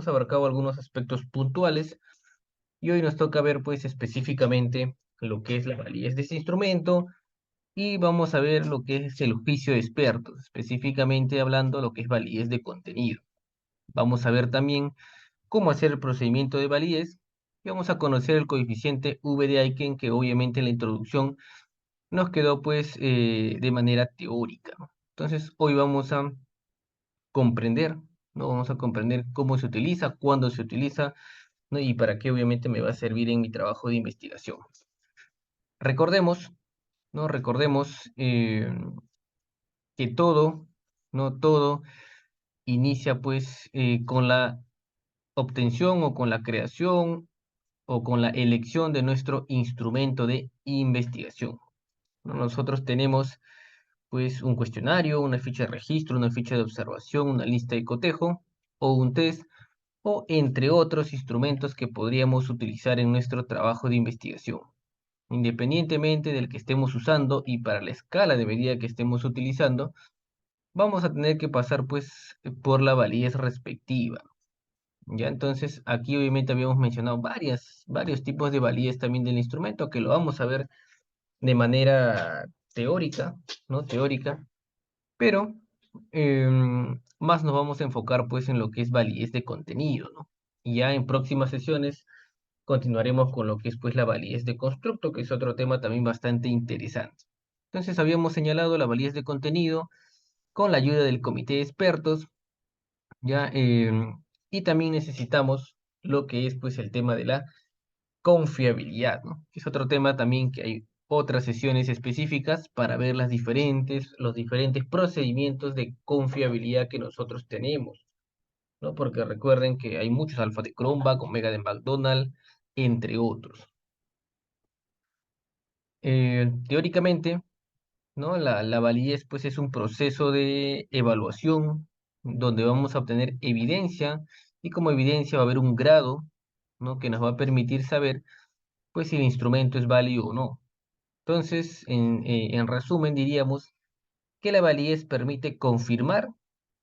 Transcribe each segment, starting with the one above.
hemos abarcado algunos aspectos puntuales y hoy nos toca ver pues específicamente lo que es la validez de este instrumento y vamos a ver lo que es el juicio de expertos, específicamente hablando lo que es validez de contenido. Vamos a ver también cómo hacer el procedimiento de validez y vamos a conocer el coeficiente V de Aiken que obviamente en la introducción nos quedó pues de manera teórica, ¿no? Entonces hoy vamos a comprender, ¿no? Vamos a comprender cómo se utiliza, cuándo se utiliza, ¿no? Y para qué obviamente me va a servir en mi trabajo de investigación. Recordemos, ¿no? Recordemos que todo, ¿no? Todo inicia pues con la obtención o con la creación o con la elección de nuestro instrumento de investigación, ¿no? Nosotros tenemos pues un cuestionario, una ficha de registro, una ficha de observación, una lista de cotejo o un test o entre otros instrumentos que podríamos utilizar en nuestro trabajo de investigación. Independientemente del que estemos usando y para la escala de medida que estemos utilizando, vamos a tener que pasar pues por la validez respectiva. Ya entonces aquí obviamente habíamos mencionado varios tipos de validez también del instrumento que lo vamos a ver de manera teórica, ¿no? Teórica, pero más nos vamos a enfocar pues en lo que es validez de contenido, ¿no? Y ya en próximas sesiones continuaremos con lo que es pues la validez de constructo, que es otro tema también bastante interesante. Entonces habíamos señalado la validez de contenido con la ayuda del comité de expertos, ya, y también necesitamos lo que es pues el tema de la confiabilidad, ¿no? Que es otro tema también que hay otras sesiones específicas para ver los diferentes procedimientos de confiabilidad que nosotros tenemos, ¿no? Porque recuerden que hay muchos alfa de Cronbach, omega de McDonald, entre otros. Teóricamente, ¿no? La validez pues es un proceso de evaluación donde vamos a obtener evidencia y como evidencia va a haber un grado, ¿no? Que nos va a permitir saber pues si el instrumento es válido o no. Entonces, en resumen, diríamos que la validez permite confirmar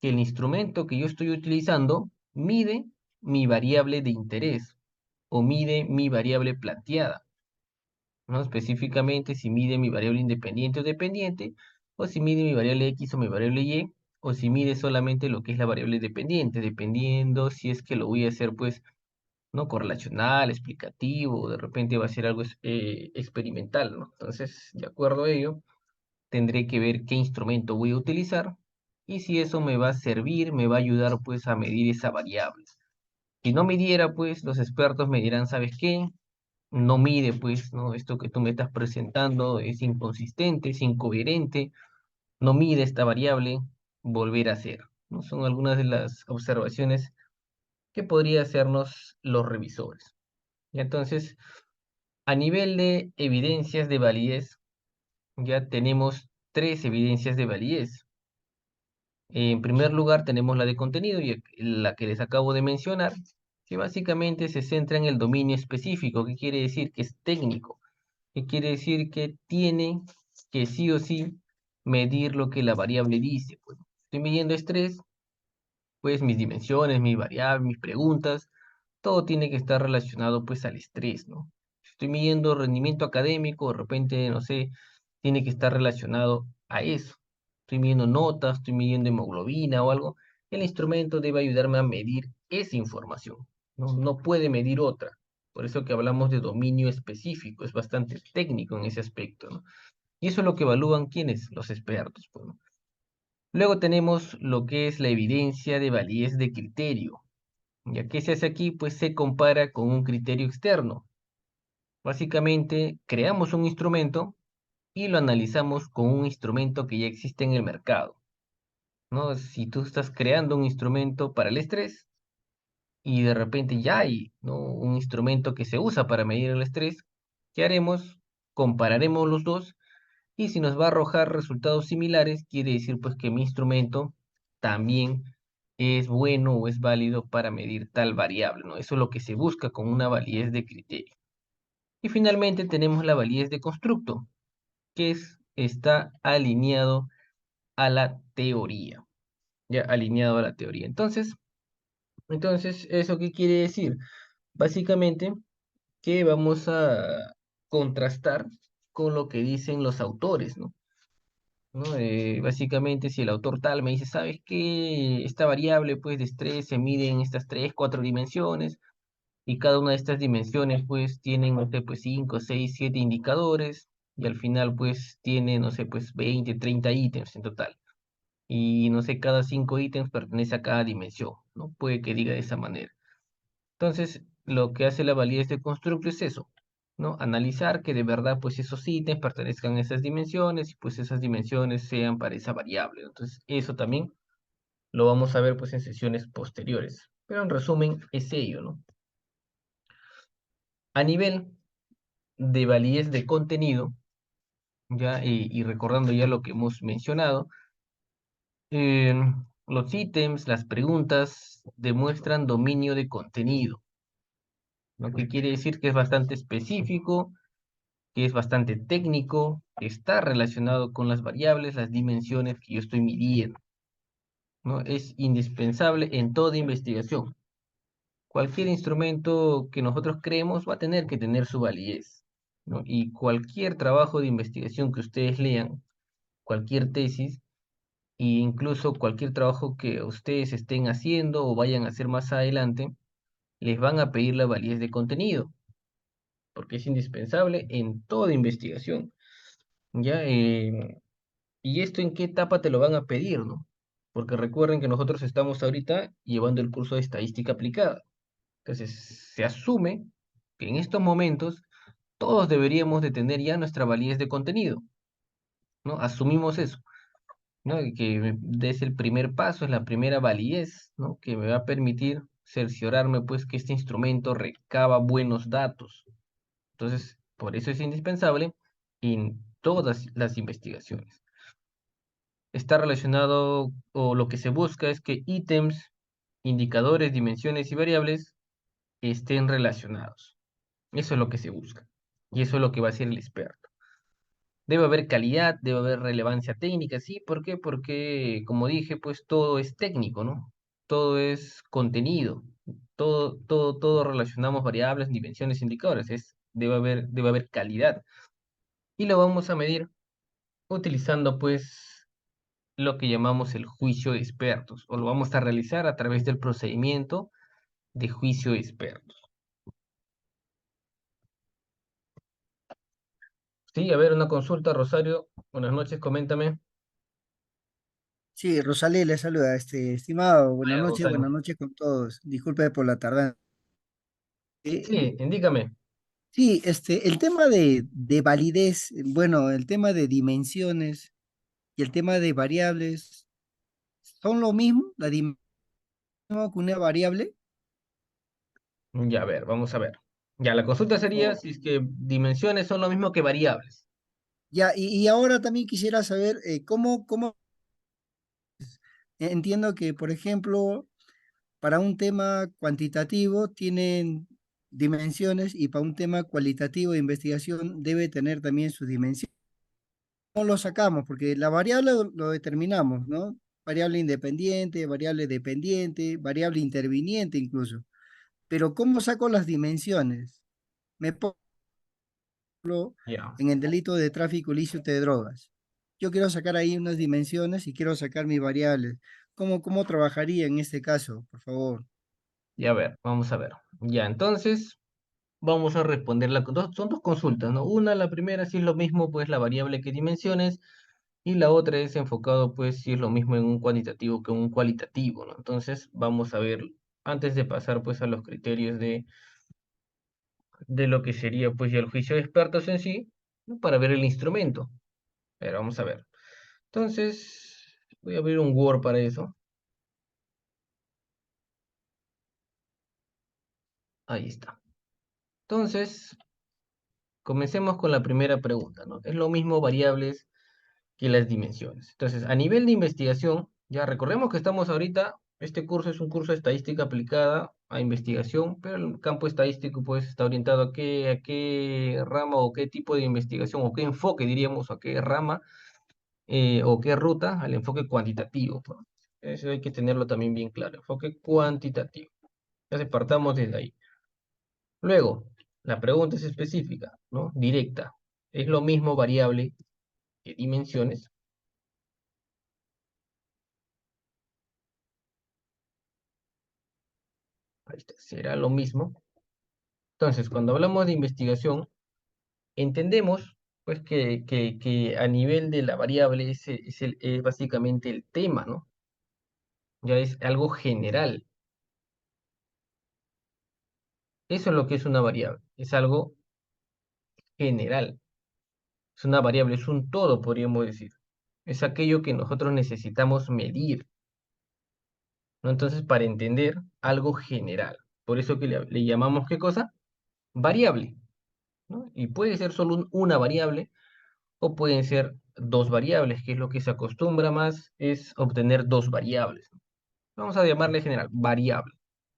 que el instrumento que yo estoy utilizando mide mi variable de interés o mide mi variable planteada, ¿no? Específicamente si mide mi variable independiente o dependiente, o si mide mi variable X o mi variable Y, o si mide solamente lo que es la variable dependiente, dependiendo si es que lo voy a hacer, pues, ¿no? Correlacional, explicativo, de repente va a ser algo experimental, ¿no? Entonces, de acuerdo a ello, tendré que ver qué instrumento voy a utilizar y si eso me va a servir, me va a ayudar, pues, a medir esa variable. Si no midiera, pues, los expertos me dirán, ¿sabes qué? No mide, pues, ¿no? Esto que tú me estás presentando es inconsistente, es incoherente, no mide esta variable, volver a hacer, ¿no? Son algunas de las observaciones que podría hacernos los revisores. Y entonces, a nivel de evidencias de validez, ya tenemos tres evidencias de validez. En primer lugar, tenemos la de contenido y la que les acabo de mencionar, que básicamente se centra en el dominio específico, que quiere decir que es técnico, que quiere decir que tiene que sí o sí medir lo que la variable dice. Pues, estoy midiendo estrés, pues mis dimensiones, mis variables, mis preguntas, todo tiene que estar relacionado pues al estrés, ¿no? Si estoy midiendo rendimiento académico, de repente, no sé, tiene que estar relacionado a eso. Estoy midiendo notas, estoy midiendo hemoglobina o algo, el instrumento debe ayudarme a medir esa información, ¿no? No puede medir otra. Por eso que hablamos de dominio específico, es bastante técnico en ese aspecto, ¿no? Y eso es lo que evalúan quiénes, los expertos, pues, ¿no? Luego tenemos lo que es la evidencia de validez de criterio. ¿Ya qué se hace aquí? Pues se compara con un criterio externo. Básicamente, creamos un instrumento y lo analizamos con un instrumento que ya existe en el mercado, ¿no? Si tú estás creando un instrumento para el estrés y de repente ya hay, ¿no? Un instrumento que se usa para medir el estrés, ¿qué haremos? Compararemos los dos y si nos va a arrojar resultados similares, quiere decir pues que mi instrumento también es bueno o es válido para medir tal variable, ¿no? Eso es lo que se busca con una validez de criterio. Y finalmente tenemos la validez de constructo, que está alineado a la teoría, ya alineado a la teoría. Entonces, Entonces, ¿eso qué quiere decir? Básicamente que vamos a contrastar con lo que dicen los autores, ¿no? ¿No? Básicamente, si el autor tal me dice, ¿sabes qué? Esta variable, pues, de estrés se mide en estas tres, cuatro dimensiones, y cada una de estas dimensiones, pues, tienen, no sé, pues, 5, 6, 7 indicadores, y al final, pues, tiene, no sé, pues, 20, 30 ítems en total. Y, no sé, cada 5 ítems pertenece a cada dimensión, ¿no? Puede que diga de esa manera. Entonces, lo que hace la validez de constructo es eso, ¿no? Analizar que de verdad, pues, esos ítems pertenezcan a esas dimensiones y, pues, esas dimensiones sean para esa variable, ¿no? Entonces, eso también lo vamos a ver, pues, en sesiones posteriores. Pero en resumen, es ello, ¿no? A nivel de validez de contenido, ya, y recordando ya lo que hemos mencionado, eh, los ítems, las preguntas demuestran dominio de contenido, lo que quiere decir que es bastante específico, que es bastante técnico, que está relacionado con las variables, las dimensiones que yo estoy midiendo, ¿no? Es indispensable en toda investigación. Cualquier instrumento que nosotros creemos va a tener que tener su validez, ¿no? Y cualquier trabajo de investigación que ustedes lean, cualquier tesis, e incluso cualquier trabajo que ustedes estén haciendo o vayan a hacer más adelante, les van a pedir la validez de contenido, porque es indispensable en toda investigación. ¿Ya? ¿Y esto en qué etapa te lo van a pedir, no? Porque recuerden que nosotros estamos ahorita llevando el curso de estadística aplicada. Entonces, se asume que en estos momentos todos deberíamos de tener ya nuestra validez de contenido, ¿no? Asumimos eso, ¿no? Y que es el primer paso, es la primera validez, ¿no? Que me va a permitir cerciorarme, pues, que este instrumento recaba buenos datos. Entonces, por eso es indispensable en todas las investigaciones. Está relacionado, o lo que se busca es que ítems, indicadores, dimensiones y variables estén relacionados. Eso es lo que se busca. Y eso es lo que va a hacer el experto. Debe haber calidad, debe haber relevancia técnica, ¿sí? ¿Por qué? Porque, como dije, pues todo es técnico, ¿no? Todo es contenido. Todo relacionamos variables, dimensiones, indicadores. Debe haber calidad. Y lo vamos a medir utilizando, pues, lo que llamamos el juicio de expertos, o lo vamos a realizar a través del procedimiento de juicio de expertos. Sí, a ver, una consulta, Rosario. Buenas noches, coméntame. Sí, Rosalía le saluda, estimado, Vaya, buenas Rosario. noches con todos. Disculpe por la tardanza. Sí, indícame. Sí, el tema de validez, bueno, el tema de dimensiones y el tema de variables, ¿son lo mismo? ¿La dimensión que una variable? Ya, a ver, vamos a ver. Ya, la consulta sería O- si es que dimensiones son lo mismo que variables. ya, y ahora también quisiera saber cómo entiendo que, por ejemplo, para un tema cuantitativo tienen dimensiones y para un tema cualitativo de investigación debe tener también sus dimensiones. ¿Cómo lo sacamos? Porque la variable lo determinamos, ¿no? Variable independiente, variable dependiente, variable interviniente incluso. Pero ¿cómo saco las dimensiones? Me pongo Ya, en el delito de tráfico ilícito de drogas. Yo quiero sacar ahí unas dimensiones y quiero sacar mis variables. ¿Cómo trabajaría en este caso, por favor? ya, a ver, vamos a ver. Ya, entonces, vamos a responder son dos consultas, ¿no? Una, la primera, si es lo mismo, pues la variable que dimensiones, y la otra es enfocado, pues, si es lo mismo en un cuantitativo que un cualitativo, ¿no? Entonces, vamos a ver, antes de pasar, pues, a los criterios de lo que sería, pues, ya el juicio de expertos en sí, ¿no? Para ver el instrumento. Pero vamos a ver. Entonces, voy a abrir un Word para eso. Ahí está. Entonces, comencemos con la primera pregunta, ¿no? Es lo mismo variables que las dimensiones. Entonces, a nivel de investigación, ya recordemos que estamos ahorita, este curso es un curso de estadística aplicada a investigación, pero el campo estadístico pues está orientado a qué rama o qué tipo de investigación o qué enfoque diríamos, a qué rama o qué ruta al enfoque cuantitativo, ¿no? Eso hay que tenerlo también bien claro, enfoque cuantitativo. Entonces partamos desde ahí. Luego, la pregunta es específica, ¿no? Directa. ¿Es lo mismo variable que dimensiones? Ahí está, será lo mismo. Entonces, cuando hablamos de investigación, entendemos pues que a nivel de la variable es básicamente el tema, ¿no? Ya es algo general. Eso es lo que es una variable. Es algo general. Es una variable, es un todo, podríamos decir. Es aquello que nosotros necesitamos medir, ¿no? Entonces, para entender algo general. Por eso que le llamamos, ¿qué cosa? Variable, ¿no? Y puede ser solo una variable o pueden ser dos variables, que es lo que se acostumbra más, es obtener dos variables, ¿no? Vamos a llamarle general, variable,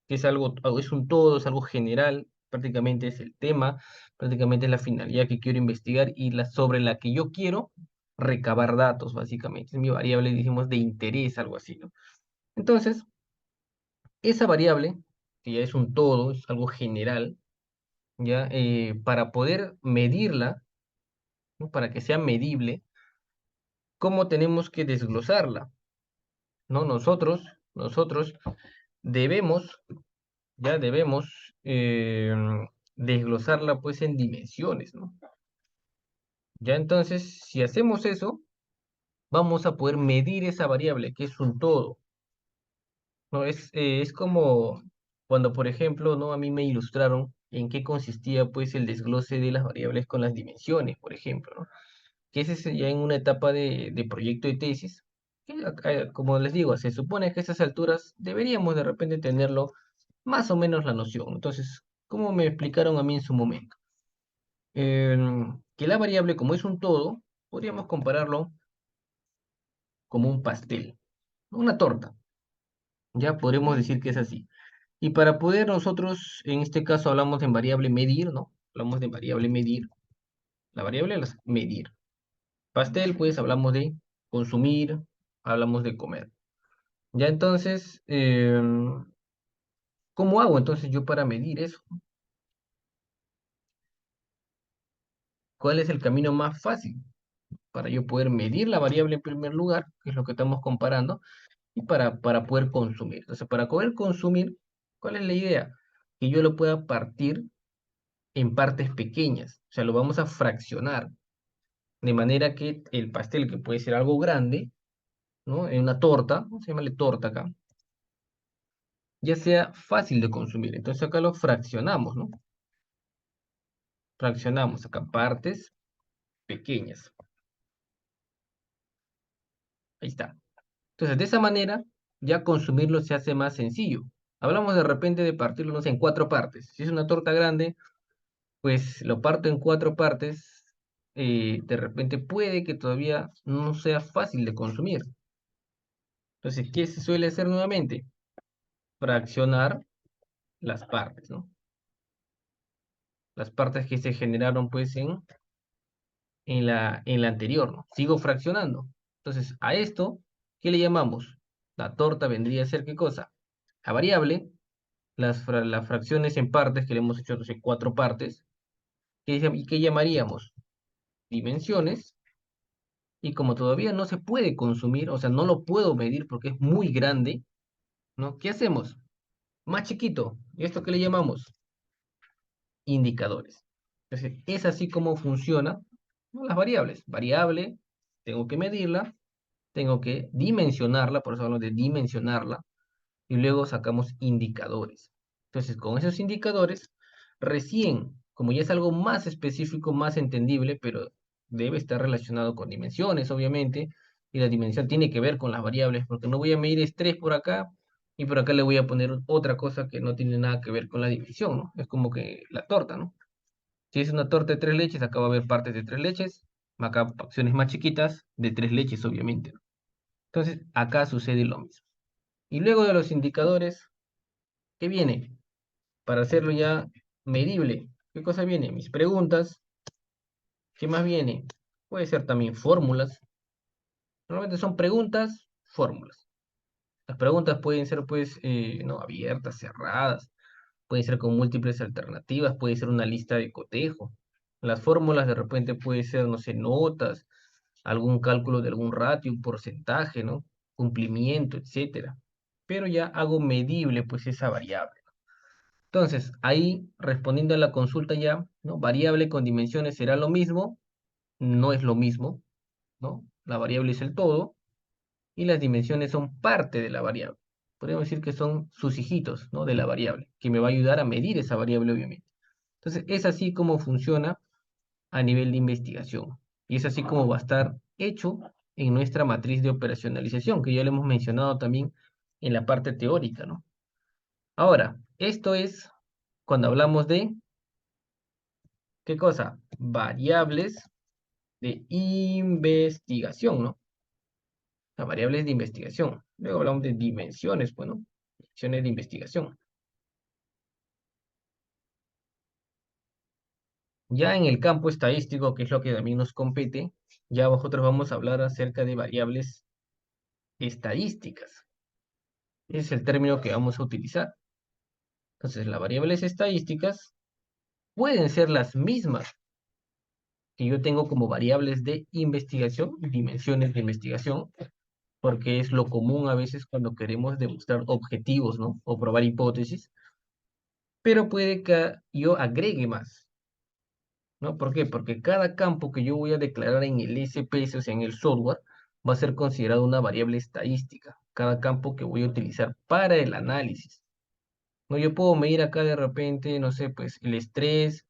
que es algo, es un todo, es algo general, prácticamente es el tema, prácticamente es la finalidad que quiero investigar y sobre la que yo quiero recabar datos, básicamente. Es mi variable, dijimos, de interés, algo así, ¿no? Entonces, esa variable, que ya es un todo, es algo general, ya, para poder medirla, ¿no? Para que sea medible, ¿cómo tenemos que desglosarla? ¿No? Nosotros debemos, ya debemos desglosarla pues en dimensiones, ¿no? Ya entonces, si hacemos eso, vamos a poder medir esa variable, que es un todo, ¿no? Es como cuando, por ejemplo, ¿no? A mí me ilustraron en qué consistía pues el desglose de las variables con las dimensiones, por ejemplo, ¿no? Que ese es ya en una etapa de proyecto de tesis, que como les digo, se supone que a estas alturas deberíamos de repente tenerlo más o menos la noción. Entonces, ¿cómo me explicaron a mí en su momento? Que la variable, como es un todo, podríamos compararlo como un pastel, una torta, ya podremos decir que es así. Y para poder nosotros, en este caso hablamos de variable medir, ¿no? Hablamos de variable medir. La variable es medir. Pastel, pues hablamos de consumir, hablamos de comer. Ya entonces, ¿cómo hago entonces yo para medir eso? ¿Cuál es el camino más fácil para yo poder medir la variable en primer lugar, que es lo que estamos comparando, y para poder consumir? Entonces, para poder consumir, ¿cuál es la idea? Que yo lo pueda partir en partes pequeñas, o sea, lo vamos a fraccionar, de manera que el pastel, que puede ser algo grande, ¿no? En una torta, vamos a llamarle torta acá, ya sea fácil de consumir. Entonces acá lo fraccionamos, ¿no? Fraccionamos acá partes pequeñas. Ahí está. Entonces, de esa manera, ya consumirlo se hace más sencillo. Hablamos de repente de partirlo, no sé, en cuatro partes. Si es una torta grande, pues lo parto en cuatro partes. De repente puede que todavía no sea fácil de consumir. Entonces, ¿qué se suele hacer nuevamente? Fraccionar las partes, ¿no? Las partes que se generaron, pues, en la anterior, ¿no? Sigo fraccionando. Entonces, a esto, ¿qué le llamamos? La torta vendría a ser, ¿qué cosa? La variable, las fracciones en partes, que le hemos hecho, no sé, cuatro partes, ¿qué llamaríamos? Dimensiones, y como todavía no se puede consumir, o sea, no lo puedo medir porque es muy grande, ¿no? ¿Qué hacemos? Más chiquito. ¿Y esto qué le llamamos? Indicadores. Entonces, es así como funciona, ¿no? Las variables. Variable, tengo que medirla, tengo que dimensionarla, por eso hablamos de dimensionarla, y luego sacamos indicadores. Entonces, con esos indicadores, recién, como ya es algo más específico, más entendible, pero debe estar relacionado con dimensiones, obviamente, y la dimensión tiene que ver con las variables, porque no voy a medir estrés por acá, y por acá le voy a poner otra cosa que no tiene nada que ver con la dimensión, ¿no? Es como que la torta, ¿no? Si es una torta de tres leches, acá va a haber partes de tres leches, acá acciones más chiquitas de tres leches, obviamente, ¿no? Entonces, acá sucede lo mismo. Y luego de los indicadores, ¿qué viene? Para hacerlo ya medible. ¿Qué cosa viene? Mis preguntas. ¿Qué más viene? Puede ser también fórmulas. Normalmente son preguntas, fórmulas. Las preguntas pueden ser, pues, no abiertas, cerradas. puede ser con múltiples alternativas, puede ser una lista de cotejo. Las fórmulas de repente puede ser, no sé, notas, algún cálculo de algún ratio, un porcentaje, ¿no? Cumplimiento, etcétera. Pero ya hago medible, pues, esa variable. Entonces, ahí, respondiendo a la consulta ya, ¿no? Variable con dimensiones será lo mismo, no es lo mismo, ¿no? La variable es el todo, y las dimensiones son parte de la variable. Podríamos decir que son sus hijitos, ¿no? De la variable, que me va a ayudar a medir esa variable, obviamente. Entonces, es así como funciona a nivel de investigación. Y es así como va a estar hecho en nuestra matriz de operacionalización, que ya lo hemos mencionado también en la parte teórica, ¿no? Ahora, esto es cuando hablamos de, ¿qué cosa? Variables de investigación, ¿no? Las variables de investigación. Luego hablamos de dimensiones, bueno, dimensiones de investigación. Ya en el campo estadístico, que es lo que también nos compete, ya nosotros vamos a hablar acerca de variables estadísticas. Ese es el término que vamos a utilizar. Entonces, las variables estadísticas pueden ser las mismas que yo tengo como variables de investigación, dimensiones de investigación, porque es lo común a veces cuando queremos demostrar objetivos, ¿no? O probar hipótesis, pero puede que yo agregue más, ¿no? ¿Por qué? Porque cada campo que yo voy a declarar en el SPS, o sea, en el software, va a ser considerado una variable estadística. Cada campo que voy a utilizar para el análisis. ¿No? Yo puedo medir acá de repente, no sé, pues el estrés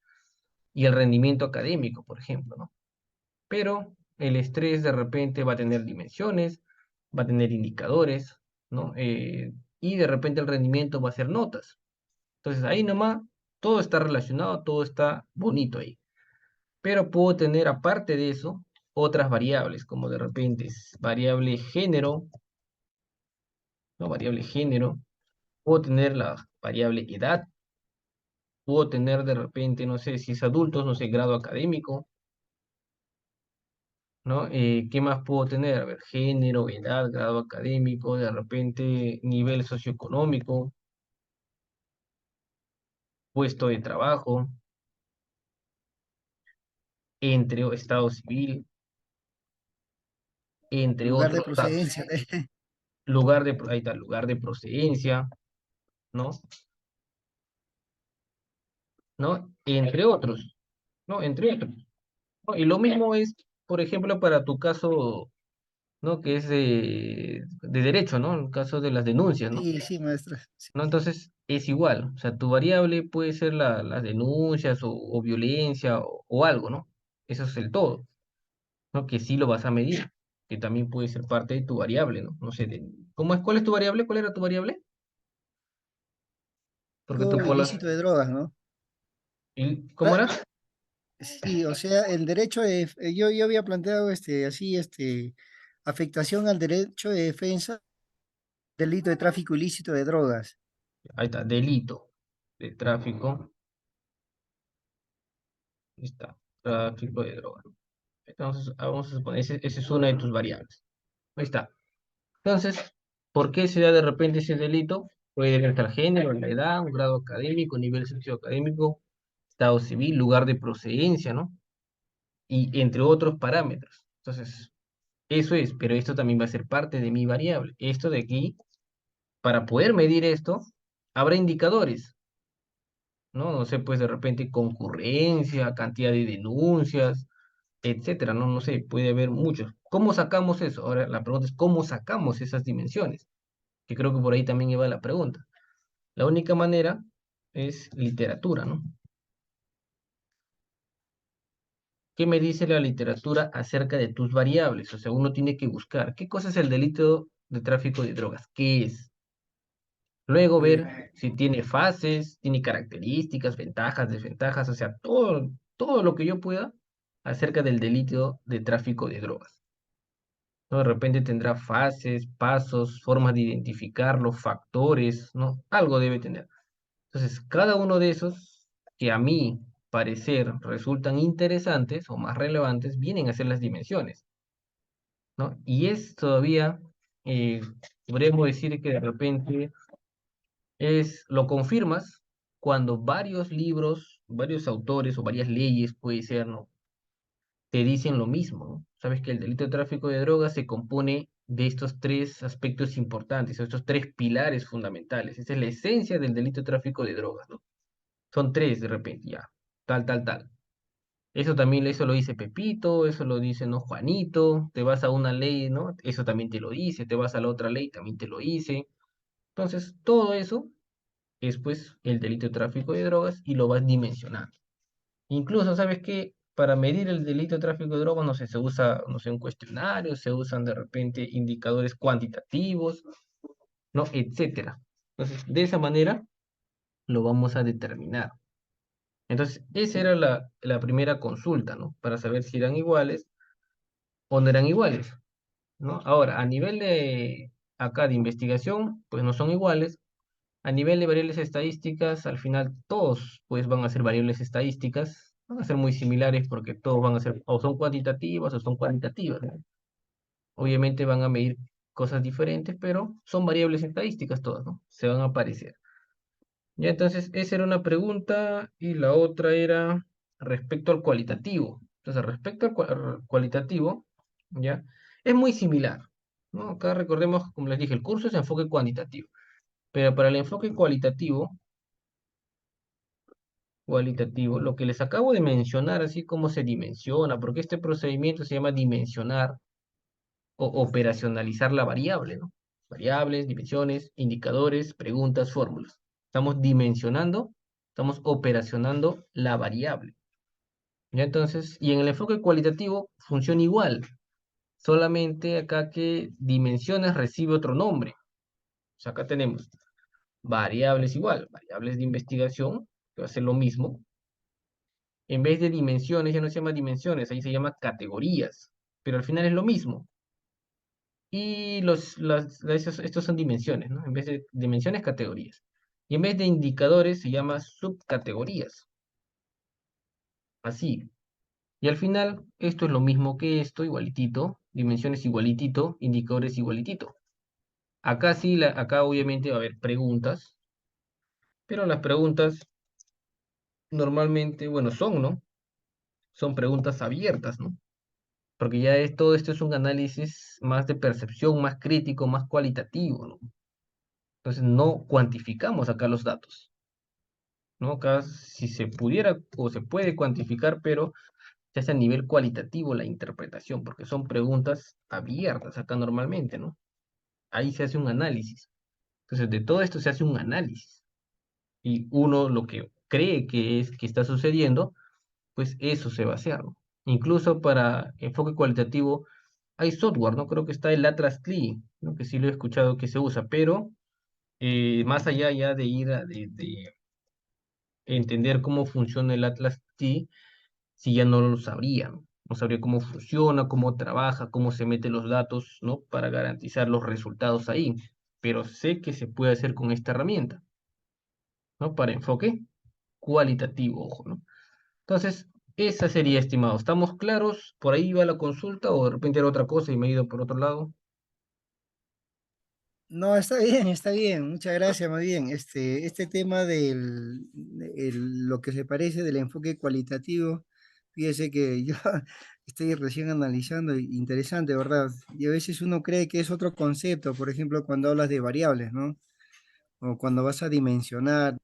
y el rendimiento académico, por ejemplo, ¿no? Pero el estrés de repente va a tener dimensiones, va a tener indicadores, ¿no? Y de repente el rendimiento va a ser notas. Entonces ahí nomás todo está relacionado, todo está bonito ahí. Pero puedo tener aparte de eso otras variables, como de repente es variable género, ¿no? Variable género. Puedo tener la variable edad. Puedo tener de repente, no sé, si es adultos, no sé, grado académico, ¿no? ¿Qué más puedo tener? A ver, género, edad, grado académico, de repente nivel socioeconómico, puesto de trabajo, estado civil, entre Lugar de otros datos. procedencia. Ahí está, lugar de procedencia, ¿no? ¿No? Entre otros, ¿no? Entre otros, ¿no? Y lo mismo es, por ejemplo, para tu caso, ¿no? Que es de derecho, ¿no? El caso de las denuncias, ¿no? Sí, sí, maestra. Sí. ¿No? Entonces es igual, o sea, tu variable puede ser las denuncias o violencia o algo, ¿no? Eso es el todo, ¿no? Que sí lo vas a medir, que también puede ser parte de tu variable, ¿no? No sé, ¿cómo es? ¿Cuál es tu variable? ¿Cuál era tu variable? Porque tú Tráfico por las... ilícito de drogas, ¿no? ¿Cómo era? Sí, o sea, el derecho de, yo había planteado así, afectación al derecho de defensa, delito de tráfico ilícito de drogas. Ahí está, delito de tráfico, ahí está, tráfico de drogas. Entonces, vamos a suponer, esa es una de tus variables. Ahí está. Entonces, ¿por qué se da de repente ese delito? Puede estar género, la edad, un grado académico, nivel socioacadémico, estado civil, lugar de procedencia, ¿no? Y entre otros parámetros. Entonces, eso es, pero esto también va a ser parte de mi variable. Esto de aquí, para poder medir esto, habrá indicadores, ¿no? No sé, pues de repente concurrencia, cantidad de denuncias, etcétera, ¿no? No sé, puede haber muchos. ¿Cómo sacamos eso? Ahora la pregunta es, ¿cómo sacamos esas dimensiones? Que creo que por ahí también iba la pregunta. La única manera es literatura, ¿no? ¿Qué me dice la literatura acerca de tus variables? O sea, uno tiene que buscar qué cosa es el delito de tráfico de drogas, qué es. Luego ver si tiene fases, tiene características, ventajas, desventajas, o sea, todo lo que yo pueda acerca del delito de tráfico de drogas. ¿No? De repente tendrá fases, pasos, formas de identificarlo, factores, ¿no? Algo debe tener. Entonces, cada uno de esos que a mi parecer resultan interesantes o más relevantes, vienen a ser las dimensiones, ¿no? Y es todavía, eh, podríamos decir que de repente lo confirmas, cuando varios libros, varios autores o varias leyes, puede ser, ¿no? Te dicen lo mismo, ¿no? Sabes que el delito de tráfico de drogas se compone de estos tres aspectos importantes, estos tres pilares fundamentales. Esa es la esencia del delito de tráfico de drogas, ¿no? Son tres de repente, ya, tal, tal, tal. Eso también, eso lo dice Pepito, eso lo dice, ¿no? Juanito, te vas a una ley, ¿no? Eso también te lo dice, te vas a la otra ley, también te lo dice. Entonces, todo eso es pues el delito de tráfico de drogas y lo vas dimensionando. Incluso, ¿sabes qué? Para medir el delito de tráfico de drogas, no sé, se usa, no sé, un cuestionario, se usan de repente indicadores cuantitativos, ¿no? Etcétera. Entonces, de esa manera lo vamos a determinar. Entonces, esa era la primera consulta, ¿no? Para saber si eran iguales o no eran iguales, ¿no? Ahora, a nivel de acá de investigación, pues no son iguales. A nivel de variables estadísticas, al final todos pues van a ser variables estadísticas, van a ser muy similares porque todos van a ser o son cuantitativas o son cualitativas, ¿no? Obviamente van a medir cosas diferentes, pero son variables estadísticas todas, ¿no? Se van a aparecer. Ya entonces, esa era una pregunta y la otra era respecto al cualitativo. Entonces, respecto al cualitativo, ¿ya? Es muy similar, ¿no? Acá recordemos, como les dije, el curso es enfoque cuantitativo, pero para el enfoque cualitativo, lo que les acabo de mencionar, así como se dimensiona, porque este procedimiento se llama dimensionar o operacionalizar la variable, ¿no? Variables, dimensiones, indicadores, preguntas, fórmulas. Estamos dimensionando, estamos operacionando la variable. ¿Ya? Entonces, y en el enfoque cualitativo funciona igual, solamente acá que dimensiones recibe otro nombre. O sea, acá tenemos variables igual, variables de investigación, que va a ser lo mismo. En vez de dimensiones, ya no se llama dimensiones, ahí se llama categorías, pero al final es lo mismo. Y estos son dimensiones, ¿no? En vez de dimensiones, categorías. Y en vez de indicadores se llama subcategorías. Así. Y al final, esto es lo mismo que esto, igualitito, dimensiones igualitito, indicadores igualitito. Acá sí, acá obviamente va a haber preguntas, pero las preguntas normalmente, bueno, son, ¿no? Son preguntas abiertas, ¿no? Porque ya todo esto es un análisis más de percepción, más crítico, más cualitativo, ¿no? Entonces no cuantificamos acá los datos, ¿no? Acá si se pudiera o se puede cuantificar, pero se hace a nivel cualitativo la interpretación, porque son preguntas abiertas acá normalmente, ¿no? Ahí se hace un análisis. Entonces de todo esto se hace un análisis. Y uno lo que cree que es que está sucediendo, pues eso se va a hacer, ¿no? Incluso para enfoque cualitativo hay software, ¿no? Creo que está el Atlas CLI, ¿no? Que sí lo he escuchado que se usa, pero más allá ya de ir de entender cómo funciona el Atlas CLI, si ya no lo sabría, ¿no? No sabría cómo funciona, cómo trabaja, cómo se meten los datos, ¿no? Para garantizar los resultados ahí. Pero sé que se puede hacer con esta herramienta, ¿no? Para enfoque cualitativo, ojo, ¿no? Entonces, esa sería, estimado. ¿Estamos claros? ¿Por ahí va la consulta o de repente era otra cosa y me he ido por otro lado? No, está bien, muchas gracias, más bien. Este tema lo que se parece del enfoque cualitativo, fíjese que yo estoy recién analizando, interesante, ¿verdad? Y a veces uno cree que es otro concepto, por ejemplo, cuando hablas de variables, ¿no? O cuando vas a dimensionar.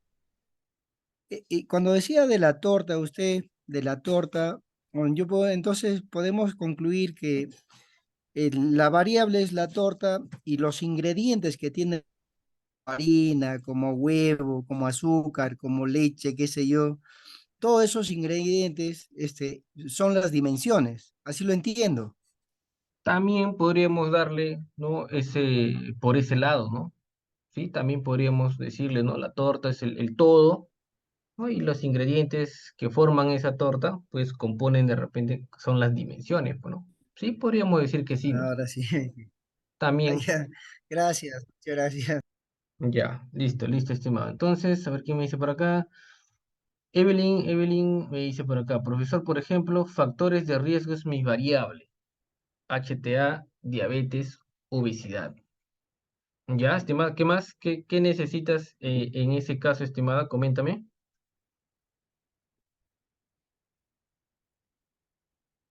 Y cuando decía de la torta, usted, de la torta, bueno, entonces podemos concluir que la variable es la torta y los ingredientes que tiene harina, como huevo, como azúcar, como leche, qué sé yo, todos esos ingredientes, son las dimensiones, así lo entiendo. También podríamos darle, ¿no? Por ese lado, ¿no? Sí, también podríamos decirle, ¿no? La torta es el todo, ¿no? Y los ingredientes que forman esa torta, pues componen de repente, son las dimensiones, pues, ¿no? Sí, podríamos decir que sí, ¿no? Ahora sí. Ah, También, ya. Gracias, muchas gracias. ya, listo, listo, estimado. Entonces, a ver quién me dice por acá. Evelyn me dice por acá, profesor, por ejemplo, factores de riesgo es mi variable. HTA, diabetes, obesidad. Ya, estimada, ¿qué más? ¿Qué necesitas en ese caso, estimada? Coméntame.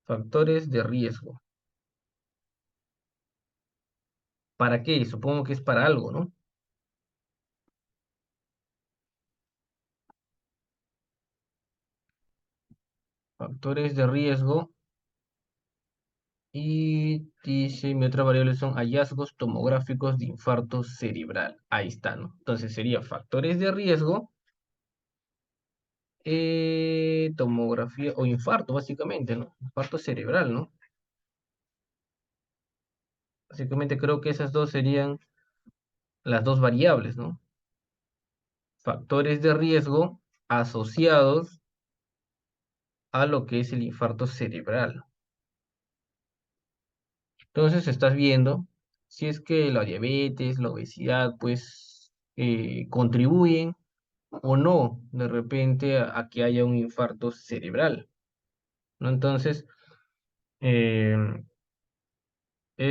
Factores de riesgo. ¿Para qué? Supongo que es para algo, ¿no? Factores de riesgo. Y dice, mi otra variable son hallazgos tomográficos de infarto cerebral. Ahí está, ¿no? Entonces sería factores de riesgo, tomografía o infarto, básicamente, ¿no? Infarto cerebral, ¿no? Básicamente creo que esas dos serían las dos variables, ¿no? Factores de riesgo asociados a lo que es el infarto cerebral. Entonces estás viendo si es que la diabetes, la obesidad, pues contribuyen o no de repente a que haya un infarto cerebral, ¿no? Entonces, eh,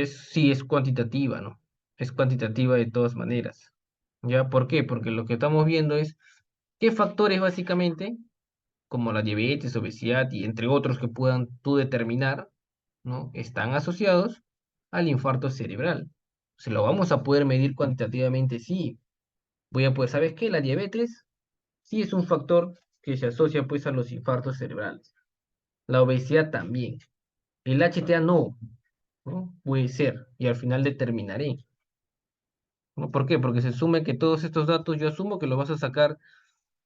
sí es cuantitativa, ¿no? Es cuantitativa de todas maneras. ¿Ya? ¿Por qué? Porque lo que estamos viendo es qué factores básicamente, como la diabetes, obesidad y entre otros que puedan tú determinar, ¿no? Están asociados al infarto cerebral. ¿Se lo vamos a poder medir cuantitativamente? Sí. Voy a poder, ¿sabes qué? La diabetes sí es un factor que se asocia pues a los infartos cerebrales. La obesidad también. El HTA no, ¿no? Puede ser, y al final determinaré, ¿no? ¿Por qué? Porque se asume que todos estos datos, yo asumo que lo vas a sacar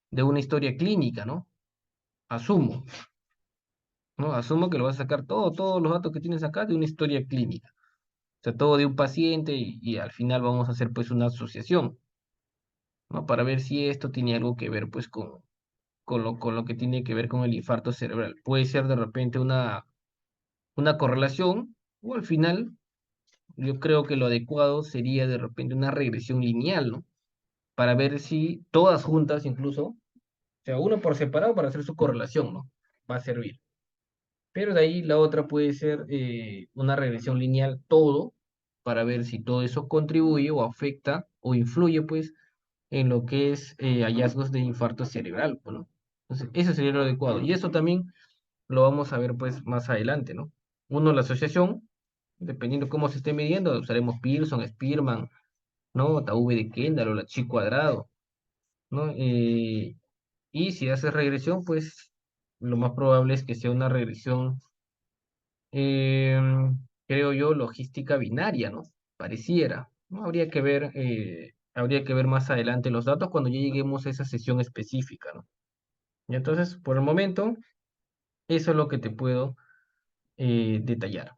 de una historia clínica, ¿no? Asumo, ¿no? Asumo que lo vas a sacar todos los datos que tienes acá de una historia clínica. O sea, todo de un paciente y al final vamos a hacer pues una asociación, ¿no? Para ver si esto tiene algo que ver pues con lo que tiene que ver con el infarto cerebral. Puede ser de repente una correlación o al final yo creo que lo adecuado sería de repente una regresión lineal, ¿no? Para ver si todas juntas incluso, o sea, uno por separado para hacer su correlación, ¿no? Va a servir. Pero de ahí la otra puede ser una regresión lineal todo, para ver si todo eso contribuye o afecta o influye, pues, en lo que es hallazgos de infarto cerebral, pues, ¿no? Entonces, eso sería lo adecuado. Y eso también lo vamos a ver, pues, más adelante, ¿no? Uno, la asociación, dependiendo cómo se esté midiendo, usaremos Pearson, Spearman, ¿no? Taube de Kendall o la chi cuadrado, ¿no? Y si haces regresión, pues lo más probable es que sea una regresión, creo yo, logística binaria, ¿no? Pareciera, ¿no? Habría que ver más adelante los datos cuando ya lleguemos a esa sesión específica, ¿no? Y entonces, por el momento, eso es lo que te puedo detallar.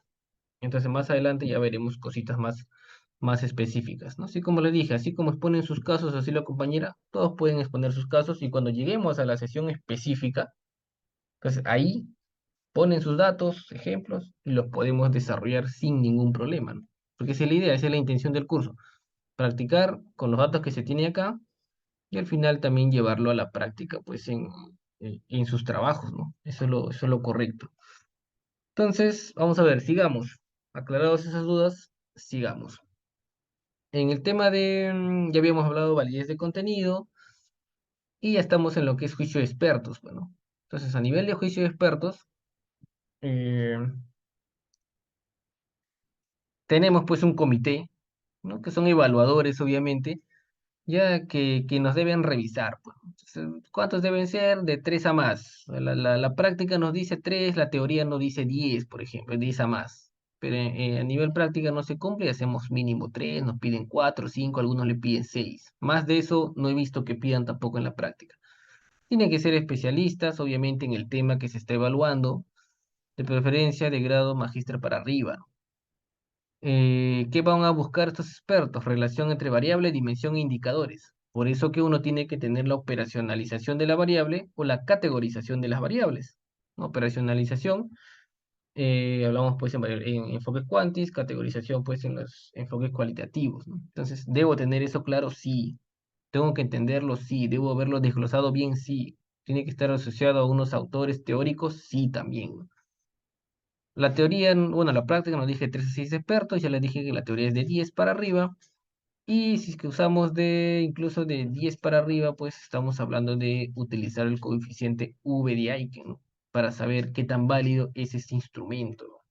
Entonces, más adelante ya veremos cositas más específicas, ¿no? Así como le dije, así como exponen sus casos, así la compañera, todos pueden exponer sus casos y cuando lleguemos a la sesión específica, pues ahí ponen sus datos, ejemplos, y los podemos desarrollar sin ningún problema, ¿no? Porque esa es la idea, esa es la intención del curso, practicar con los datos que se tiene acá y al final también llevarlo a la práctica, pues en sus trabajos, ¿no? Eso es lo correcto. Entonces, vamos a ver, sigamos. Aclarados esas dudas, sigamos. En el tema de, ya habíamos hablado validez de contenido y ya estamos en lo que es juicio de expertos, bueno. Entonces, a nivel de juicio de expertos, eh, tenemos pues un comité, ¿no? Que son evaluadores, obviamente, ya que nos deben revisar, pues. Entonces, ¿cuántos deben ser? De 3 a más. La práctica nos dice 3, la teoría nos dice 10, por ejemplo, 10 a más. Pero a nivel práctica no se cumple y hacemos mínimo 3, nos piden 4, 5, algunos le piden 6. Más de eso no he visto que pidan tampoco en la práctica. Tienen que ser especialistas, obviamente, en el tema que se está evaluando, de preferencia de grado magíster para arriba. ¿Qué van a buscar estos expertos? Relación entre variable, dimensión e indicadores. Por eso que uno tiene que tener la operacionalización de la variable o la categorización de las variables. Operacionalización, hablamos pues en enfoques cuantis, categorización pues en los enfoques cualitativos, ¿no? Entonces, ¿debo tener eso claro? Sí. ¿Tengo que entenderlo? Sí. ¿Debo haberlo desglosado bien? Sí. ¿Tiene que estar asociado a unos autores teóricos? Sí, también, ¿no? La teoría, bueno, la práctica nos dije 3 a 6 expertos, ya les dije que la teoría es de 10 para arriba, y si es que usamos incluso de 10 para arriba, pues estamos hablando de utilizar el coeficiente V de Aiken, ¿no? para saber qué tan válido es ese instrumento.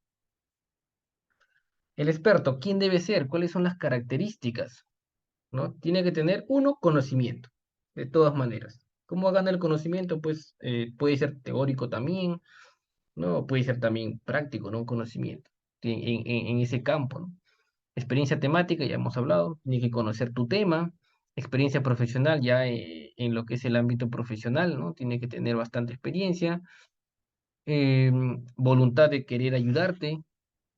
El experto, ¿quién debe ser? ¿Cuáles son las características? ¿No? Tiene que tener, uno, conocimiento, de todas maneras. ¿Cómo gana el conocimiento? Pues puede ser teórico también, ¿no? Puede ser también práctico, ¿no? Conocimiento en ese campo, ¿no? Experiencia temática, ya hemos hablado, tiene que conocer tu tema. Experiencia profesional, ya en lo que es el ámbito profesional, ¿no? Tiene que tener bastante experiencia. Voluntad de querer ayudarte,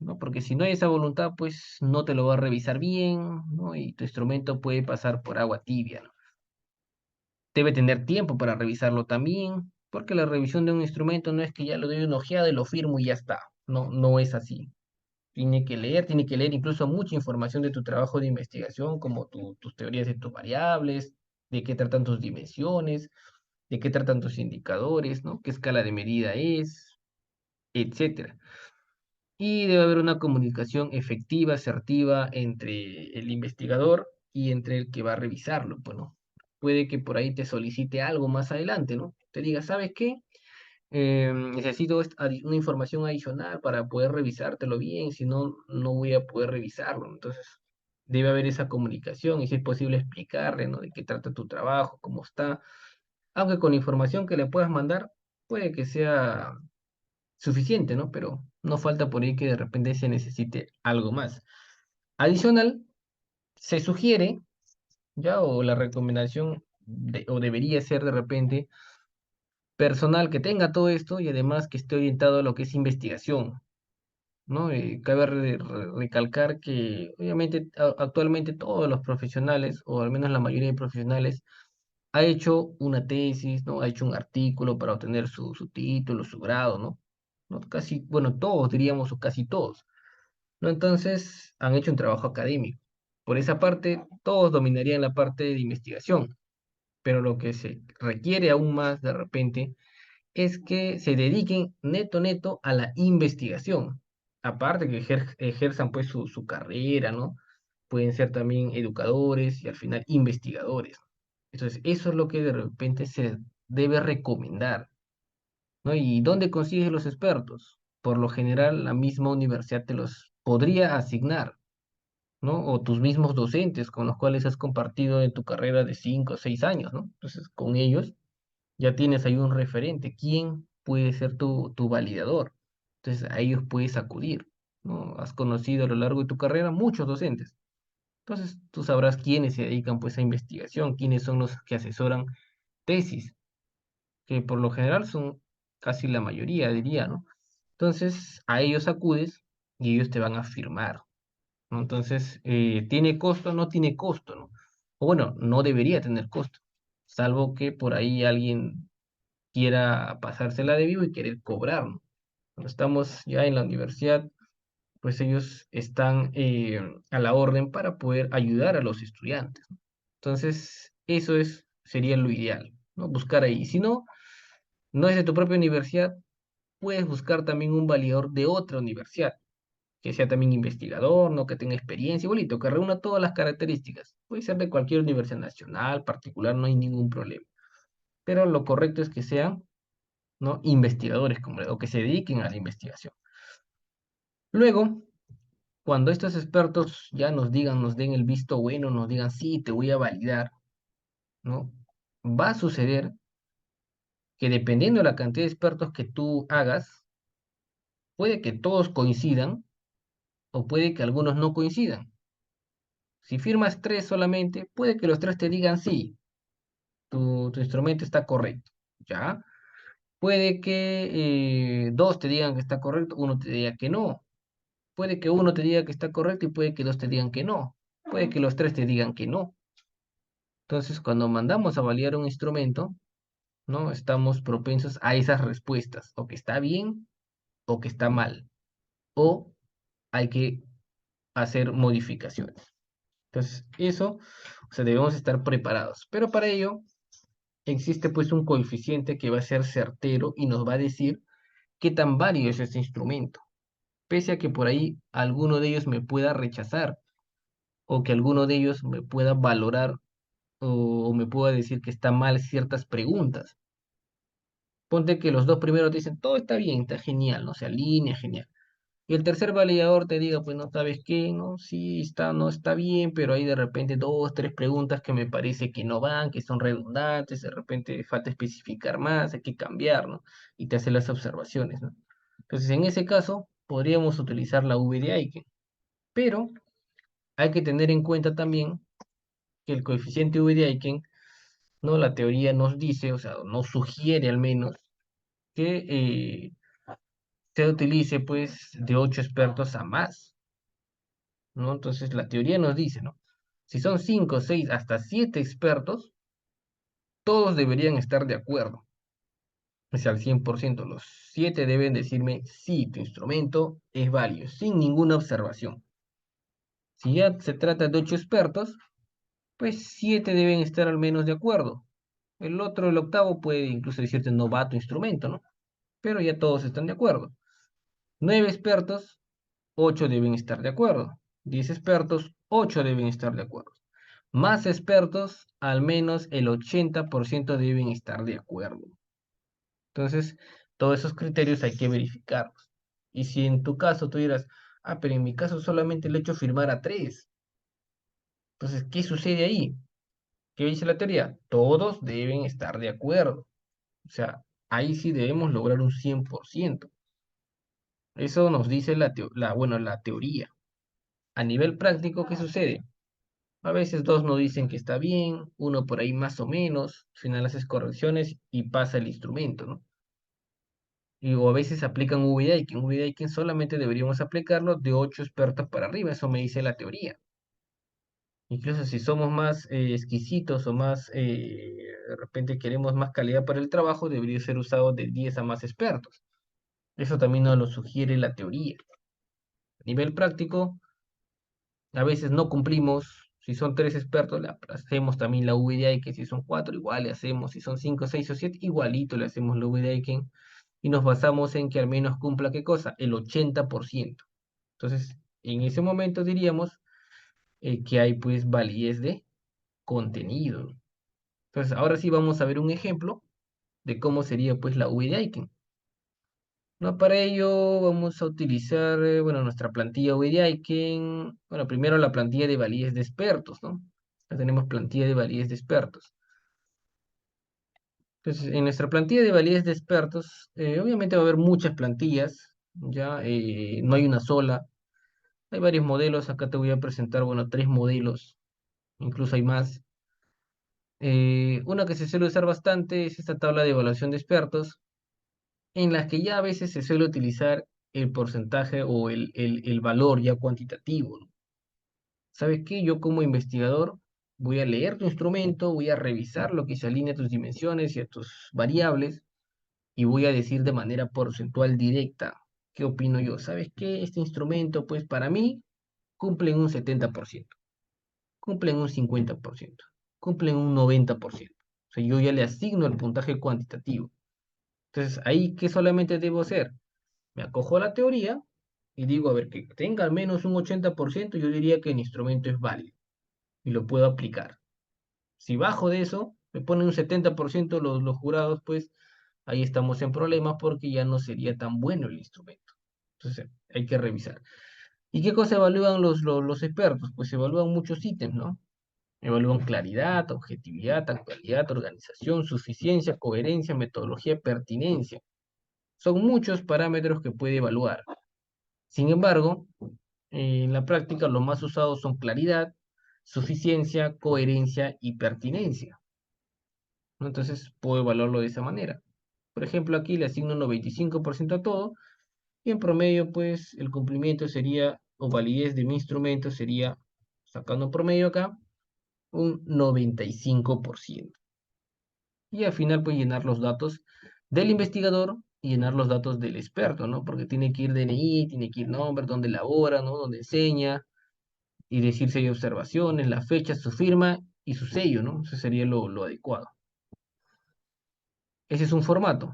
¿no? Porque si no hay esa voluntad, pues no te lo va a revisar bien, ¿no? Y tu instrumento puede pasar por agua tibia, ¿no? Debe tener tiempo para revisarlo también, porque la revisión de un instrumento no es que ya lo doy una ojeada y lo firmo y ya está. No, no es así. Tiene que leer incluso mucha información de tu trabajo de investigación, como tus teorías de tus variables, de qué tratan tus dimensiones, de qué tratan tus indicadores, ¿no? ¿Qué escala de medida es, etcétera? Y debe haber una comunicación efectiva, asertiva entre el investigador y entre el que va a revisarlo, pues, ¿no? Puede que por ahí te solicite algo más adelante, ¿no? Te diga, ¿sabes qué? Necesito una información adicional para poder revisártelo bien, si no, no voy a poder revisarlo. Entonces, debe haber esa comunicación y si es posible explicarle, ¿no? De qué trata tu trabajo, cómo está. Aunque con la información que le puedas mandar, puede que sea suficiente, ¿no? Pero no falta por ahí que de repente se necesite algo más. Adicional, se sugiere, ya, o la recomendación, o debería ser de repente, personal que tenga todo esto y además que esté orientado a lo que es investigación, ¿no? Cabe recalcar que obviamente actualmente todos los profesionales, o al menos la mayoría de profesionales, ha hecho una tesis, ¿no? Ha hecho un artículo para obtener su título, su grado, ¿no? ¿No? Casi, bueno, todos diríamos, o casi todos, ¿no? Entonces han hecho un trabajo académico. Por esa parte, todos dominarían la parte de investigación, pero lo que se requiere aún más de repente es que se dediquen neto a la investigación. Aparte que ejerzan pues su carrera, ¿no? Pueden ser también educadores y al final investigadores. Entonces, eso es lo que de repente se debe recomendar, ¿no? ¿Y dónde consigues los expertos? Por lo general, la misma universidad te los podría asignar, ¿no? O tus mismos docentes con los cuales has compartido en tu carrera de 5 o 6 años, ¿no? Entonces, con ellos ya tienes ahí un referente. ¿Quién puede ser tu validador? Entonces, a ellos puedes acudir, ¿no? Has conocido a lo largo de tu carrera muchos docentes. Entonces, tú sabrás quiénes se dedican pues a investigación, quiénes son los que asesoran tesis, que por lo general son casi la mayoría, diría, ¿no? Entonces, a ellos acudes y ellos te van a firmar, ¿no? Entonces, ¿tiene costo? No tiene costo, ¿no? O bueno, no debería tener costo, salvo que por ahí alguien quiera pasársela de vivo y querer cobrar, ¿no? Cuando estamos ya en la universidad, pues ellos están a la orden para poder ayudar a los estudiantes, ¿no? Entonces, sería lo ideal, ¿no? Buscar ahí. Si no, no es de tu propia universidad, puedes buscar también un validador de otra universidad, que sea también investigador, ¿no? Que tenga experiencia, igualito, que reúna todas las características. Puede ser de cualquier universidad nacional, particular, no hay ningún problema. Pero lo correcto es que sean, ¿no? Investigadores, o que se dediquen a la investigación. Luego, cuando estos expertos ya nos digan, nos den el visto bueno, nos digan, sí, te voy a validar, ¿no? Va a suceder que dependiendo de la cantidad de expertos que tú hagas, puede que todos coincidan o puede que algunos no coincidan. Si firmas tres solamente, puede que los tres te digan sí, tu instrumento está correcto, ¿ya? Puede que dos te digan que está correcto, uno te diga que no. Puede que uno te diga que está correcto y puede que dos te digan que no. Puede que los tres te digan que no. Entonces, cuando mandamos a validar un instrumento, ¿no? Estamos propensos a esas respuestas, o que está bien o que está mal, o hay que hacer modificaciones. Entonces, eso, o sea, debemos estar preparados. Pero para ello existe pues un coeficiente que va a ser certero y nos va a decir qué tan válido es este instrumento. Pese a que por ahí alguno de ellos me pueda rechazar o que alguno de ellos me pueda valorar o me pueda decir que está mal ciertas preguntas. Ponte que los dos primeros te dicen, todo está bien, está genial, no se alinea, genial. Y el tercer validador te diga, pues no sabes qué, no, sí, está, no está bien, pero hay de repente dos, tres preguntas que me parece que no van, que son redundantes, de repente falta especificar más, hay que cambiar, ¿no? Y te hace las observaciones, ¿no? Entonces, en ese caso, podríamos utilizar la V de Aiken, pero hay que tener en cuenta también que el coeficiente V de Aiken, ¿no? La teoría nos dice, o sea, nos sugiere al menos, que se utilice, pues, de 8 expertos a más. ¿No? Entonces la teoría nos dice, ¿no? Si son 5, 6, hasta 7 expertos, todos deberían estar de acuerdo. O sea, al 100%. Los 7 deben decirme, sí, tu instrumento es válido, sin ninguna observación. Si ya se trata de 8 expertos, pues 7 deben estar al menos de acuerdo. El otro, el octavo, puede incluso decirte, no va tu instrumento, ¿no? Pero ya todos están de acuerdo. 9 expertos, 8 deben estar de acuerdo. 10 expertos, 8 deben estar de acuerdo. Más expertos, al menos el 80% deben estar de acuerdo. Entonces, todos esos criterios hay que verificarlos. Y si en tu caso tú dirás, ah, pero en mi caso solamente le he hecho firmar a 3. Entonces, ¿qué sucede ahí? ¿Qué dice la teoría? Todos deben estar de acuerdo. O sea, ahí sí debemos lograr un 100%. Eso nos dice bueno, la teoría. A nivel práctico, ¿qué sucede? A veces dos no dicen que está bien, uno por ahí más o menos, al final haces correcciones y pasa el instrumento, ¿no? O a veces aplican VDA, que en VDA solamente deberíamos aplicarlo de 8 expertos para arriba, eso me dice la teoría. Incluso si somos más exquisitos o más, de repente queremos más calidad para el trabajo, debería ser usado de 10 a más expertos. Eso también nos lo sugiere la teoría. A nivel práctico, a veces no cumplimos. Si son 3 expertos, le hacemos también la VDA, que si son 4 igual le hacemos. Si son 5, 6 o 7 igualito le hacemos la VDA, y nos basamos en que al menos cumpla ¿qué cosa? El 80%. Entonces, en ese momento diríamos que hay pues validez de contenido. Entonces, ahora sí vamos a ver un ejemplo de cómo sería pues la VDA. No, para ello vamos a utilizar, bueno, nuestra plantilla VDIken. Bueno, primero la plantilla de validez de expertos, ¿no? Ya tenemos plantilla de validez de expertos. Entonces, en nuestra plantilla de validez de expertos, obviamente va a haber muchas plantillas, ya no hay una sola. Hay varios modelos, acá te voy a presentar, bueno, 3 modelos, incluso hay más. Una que se suele usar bastante es esta tabla de evaluación de expertos, en las que ya a veces se suele utilizar el porcentaje o el valor ya cuantitativo, ¿no? ¿Sabes qué? Yo como investigador voy a leer tu instrumento, voy a revisar lo que se alinea a tus dimensiones y a tus variables y voy a decir de manera porcentual directa qué opino yo. ¿Sabes qué? Este instrumento, pues para mí, cumple en un 70%, cumple en un 50%, cumple en un 90%. O sea, yo ya le asigno el puntaje cuantitativo. Entonces, ahí, ¿qué solamente debo hacer? Me acojo a la teoría y digo, a ver, que tenga al menos un 80%, yo diría que el instrumento es válido y lo puedo aplicar. Si bajo de eso, me ponen un 70% los jurados, pues ahí estamos en problemas porque ya no sería tan bueno el instrumento. Entonces, hay que revisar. ¿Y qué cosa evalúan los expertos? Pues evalúan muchos ítems, ¿no? Evalúan claridad, objetividad, actualidad, organización, suficiencia, coherencia, metodología, pertinencia. Son muchos parámetros que puede evaluar. Sin embargo, en la práctica los más usados son claridad, suficiencia, coherencia y pertinencia, ¿no? Entonces puedo evaluarlo de esa manera. Por ejemplo, aquí le asigno un 95% a todo y en promedio, pues el cumplimiento sería, o validez de mi instrumento sería, sacando un promedio acá, un 95%. Y al final, pues llenar los datos del investigador y llenar los datos del experto, ¿no? Porque tiene que ir DNI, tiene que ir nombre, dónde labora, ¿no? Dónde enseña, y decir si hay observaciones, la fecha, su firma y su sello, ¿no? Eso sería lo adecuado. Ese es un formato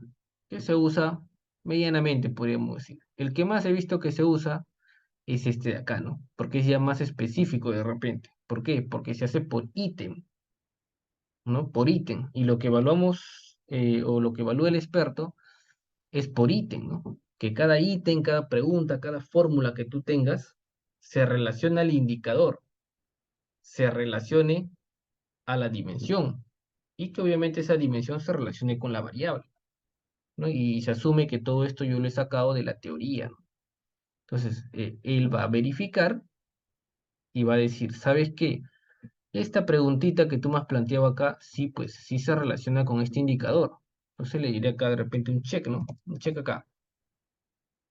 que se usa medianamente, podríamos decir. El que más he visto que se usa es este de acá, ¿no? Porque es ya más específico de repente. ¿Por qué? Porque se hace por ítem, ¿no? Por ítem. Y lo que evaluamos o lo que evalúa el experto es por ítem, ¿no? Que cada ítem, cada pregunta, cada fórmula que tú tengas se relaciona al indicador, se relacione a la dimensión y que obviamente esa dimensión se relacione con la variable, ¿no? Y se asume que todo esto yo lo he sacado de la teoría, ¿no? Entonces, él va a verificar y va a decir, ¿sabes qué? Esta preguntita que tú me has planteado acá, sí, pues sí se relaciona con este indicador. Entonces le diré acá de repente un check, ¿no? Un check acá.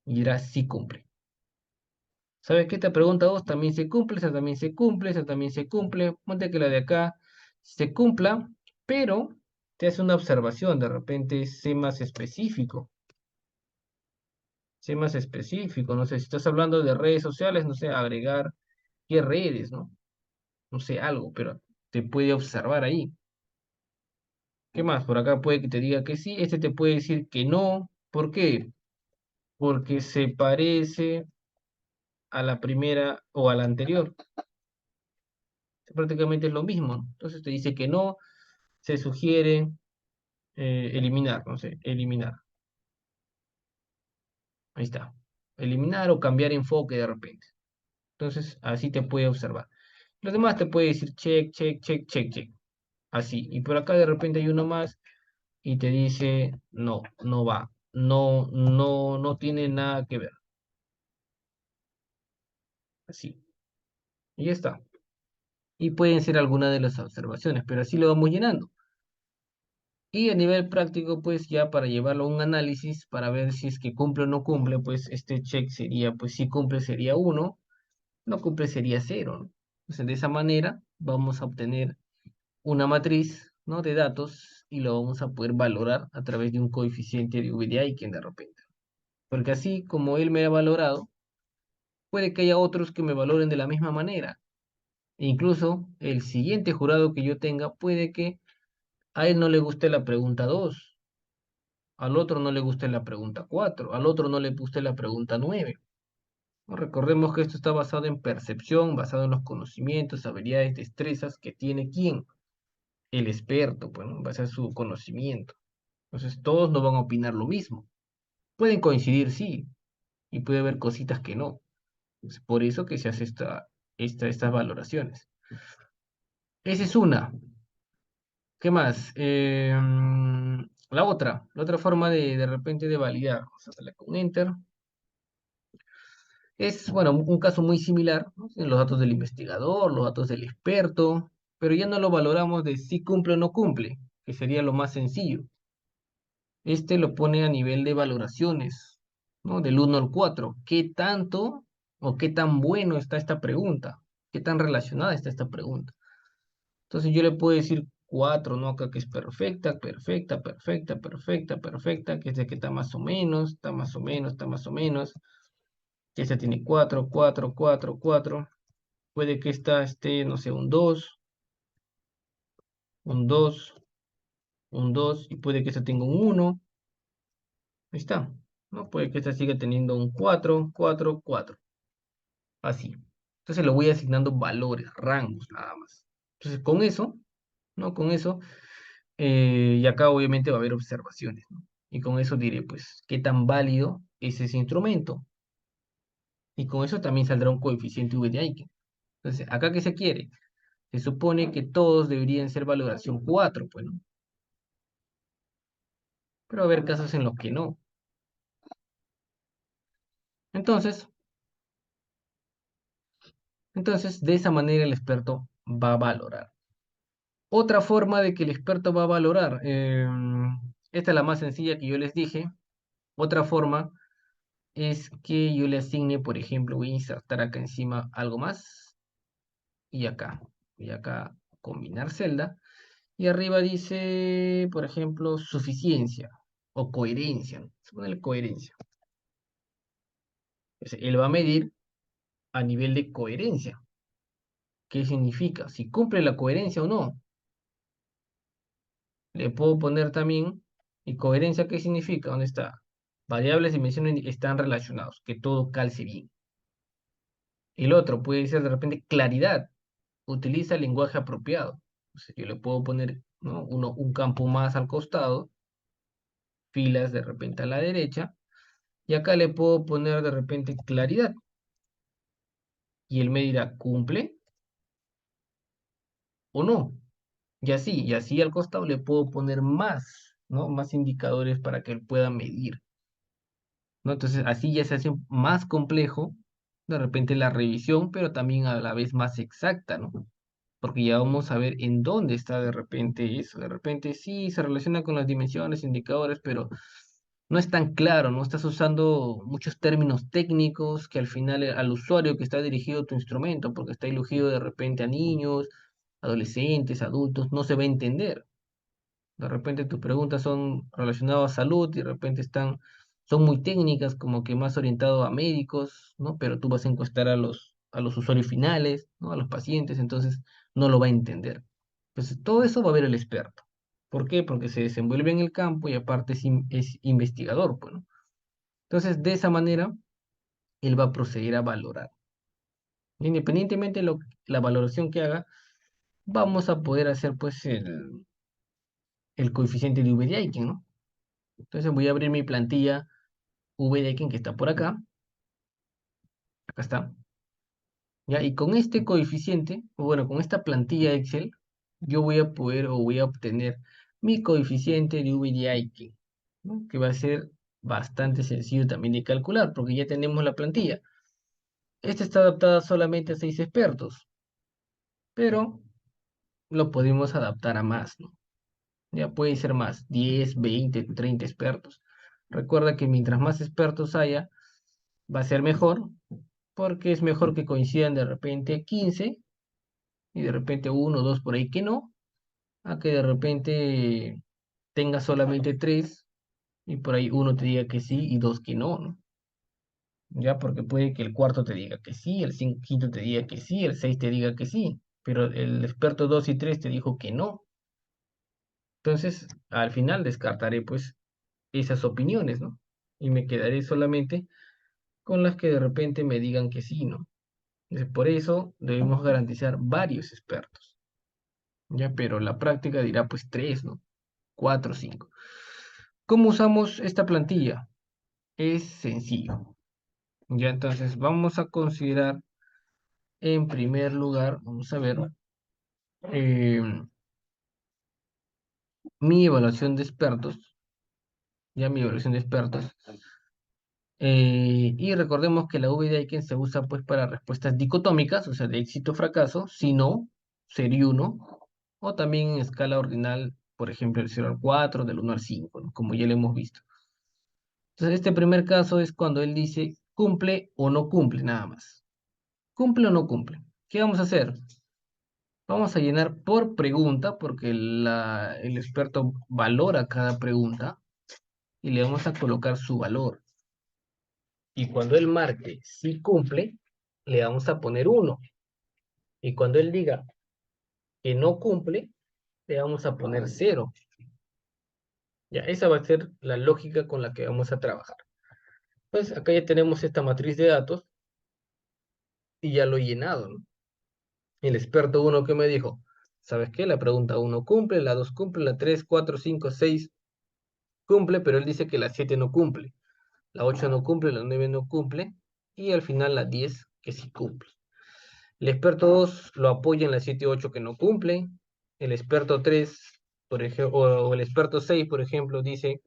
Y dirá, sí cumple. ¿Sabes qué? Esta pregunta 2 también se cumple, esa también se cumple, esa también se cumple. Ponte que la de acá se cumpla, pero te hace una observación, de repente sé más específico. Sé más específico, no sé, si estás hablando de redes sociales, no sé, agregar qué redes, ¿no? No sé, algo, pero te puede observar ahí. ¿Qué más? Por acá puede que te diga que sí, este te puede decir que no. ¿Por qué? Porque se parece a la primera o a la anterior. Prácticamente es lo mismo, ¿no? Entonces te dice que no, se sugiere eliminar, no sé, eliminar. Ahí está. Eliminar o cambiar enfoque de repente. Entonces así te puede observar. Los demás te puede decir check, check, check, check, check. Así. Y por acá de repente hay uno más y te dice no, no va. No, no, no tiene nada que ver. Así. Y ya está. Y pueden ser algunas de las observaciones, pero así lo vamos llenando. Y a nivel práctico, pues ya para llevarlo a un análisis, para ver si es que cumple o no cumple, pues este check sería, pues si cumple sería uno, no cumple sería cero, ¿no? Entonces de esa manera vamos a obtener una matriz, ¿no? De datos y lo vamos a poder valorar a través de un coeficiente de V de Aiken de repente. Porque así como él me ha valorado, puede que haya otros que me valoren de la misma manera. E incluso el siguiente jurado que yo tenga puede que a él no le guste la pregunta 2, al otro no le guste la pregunta 4, al otro no le guste la pregunta 9. ¿No? Recordemos que esto está basado en percepción, basado en los conocimientos, habilidades, destrezas que tiene quién, el experto, pues, ¿no? En base a su conocimiento. Entonces todos no van a opinar lo mismo. Pueden coincidir, sí, y puede haber cositas que no. Es por eso que se hace estas valoraciones. Esa es una. ¿Qué más? La otra forma de repente de validar, vamos a darle con Enter, es, bueno, un caso muy similar, ¿no? En los datos del investigador, los datos del experto, pero ya no lo valoramos de si cumple o no cumple, que sería lo más sencillo. Este lo pone a nivel de valoraciones, ¿no? Del 1 al 4. ¿Qué tanto o qué tan bueno está esta pregunta? ¿Qué tan relacionada está esta pregunta? Entonces yo le puedo decir 4, ¿no? Acá que es perfecta, perfecta, perfecta, perfecta, perfecta, que es de que está más o menos, está más o menos, está más o menos, que esta tiene 4, 4, 4, 4. Puede que esta esté, no sé, un 2, un 2, un 2, y puede que esta tenga un 1. Ahí está, ¿no? Puede que esta siga teniendo un 4, 4, 4. Así. Entonces le voy asignando valores, rangos, nada más. Entonces con eso, ¿no? Con eso y acá obviamente va a haber observaciones, ¿no? Y con eso diré, pues, qué tan válido es ese instrumento. Y con eso también saldrá un coeficiente V de Aiken. Entonces, ¿acá qué se quiere? Se supone que todos deberían ser valoración 4, pues, ¿no? Pero va a haber casos en los que no. Entonces, entonces, de esa manera el experto va a valorar. Otra forma de que el experto va a valorar, esta es la más sencilla que yo les dije. Otra forma es que yo le asigne, por ejemplo, voy a insertar acá encima algo más y acá, combinar celda y arriba dice, por ejemplo, suficiencia o coherencia, ¿no? Vamos a ponerle coherencia. Entonces, él va a medir a nivel de coherencia. ¿Qué significa? Si cumple la coherencia o no. Le puedo poner también, ¿y coherencia qué significa? ¿Dónde está? Variables, dimensiones están relacionados, que todo calce bien. El otro puede ser de repente claridad. Utiliza el lenguaje apropiado. Entonces, yo le puedo poner, ¿no? Un campo más al costado filas de repente a la derecha, y acá le puedo poner de repente claridad, y él me dirá, ¿cumple o no? Y así al costado le puedo poner más, ¿no? Más indicadores para que él pueda medir, ¿no? Entonces así ya se hace más complejo de repente la revisión, pero también a la vez más exacta, ¿no? Porque ya vamos a ver en dónde está de repente eso. De repente sí se relaciona con las dimensiones, indicadores, pero no es tan claro, no estás usando muchos términos técnicos que al final al usuario que está dirigido tu instrumento, porque está dirigido de repente a niños, adolescentes, adultos, no se va a entender. De repente tus preguntas son relacionadas a salud y de repente son muy técnicas, como que más orientado a médicos, ¿no? Pero tú vas a encuestar a los usuarios finales, ¿no? A los pacientes, entonces no lo va a entender. Entonces todo eso va a ver el experto. ¿Por qué? Porque se desenvuelve en el campo y aparte es investigador, pues, ¿no? Entonces de esa manera él va a proceder a valorar. Independientemente de la valoración que haga, vamos a poder hacer pues el coeficiente de V de Aiken, ¿no? Entonces voy a abrir mi plantilla V de Aiken que está por acá está, ¿ya? Y con este coeficiente, o bueno, con esta plantilla Excel, yo voy a poder o voy a obtener mi coeficiente de V de Aiken, ¿no? Que va a ser bastante sencillo también de calcular, porque ya tenemos la plantilla. Esta está adaptada solamente a 6 expertos, pero lo podemos adaptar a más, ¿no? Ya puede ser más, 10, 20, 30 expertos. Recuerda que mientras más expertos haya, va a ser mejor, porque es mejor que coincidan de repente 15 y de repente uno o dos por ahí que no, a que de repente tenga solamente 3 y por ahí uno te diga que sí y dos que no, ¿no? Ya porque puede que el cuarto te diga que sí, el quinto te diga que sí, el 6 te diga que sí, pero el experto 2 y 3 te dijo que no. Entonces, al final descartaré pues esas opiniones, ¿no? Y me quedaré solamente con las que de repente me digan que sí, ¿no? Por eso debemos garantizar varios expertos, ¿ya? Pero la práctica dirá pues tres, ¿no? Cuatro, cinco. ¿Cómo usamos esta plantilla? Es sencillo, ¿ya? Entonces vamos a considerar en primer lugar, vamos a ver, eh, mi evaluación de expertos, ya mi evaluación de expertos. Y recordemos que la V de Aiken se usa pues para respuestas dicotómicas, o sea, de éxito o fracaso, si no, sería uno, o también en escala ordinal, por ejemplo, del 0 al 4, del 1 al 5, ¿no? Como ya lo hemos visto. Entonces, este primer caso es cuando él dice cumple o no cumple, nada más. ¿Cumple o no cumple? ¿Qué vamos a hacer? Vamos a llenar por pregunta, porque el experto valora cada pregunta, y le vamos a colocar su valor. Y cuando él marque si cumple, le vamos a poner uno. Y cuando él diga que no cumple, le vamos a poner cero. Ya, esa va a ser la lógica con la que vamos a trabajar. Pues acá ya tenemos esta matriz de datos y ya lo he llenado, ¿no? El experto uno que me dijo, ¿sabes qué? La pregunta uno cumple, la 2 cumple, la 3 4 5 6 cumple, pero él dice que la 7 no cumple, la 8 no cumple, la 9 no cumple, y al final la 10 que sí cumple. El experto 2 lo apoya en la 7 y 8 que no cumple. El experto 3, por ejemplo, o el experto 6, por ejemplo, dice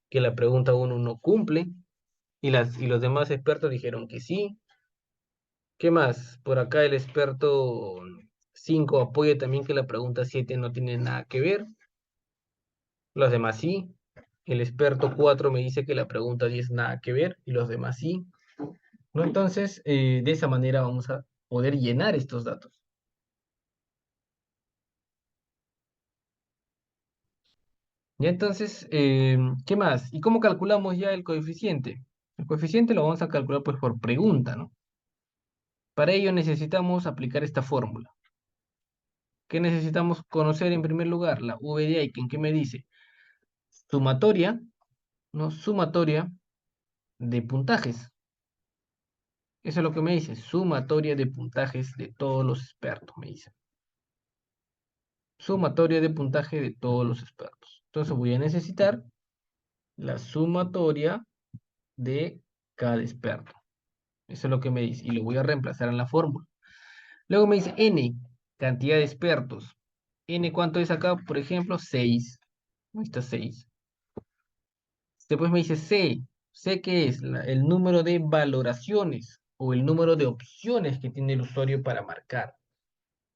que la pregunta uno no cumple. Y los demás expertos dijeron que sí. ¿Qué más? Por acá el experto 5 apoya también que la pregunta 7 no tiene nada que ver. Los demás sí. El experto 4 me dice que la pregunta 10 nada que ver y los demás sí. ¿No? Entonces, de esa manera vamos a poder llenar estos datos. Ya entonces, ¿qué más? ¿Y cómo calculamos ya el coeficiente? El coeficiente lo vamos a calcular pues por pregunta, ¿no? Para ello necesitamos aplicar esta fórmula. ¿Qué necesitamos conocer en primer lugar? La V de Aiken, ¿qué me dice? Sumatoria, ¿no? Sumatoria de puntajes. Eso es lo que me dice. Sumatoria de puntajes de todos los expertos, me dice. Sumatoria de puntaje de todos los expertos. Entonces voy a necesitar la sumatoria de cada experto. Eso es lo que me dice. Y lo voy a reemplazar en la fórmula. Luego me dice n, cantidad de expertos. N, ¿cuánto es acá? Por ejemplo, 6. Ahí está 6. Después me dice C. C, ¿qué es? El número de valoraciones o el número de opciones que tiene el usuario para marcar.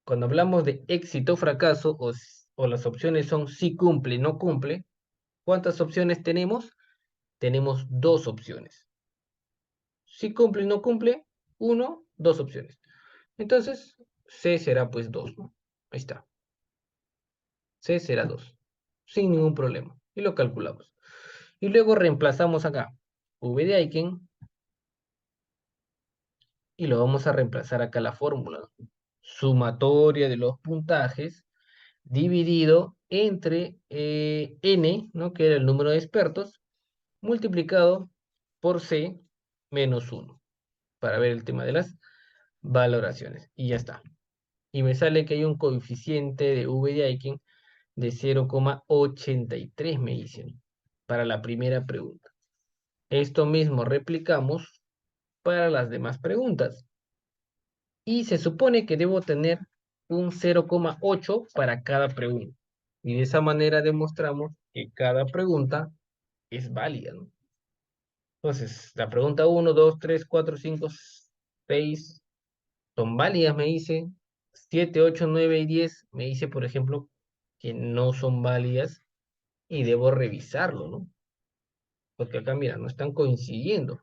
Cuando hablamos de éxito o fracaso, o las opciones son si cumple, no cumple, ¿cuántas opciones tenemos? Tenemos dos opciones. Si cumple y no cumple, uno, dos opciones. Entonces, C será pues 2, ¿no? Ahí está. C será 2, sin ningún problema. Y lo calculamos. Y luego reemplazamos acá V de Aiken y lo vamos a reemplazar acá la fórmula. Sumatoria de los puntajes dividido entre N, ¿no? Que era el número de expertos, multiplicado por C menos 1, para ver el tema de las valoraciones. Y ya está. Y me sale que hay un coeficiente de V de Aiken de 0,83, me dicen, para la primera pregunta. Esto mismo replicamos para las demás preguntas. Y se supone que debo tener un 0,8 para cada pregunta. Y de esa manera demostramos que cada pregunta es válida, ¿no? Entonces, la pregunta 1, 2, 3, 4, 5, 6 son válidas, me dice. 7, 8, 9 y 10 me dice, por ejemplo, que no son válidas y debo revisarlo, ¿no? Porque acá, mira, no están coincidiendo.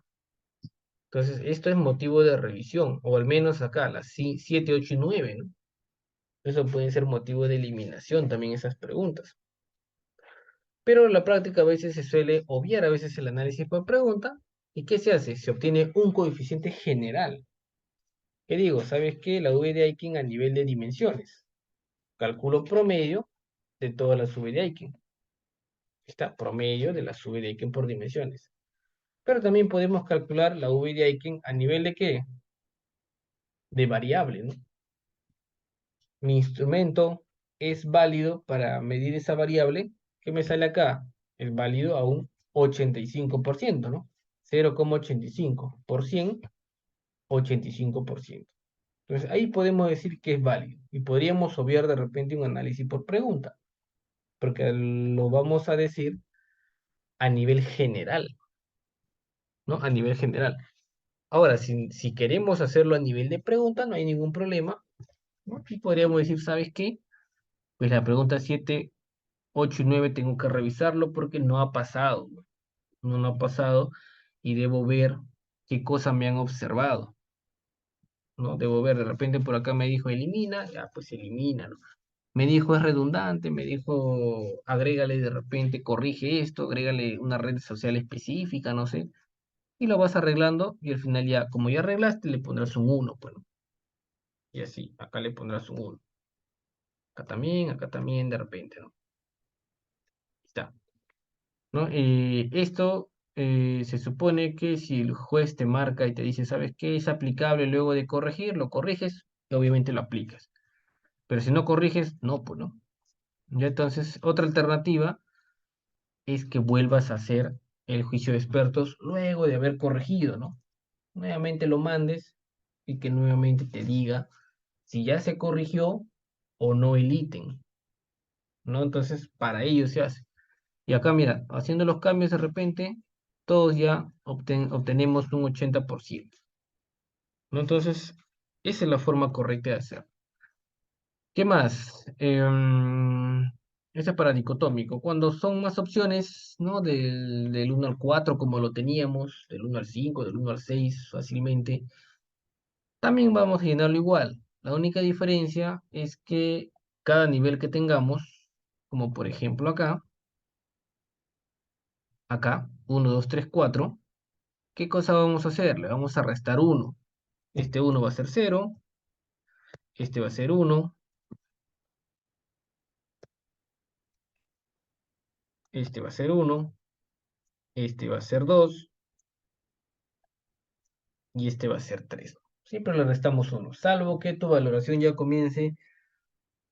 Entonces, esto es motivo de revisión, o al menos acá, las 7, 8 y 9, ¿no? Eso puede ser motivo de eliminación también esas preguntas. Pero en la práctica a veces se suele obviar a veces el análisis por pregunta. ¿Y qué se hace? Se obtiene un coeficiente general. ¿Qué digo? ¿Sabes qué? La V de Aiken a nivel de dimensiones. Cálculo promedio de todas las V de Aiken. Está promedio de las V de Aiken por dimensiones. Pero también podemos calcular la V de Aiken a nivel de ¿qué? De variable, ¿no? Mi instrumento es válido para medir esa variable. ¿Qué me sale acá? Es válido a un 85%, ¿no? 0,85 por 100, 85%. Entonces ahí podemos decir que es válido y podríamos obviar de repente un análisis por pregunta, porque lo vamos a decir a nivel general, ¿no? A nivel general. Ahora, si queremos hacerlo a nivel de pregunta, no hay ningún problema, ¿no? Y podríamos decir, ¿sabes qué? Pues la pregunta 7, 8 y 9 tengo que revisarlo porque no ha pasado, no ha pasado y debo ver qué cosas me han observado, ¿no? Debo ver, de repente por acá me dijo elimina, ya pues elimina, ¿no? Me dijo es redundante, me dijo agrégale de repente, corrige esto, agrégale una red social específica, no sé, y lo vas arreglando y al final ya, como ya arreglaste, le pondrás un uno, pues, ¿no? Y así, acá le pondrás un uno, acá también, de repente, ¿no? Está. ¿No? Esto se supone que si el juez te marca y te dice, ¿sabes qué? Es aplicable luego de corregir, lo corriges y obviamente lo aplicas. Pero si no corriges, no, pues no. Ya entonces, otra alternativa es que vuelvas a hacer el juicio de expertos luego de haber corregido, ¿no? Nuevamente lo mandes y que nuevamente te diga si ya se corrigió o no el ítem, ¿no? Entonces, para ello se hace. Y acá, mira, haciendo los cambios de repente, todos ya obtenemos un 80%, ¿no? Entonces, esa es la forma correcta de hacer. ¿Qué más? Ese es para dicotómico. Cuando son más opciones, ¿no? Del 1 al 4, como lo teníamos, del 1 al 5, del 1 al 6, fácilmente, también vamos a llenarlo igual. La única diferencia es que cada nivel que tengamos, como por ejemplo acá, 1, 2, 3, 4. ¿Qué cosa vamos a hacer? Le vamos a restar uno. Este uno va a ser cero, este va a ser uno, este va a ser uno, este va a ser 2 y este va a ser 3. Siempre le restamos uno, salvo que tu valoración ya comience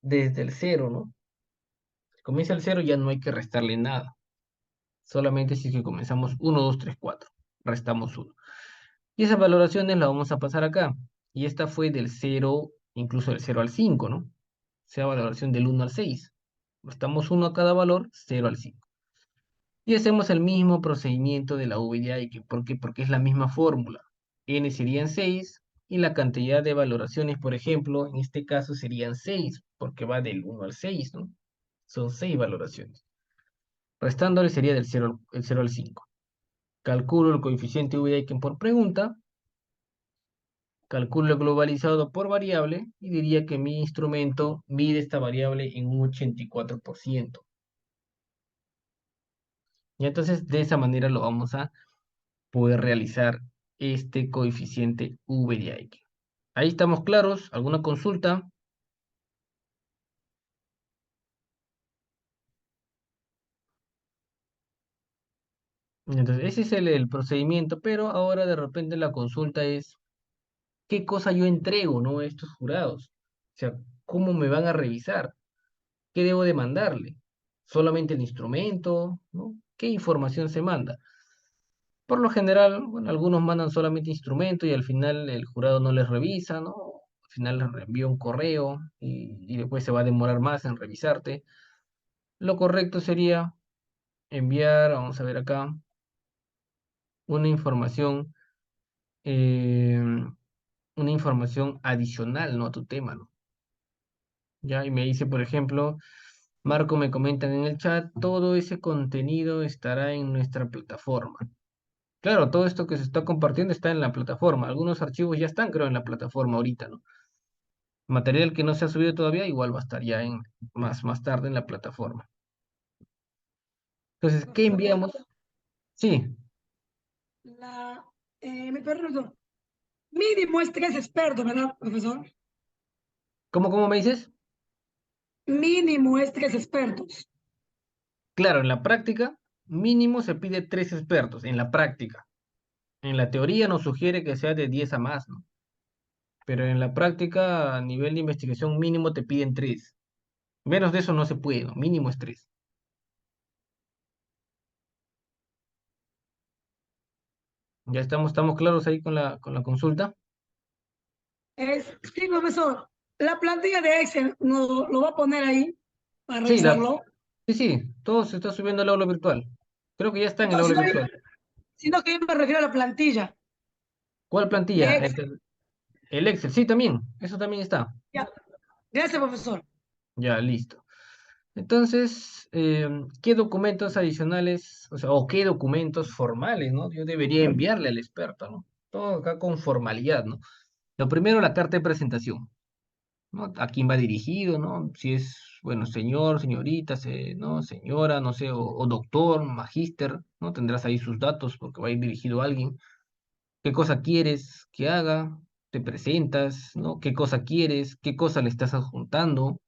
desde el cero, ¿no? Si comienza el cero ya no hay que restarle nada. Solamente si es que comenzamos 1, 2, 3, 4. Restamos uno. Y esas valoraciones las vamos a pasar acá. Y esta fue del 0, incluso del 0 al 5, ¿no? Sea valoración del 1 al 6. Restamos uno a cada valor, 0 al 5. Y hacemos el mismo procedimiento de la V de Aiken. ¿Por qué? Porque es la misma fórmula. N serían 6 y la cantidad de valoraciones, por ejemplo, en este caso serían 6, porque va del 1 al 6, ¿no? Son 6 valoraciones. Restándole sería el 0 al 5. Calculo el coeficiente V de Aiken por pregunta, calculo el globalizado por variable y diría que mi instrumento mide esta variable en un 84%. Y entonces de esa manera lo vamos a poder realizar este coeficiente V de Aiken. Ahí estamos claros. ¿Alguna consulta? Entonces, ese es el procedimiento, pero ahora de repente la consulta es, ¿qué cosa yo entrego, no, a estos jurados? O sea, ¿cómo me van a revisar? ¿Qué debo de mandarle? ¿Solamente el instrumento? ¿No? ¿Qué información se manda? Por lo general, bueno, algunos mandan solamente instrumento y al final el jurado no les revisa, ¿no? Al final les reenvía un correo y después se va a demorar más en revisarte. Lo correcto sería enviar, vamos a ver acá, una información, eh, una información adicional, ¿no? A tu tema, ¿no? Ya, y me dice, por ejemplo, Marco me comentan en el chat, todo ese contenido estará en nuestra plataforma. Claro, todo esto que se está compartiendo está en la plataforma. Algunos archivos ya están, creo, en la plataforma ahorita, ¿no? Material que no se ha subido todavía, igual va a estar ya más tarde en la plataforma. Entonces, ¿qué Profesor, enviamos? Sí, la, me perdón, mínimo es 3 expertos, ¿verdad, profesor? ¿cómo me dices? Mínimo es 3 expertos. Claro, en la práctica, mínimo se pide 3 expertos, en la práctica. En la teoría nos sugiere que sea de 10 a más, ¿no? Pero en la práctica, a nivel de investigación mínimo te piden 3. Menos de eso no se puede, ¿no? Mínimo es 3. Ya estamos claros ahí con la consulta. Sí, profesor, la plantilla de Excel no, lo va a poner ahí para Sí, revisarlo. sí, todo se está subiendo al aula virtual. Creo que ya está en el No, aula virtual. sino que yo me refiero a la plantilla ¿Cuál de plantilla? Excel. El Excel, sí, también. Eso también está. Ya, gracias, profesor. Ya, listo. Entonces, ¿qué documentos adicionales, o sea, o qué documentos formales, ¿no? Yo debería enviarle al experto, ¿no? Todo acá con formalidad, ¿no? Lo primero, la carta de presentación, ¿no? A quién va dirigido, ¿no? Si es, bueno, señor, señorita, ¿no? Señora, no sé, o doctor, magíster, ¿no? Tendrás ahí sus datos porque va a ir dirigido a alguien. ¿Qué cosa quieres que haga? Te presentas, ¿no? ¿Qué cosa quieres? ¿Qué cosa le estás adjuntando?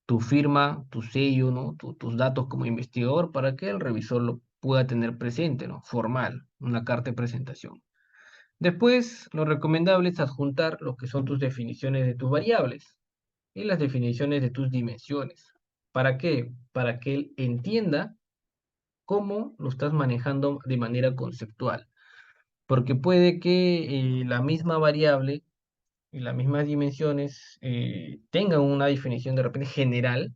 Tu firma, tu sello, ¿no? Tus datos como investigador para que el revisor lo pueda tener presente, ¿no? Formal, una carta de presentación. Después, lo recomendable es adjuntar lo que son tus definiciones de tus variables y las definiciones de tus dimensiones. ¿Para qué? Para que él entienda cómo lo estás manejando de manera conceptual. Porque puede que la misma variable y las mismas dimensiones tengan una definición de repente general,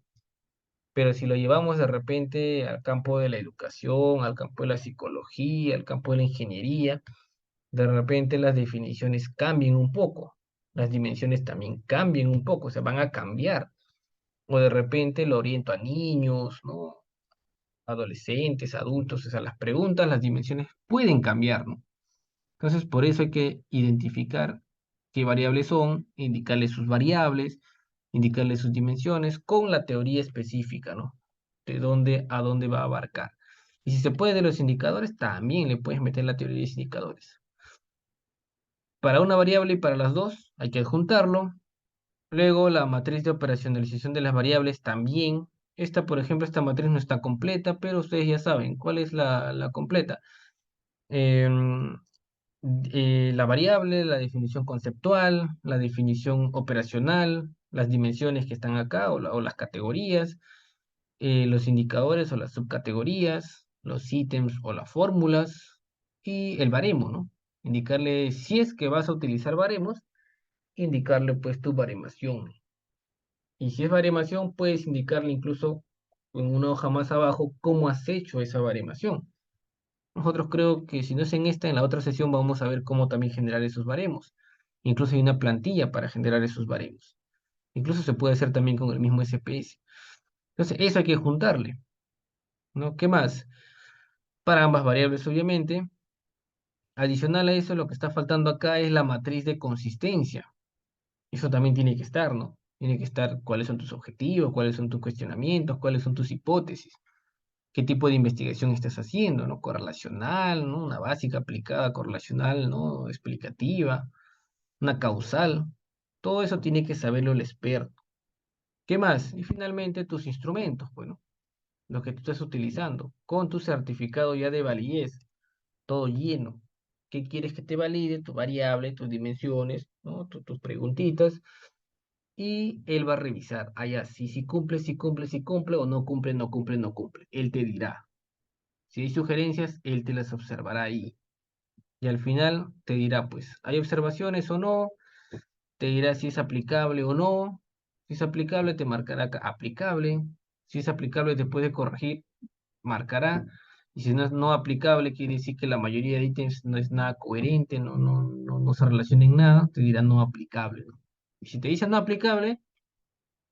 pero si lo llevamos de repente al campo de la educación, al campo de la psicología, al campo de la ingeniería, de repente las definiciones cambian un poco, las dimensiones también cambian un poco, o sea, van a cambiar. O de repente lo oriento a niños, ¿no? Adolescentes, adultos, o sea, las preguntas, las dimensiones pueden cambiar, ¿no? Entonces, por eso hay que identificar qué variables son, indicarle sus variables, indicarle sus dimensiones con la teoría específica, ¿no? De dónde a dónde va a abarcar. Y si se puede de los indicadores, también le puedes meter la teoría de los indicadores. Para una variable y para las dos hay que adjuntarlo. Luego la matriz de operacionalización de las variables también. Esta, por ejemplo, esta matriz no está completa, pero ustedes ya saben cuál es la completa. Em, la variable, la definición conceptual, la definición operacional, las dimensiones que están acá o las categorías, los indicadores o las subcategorías, los ítems o las fórmulas y el baremo, ¿no? Indicarle si es que vas a utilizar baremos, indicarle pues tu baremación. Y si es baremación, puedes indicarle incluso en una hoja más abajo cómo has hecho esa baremación. Nosotros creo que si no es en esta, en la otra sesión vamos a ver cómo también generar esos baremos. Incluso hay una plantilla para generar esos baremos. Incluso se puede hacer también con el mismo SPS. Entonces, eso hay que juntarle, ¿no? ¿Qué más? Para ambas variables, obviamente. Adicional a eso, lo que está faltando acá es la matriz de consistencia. Eso también tiene que estar, ¿no? Tiene que estar cuáles son tus objetivos, cuáles son tus cuestionamientos, cuáles son tus hipótesis, qué tipo de investigación estás haciendo, ¿no? Correlacional, ¿no? Una básica aplicada, correlacional, ¿no? Explicativa, una causal. Todo eso tiene que saberlo el experto. ¿Qué más? Y finalmente tus instrumentos, bueno, los que tú estás utilizando, con tu certificado ya de validez, todo lleno. ¿Qué quieres que te valide? Tu variable, tus dimensiones, ¿no? Tus preguntitas. Y él va a revisar allá si cumple, si cumple, si cumple, o no cumple, no cumple, no cumple. Él te dirá. Si hay sugerencias, él te las observará ahí. Y al final te dirá, pues, ¿hay observaciones o no? Te dirá si es aplicable o no. Si es aplicable, te marcará acá aplicable. Si es aplicable, te puede corregir, marcará. Y si no es no aplicable, quiere decir que la mayoría de ítems no es nada coherente, no se relaciona en nada, te dirá no aplicable, ¿no? Y si te dice no aplicable,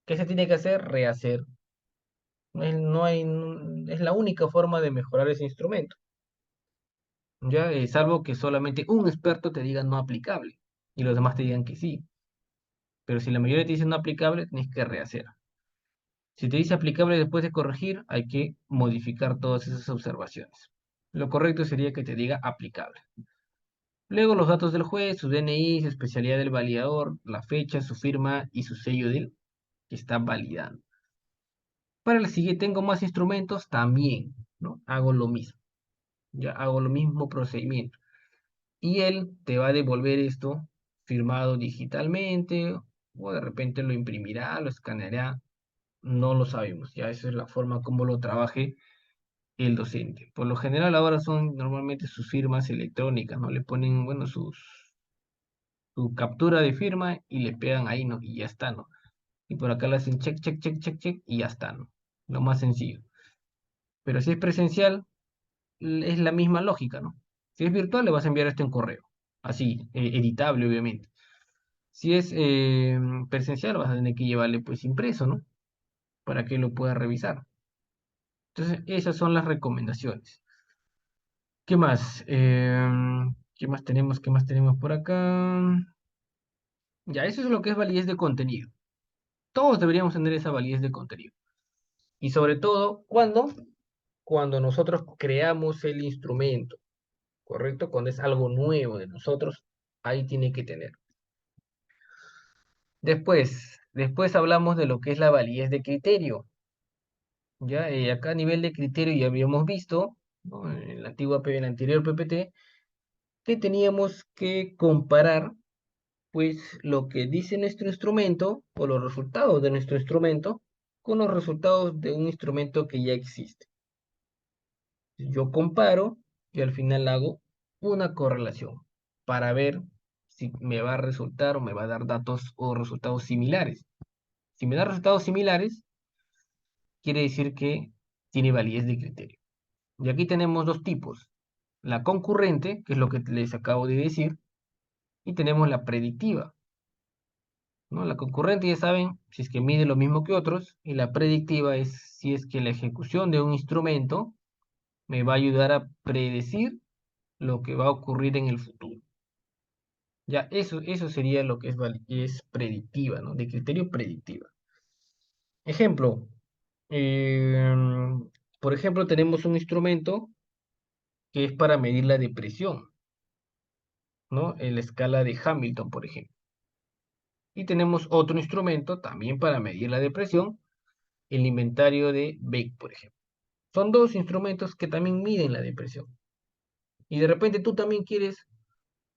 ¿qué se tiene que hacer? Rehacer. Es la única forma de mejorar ese instrumento. Ya, salvo que solamente un experto te diga no aplicable y los demás te digan que sí. Pero si la mayoría te dice no aplicable, tienes que rehacer. Si te dice aplicable después de corregir, hay que modificar todas esas observaciones. Lo correcto sería que te diga aplicable. Luego los datos del juez, su DNI, su especialidad del validador, la fecha, su firma y su sello del que está validando. Para el siguiente tengo más instrumentos, también, ¿no? Hago lo mismo. Ya hago lo mismo procedimiento. Y él te va a devolver esto firmado digitalmente o de repente lo imprimirá, lo escaneará, no lo sabemos. Ya esa es la forma como lo trabaje el docente. Por lo general ahora son normalmente sus firmas electrónicas, ¿no? Le ponen, bueno, su captura de firma y le pegan ahí, ¿no? Y ya está, ¿no? Y por acá le hacen check, check, check, check, check y ya está, ¿no? Lo más sencillo. Pero si es presencial, es la misma lógica, ¿no? Si es virtual, le vas a enviar esto en correo. Así, editable, obviamente. Si es presencial, vas a tener que llevarle pues impreso, ¿no? Para que lo pueda revisar. Entonces, esas son las recomendaciones. ¿Qué más? ¿Qué más tenemos? ¿Qué más tenemos por acá? Ya, eso es lo que es validez de contenido. Todos deberíamos tener esa validez de contenido. Y sobre todo, ¿cuándo? Cuando nosotros creamos el instrumento, ¿correcto? Cuando es algo nuevo de nosotros, ahí tiene que tener. Después hablamos de lo que es la validez de criterio. Ya, acá a nivel de criterio ya habíamos visto, ¿no? En la antigua, en el anterior PPT, que teníamos que comparar, pues, lo que dice nuestro instrumento o los resultados de nuestro instrumento con los resultados de un instrumento que ya existe. Yo comparo y al final hago una correlación para ver si me va a resultar o me va a dar datos o resultados similares. Si me da resultados similares, quiere decir que tiene validez de criterio. Y aquí tenemos dos tipos. La concurrente, que es lo que les acabo de decir, y tenemos la predictiva, ¿no? La concurrente, ya saben, si es que mide lo mismo que otros, y la predictiva es si es que la ejecución de un instrumento me va a ayudar a predecir lo que va a ocurrir en el futuro. Ya, eso sería lo que es predictiva, ¿no? De criterio predictiva. Ejemplo, por ejemplo, tenemos un instrumento que es para medir la depresión, ¿no? En la escala de Hamilton, por ejemplo. Y tenemos otro instrumento también para medir la depresión, el inventario de Beck, por ejemplo. Son dos instrumentos que también miden la depresión. Y de repente tú también quieres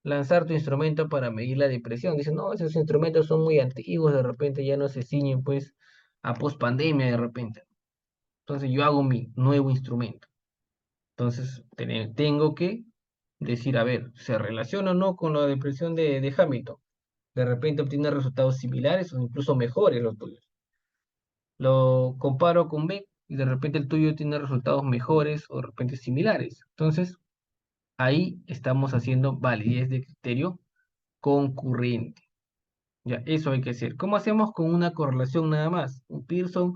lanzar tu instrumento para medir la depresión. Dicen, no, esos instrumentos son muy antiguos, de repente ya no se ciñen pues a pospandemia de repente. Entonces yo hago mi nuevo instrumento. Entonces tengo que decir, a ver, ¿se relaciona o no con la depresión de Hamilton? De repente obtiene resultados similares o incluso mejores los tuyos. Lo comparo con B y de repente el tuyo tiene resultados mejores o de repente similares. Entonces, ahí estamos haciendo validez de criterio concurrente. Ya, eso hay que hacer. ¿Cómo hacemos con una correlación nada más? Un Pearson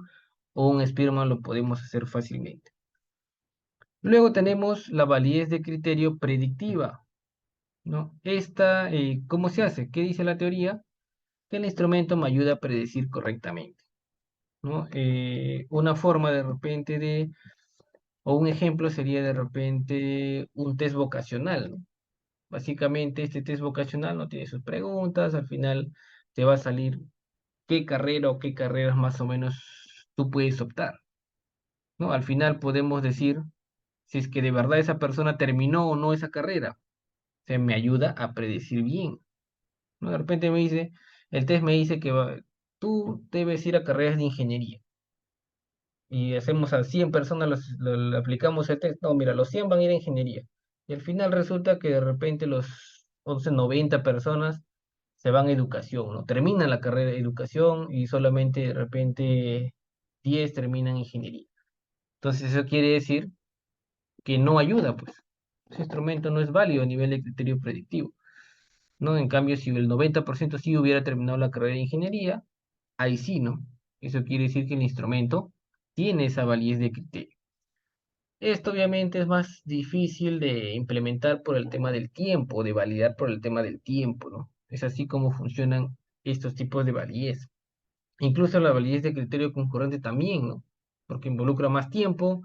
o un Spearman lo podemos hacer fácilmente. Luego tenemos la validez de criterio predictiva, ¿no? Esta, ¿cómo se hace? ¿Qué dice la teoría? Que el instrumento me ayuda a predecir correctamente, ¿no? Una forma de repente o un ejemplo sería de repente un test vocacional, ¿no? Básicamente este test vocacional no tiene sus preguntas, al final te va a salir qué carrera o qué carreras más o menos tú puedes optar, ¿no? Al final podemos decir si es que de verdad esa persona terminó o no esa carrera. Se me ayuda a predecir bien, ¿no? De repente me dice, el test me dice que tú debes ir a carreras de ingeniería. Y hacemos a 100 personas, le aplicamos el test. No, mira, los 100 van a ir a ingeniería. Y al final resulta que de repente los 11, 90 personas se van a educación, ¿no? Terminan la carrera de educación y solamente de repente 10 terminan ingeniería. Entonces eso quiere decir que no ayuda, pues. Ese instrumento no es válido a nivel de criterio predictivo, ¿no? En cambio, si el 90% sí hubiera terminado la carrera de ingeniería, ahí sí, ¿no? Eso quiere decir que el instrumento tiene esa validez de criterio. Esto obviamente es más difícil de implementar por el tema del tiempo, de validar por el tema del tiempo, ¿no? Es así como funcionan estos tipos de validez. Incluso la validez de criterio concurrente también, ¿no? Porque involucra más tiempo,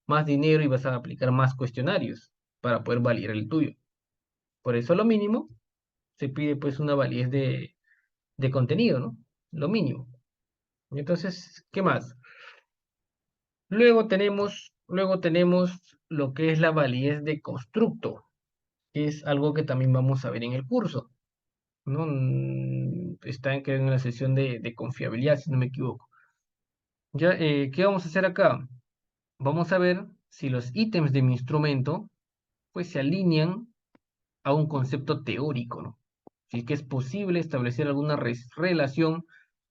más dinero y vas a aplicar más cuestionarios para poder validar el tuyo. Por eso lo mínimo se pide pues una validez de contenido, ¿no? Lo mínimo. Entonces, ¿qué más? Luego tenemos lo que es la validez de constructo, que es algo que también vamos a ver en el curso, ¿no? Está en la sesión de confiabilidad, si no me equivoco. Ya, ¿qué vamos a hacer acá? Vamos a ver si los ítems de mi instrumento, pues, se alinean a un concepto teórico, ¿no? Si es que es posible establecer alguna relación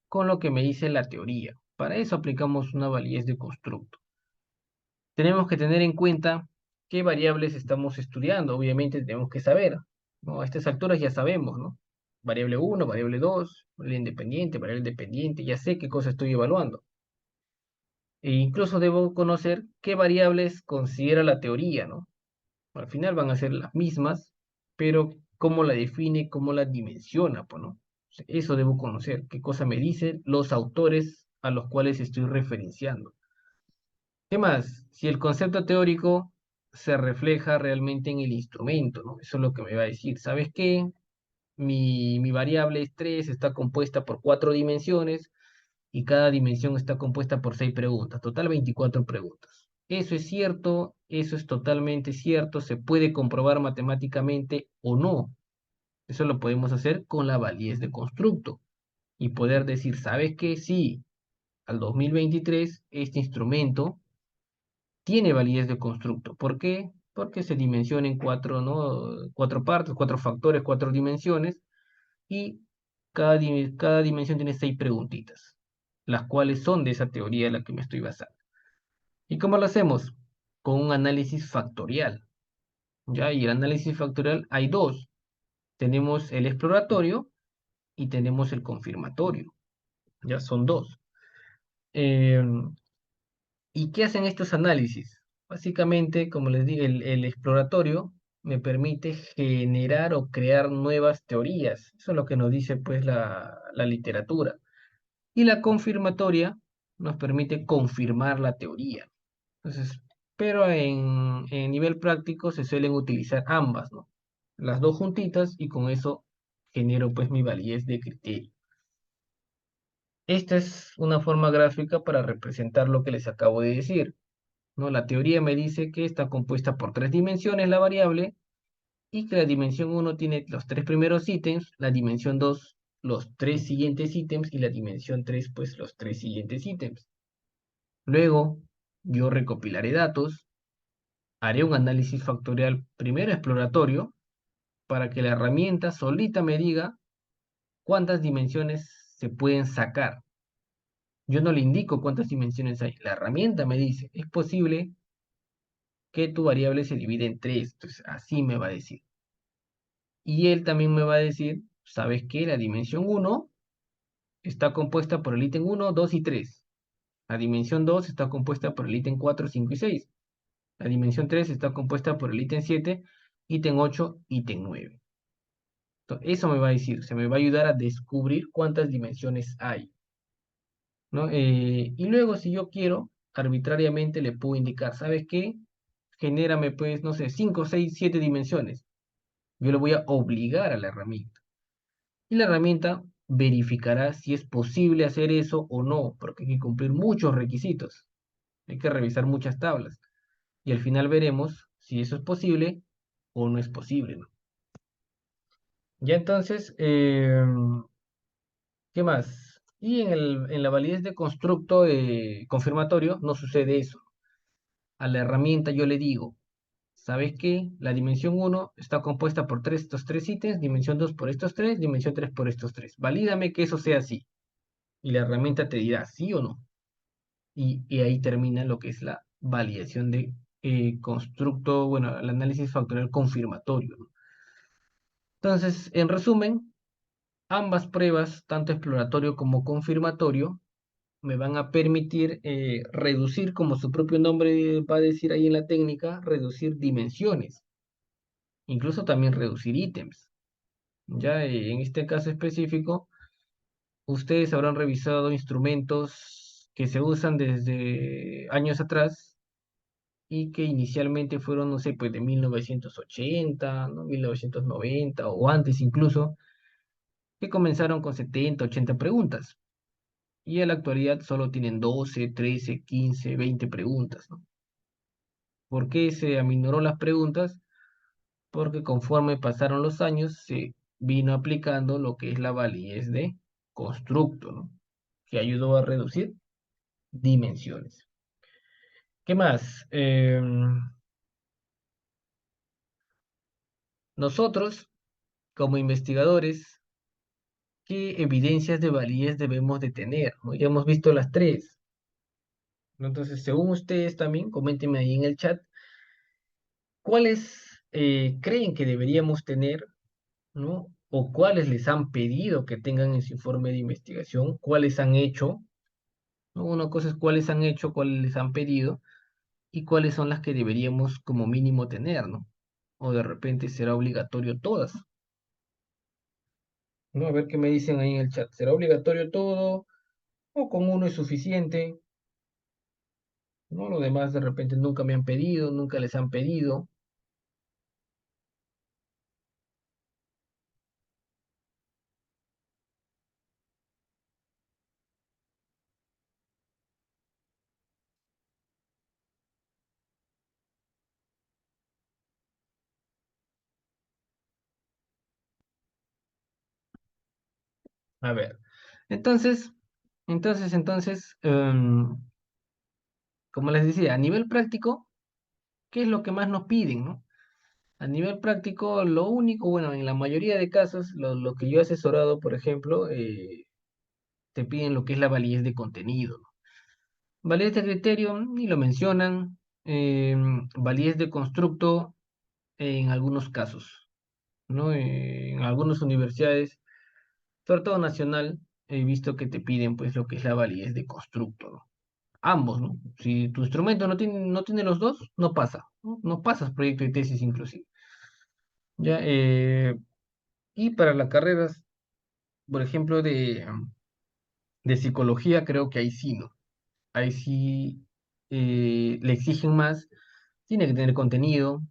con lo que me dice la teoría. Para eso aplicamos una validez de constructo. Tenemos que tener en cuenta qué variables estamos estudiando. Obviamente tenemos que saber, ¿no? A estas alturas ya sabemos, ¿no? Variable 1, variable 2, variable independiente, ya sé qué cosa estoy evaluando. E incluso debo conocer qué variables considera la teoría, ¿no? Al final van a ser las mismas, pero cómo la define, cómo la dimensiona, pues, ¿no? O sea, eso debo conocer, qué cosa me dicen los autores a los cuales estoy referenciando. ¿Qué más? Si el concepto teórico se refleja realmente en el instrumento, ¿no? Eso es lo que me va a decir. ¿Sabes qué? Mi variable estrés está compuesta por 4 dimensiones y cada dimensión está compuesta por 6 preguntas. Total 24 preguntas. Eso es cierto, eso es totalmente cierto, se puede comprobar matemáticamente o no. Eso lo podemos hacer con la validez de constructo y poder decir, ¿sabes qué? Sí, al 2023 este instrumento tiene validez de constructo. ¿Por qué? Porque se dimensiona en 4, ¿no? 4 partes, 4 factores, 4 dimensiones, y cada dimensión tiene 6 preguntitas, las cuales son de esa teoría de la que me estoy basando. ¿Y cómo lo hacemos? Con un análisis factorial. ¿Ya? Y el análisis factorial hay dos. Tenemos el exploratorio y tenemos el confirmatorio. Ya son dos. Eh, ¿Y qué hacen estos análisis? Básicamente, como les digo, el exploratorio me permite generar o crear nuevas teorías. Eso es lo que nos dice pues la literatura. Y la confirmatoria nos permite confirmar la teoría. Entonces, pero en nivel práctico se suelen utilizar ambas, ¿no? Las dos juntitas y con eso genero pues mi validez de criterio. Esta es una forma gráfica para representar lo que les acabo de decir, ¿no? La teoría me dice que está compuesta por 3 dimensiones la variable y que la dimensión 1 tiene los 3 primeros ítems, la dimensión 2 los 3 siguientes ítems y la dimensión 3 pues los 3 siguientes ítems. Luego, yo recopilaré datos, haré un análisis factorial primero exploratorio para que la herramienta solita me diga cuántas dimensiones se pueden sacar. Yo no le indico cuántas dimensiones hay. La herramienta me dice, es posible que tu variable se divide en tres. Entonces, así me va a decir. Y él también me va a decir, ¿sabes qué? La dimensión uno está compuesta por el ítem uno, 2 y 3. La dimensión 2 está compuesta por el ítem 4, 5 y 6. La dimensión 3 está compuesta por el ítem 7, ítem 8, ítem 9. Entonces, eso me va a decir, se me va a ayudar a descubrir cuántas dimensiones hay, ¿no? Y luego, si yo quiero, arbitrariamente le puedo indicar, ¿sabes qué? Genérame, pues, no sé, 5, 6, 7 dimensiones. Yo le voy a obligar a la herramienta. Y la herramienta verificará si es posible hacer eso o no, porque hay que cumplir muchos requisitos. Hay que revisar muchas tablas. Y al final veremos si eso es posible o no es posible, ¿no? Ya entonces, ¿qué más? Y en la validez de constructo confirmatorio no sucede eso. A la herramienta yo le digo, ¿sabes qué? La dimensión uno está compuesta por estos tres ítems, dimensión 2 por estos tres, dimensión 3 por estos tres. Valídame que eso sea así. Y la herramienta te dirá sí o no. Y ahí termina lo que es la validación de constructo, bueno, el análisis factorial confirmatorio, ¿no? Entonces, en resumen, ambas pruebas, tanto exploratorio como confirmatorio, me van a permitir reducir, como su propio nombre va a decir ahí en la técnica, reducir dimensiones, incluso también reducir ítems. Ya en este caso específico, ustedes habrán revisado instrumentos que se usan desde años atrás y que inicialmente fueron, no sé, pues de 1980, ¿no? 1990 o antes incluso, que comenzaron con 70, 80 preguntas. Y en la actualidad solo tienen 12, 13, 15, 20 preguntas, ¿no? ¿Por qué se aminoró las preguntas? Porque conforme pasaron los años se vino aplicando lo que es la validez de constructo, ¿no? Que ayudó a reducir dimensiones. ¿Qué más? Nosotros, como investigadores, ¿qué evidencias de validez debemos de tener? ¿No? Ya hemos visto las tres, ¿no? Entonces, según ustedes también, coméntenme ahí en el chat, ¿cuáles creen que deberíamos tener, ¿no? O cuáles les han pedido que tengan en su informe de investigación, cuáles han hecho, ¿no? Una cosa es cuáles han hecho, cuáles les han pedido, y cuáles son las que deberíamos como mínimo tener, ¿no? O de repente será obligatorio todas, ¿no? A ver qué me dicen ahí en el chat. ¿Será obligatorio todo? ¿O con uno es suficiente? ¿No? Lo demás de repente nunca me han pedido, nunca les han pedido. A ver. Entonces, como les decía, a nivel práctico, ¿qué es lo que más nos piden, no? A nivel práctico, lo único, bueno, en la mayoría de casos, lo que yo he asesorado, por ejemplo, te piden lo que es la validez de contenido, ¿no? Validez de criterio, ni lo mencionan. Validez de constructo en algunos casos, ¿no? En algunas universidades, sobre todo nacional, he visto que te piden pues lo que es la validez de constructo, ¿no? Ambos, ¿no? Si tu instrumento no tiene los dos, no pasa, ¿no? No pasas proyecto de tesis inclusive. Ya, y para las carreras, por ejemplo, de psicología, creo que ahí sí, ¿no? Ahí sí le exigen más, tiene que tener contenido.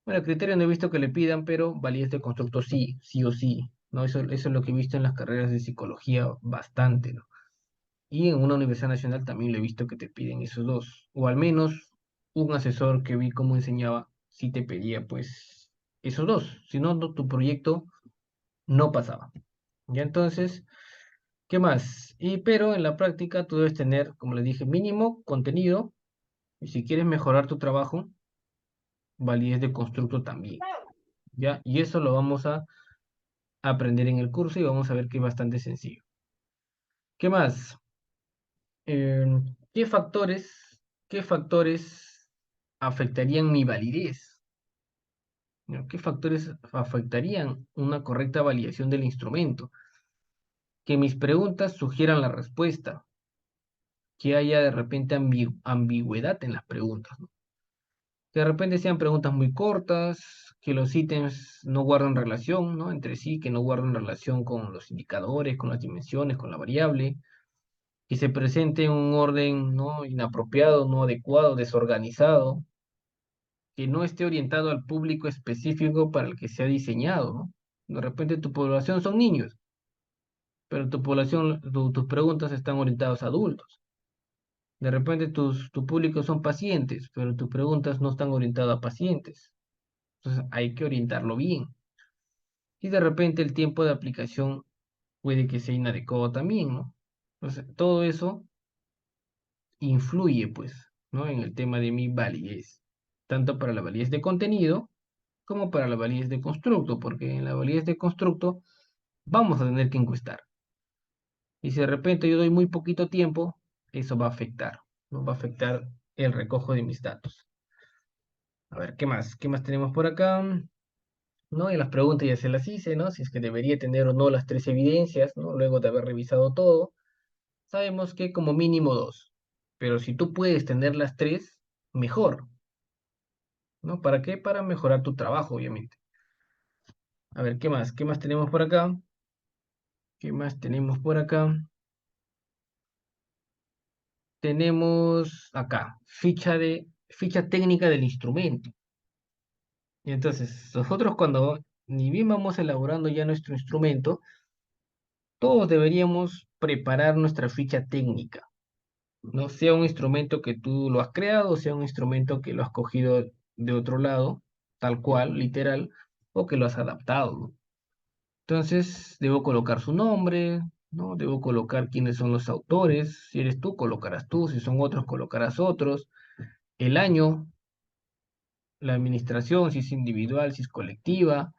Bueno, criterio no he visto que le pidan, pero validez de constructo sí, sí o sí, ¿no? Eso es lo que he visto en las carreras de psicología bastante, ¿no? Y en una universidad nacional también lo he visto que te piden esos dos, o al menos un asesor que vi cómo enseñaba, sí te pedía pues esos dos, si no, tu proyecto no pasaba. Ya entonces, ¿qué más? Pero en la práctica tú debes tener, como les dije, mínimo contenido, Y si quieres mejorar tu trabajo, validez de constructo también, ¿ya? Y eso lo vamos a aprender en el curso y vamos a ver que es bastante sencillo. ¿Qué más? ¿Qué qué factores afectarían mi validez? ¿No? ¿Qué factores afectarían una correcta validación del instrumento? Que mis preguntas sugieran la respuesta, que haya de repente ambigüedad en las preguntas, ¿no? Que de repente sean preguntas muy cortas, que los ítems no guarden relación, ¿no? Entre sí, que no guarden relación con los indicadores, con las dimensiones, con la variable, que se presente en un orden no inapropiado, no adecuado, desorganizado, que no esté orientado al público específico para el que se ha diseñado, ¿no? De repente tu población son niños, pero tus preguntas están orientadas a adultos. De repente tu público son pacientes, pero tus preguntas no están orientadas a pacientes. Entonces hay que orientarlo bien. Y de repente el tiempo de aplicación puede que sea inadecuado también, ¿no? Entonces todo eso influye, pues, ¿no? En el tema de mi validez, tanto para la validez de contenido como para la validez de constructo, porque en la validez de constructo vamos a tener que encuestar. Y si de repente yo doy muy poquito tiempo, eso va a afectar, ¿no? Va a afectar el recojo de mis datos. A ver, ¿qué más? ¿Qué más tenemos por acá? ¿No? Y las preguntas ya se las hice, ¿no? Si es que debería tener o no las tres evidencias, ¿no? Luego de haber revisado todo, sabemos que como mínimo dos. Pero si tú puedes tener las tres, mejor, ¿no? ¿Para qué? Para mejorar tu trabajo, obviamente. A ver, ¿qué más? ¿Qué más tenemos por acá? ¿Qué más tenemos por acá? Tenemos acá, ficha técnica del instrumento. Y entonces, nosotros cuando ni bien vamos elaborando ya nuestro instrumento, todos deberíamos preparar nuestra ficha técnica, ¿no? Sea un instrumento que tú lo has creado, sea un instrumento que lo has cogido de otro lado, tal cual, literal, o que lo has adaptado, ¿no? Entonces, debo colocar su nombre, ¿no? Debo colocar quiénes son los autores. Si eres tú, colocarás tú. Si son otros, colocarás otros. El año, la administración, si es individual, si es colectiva,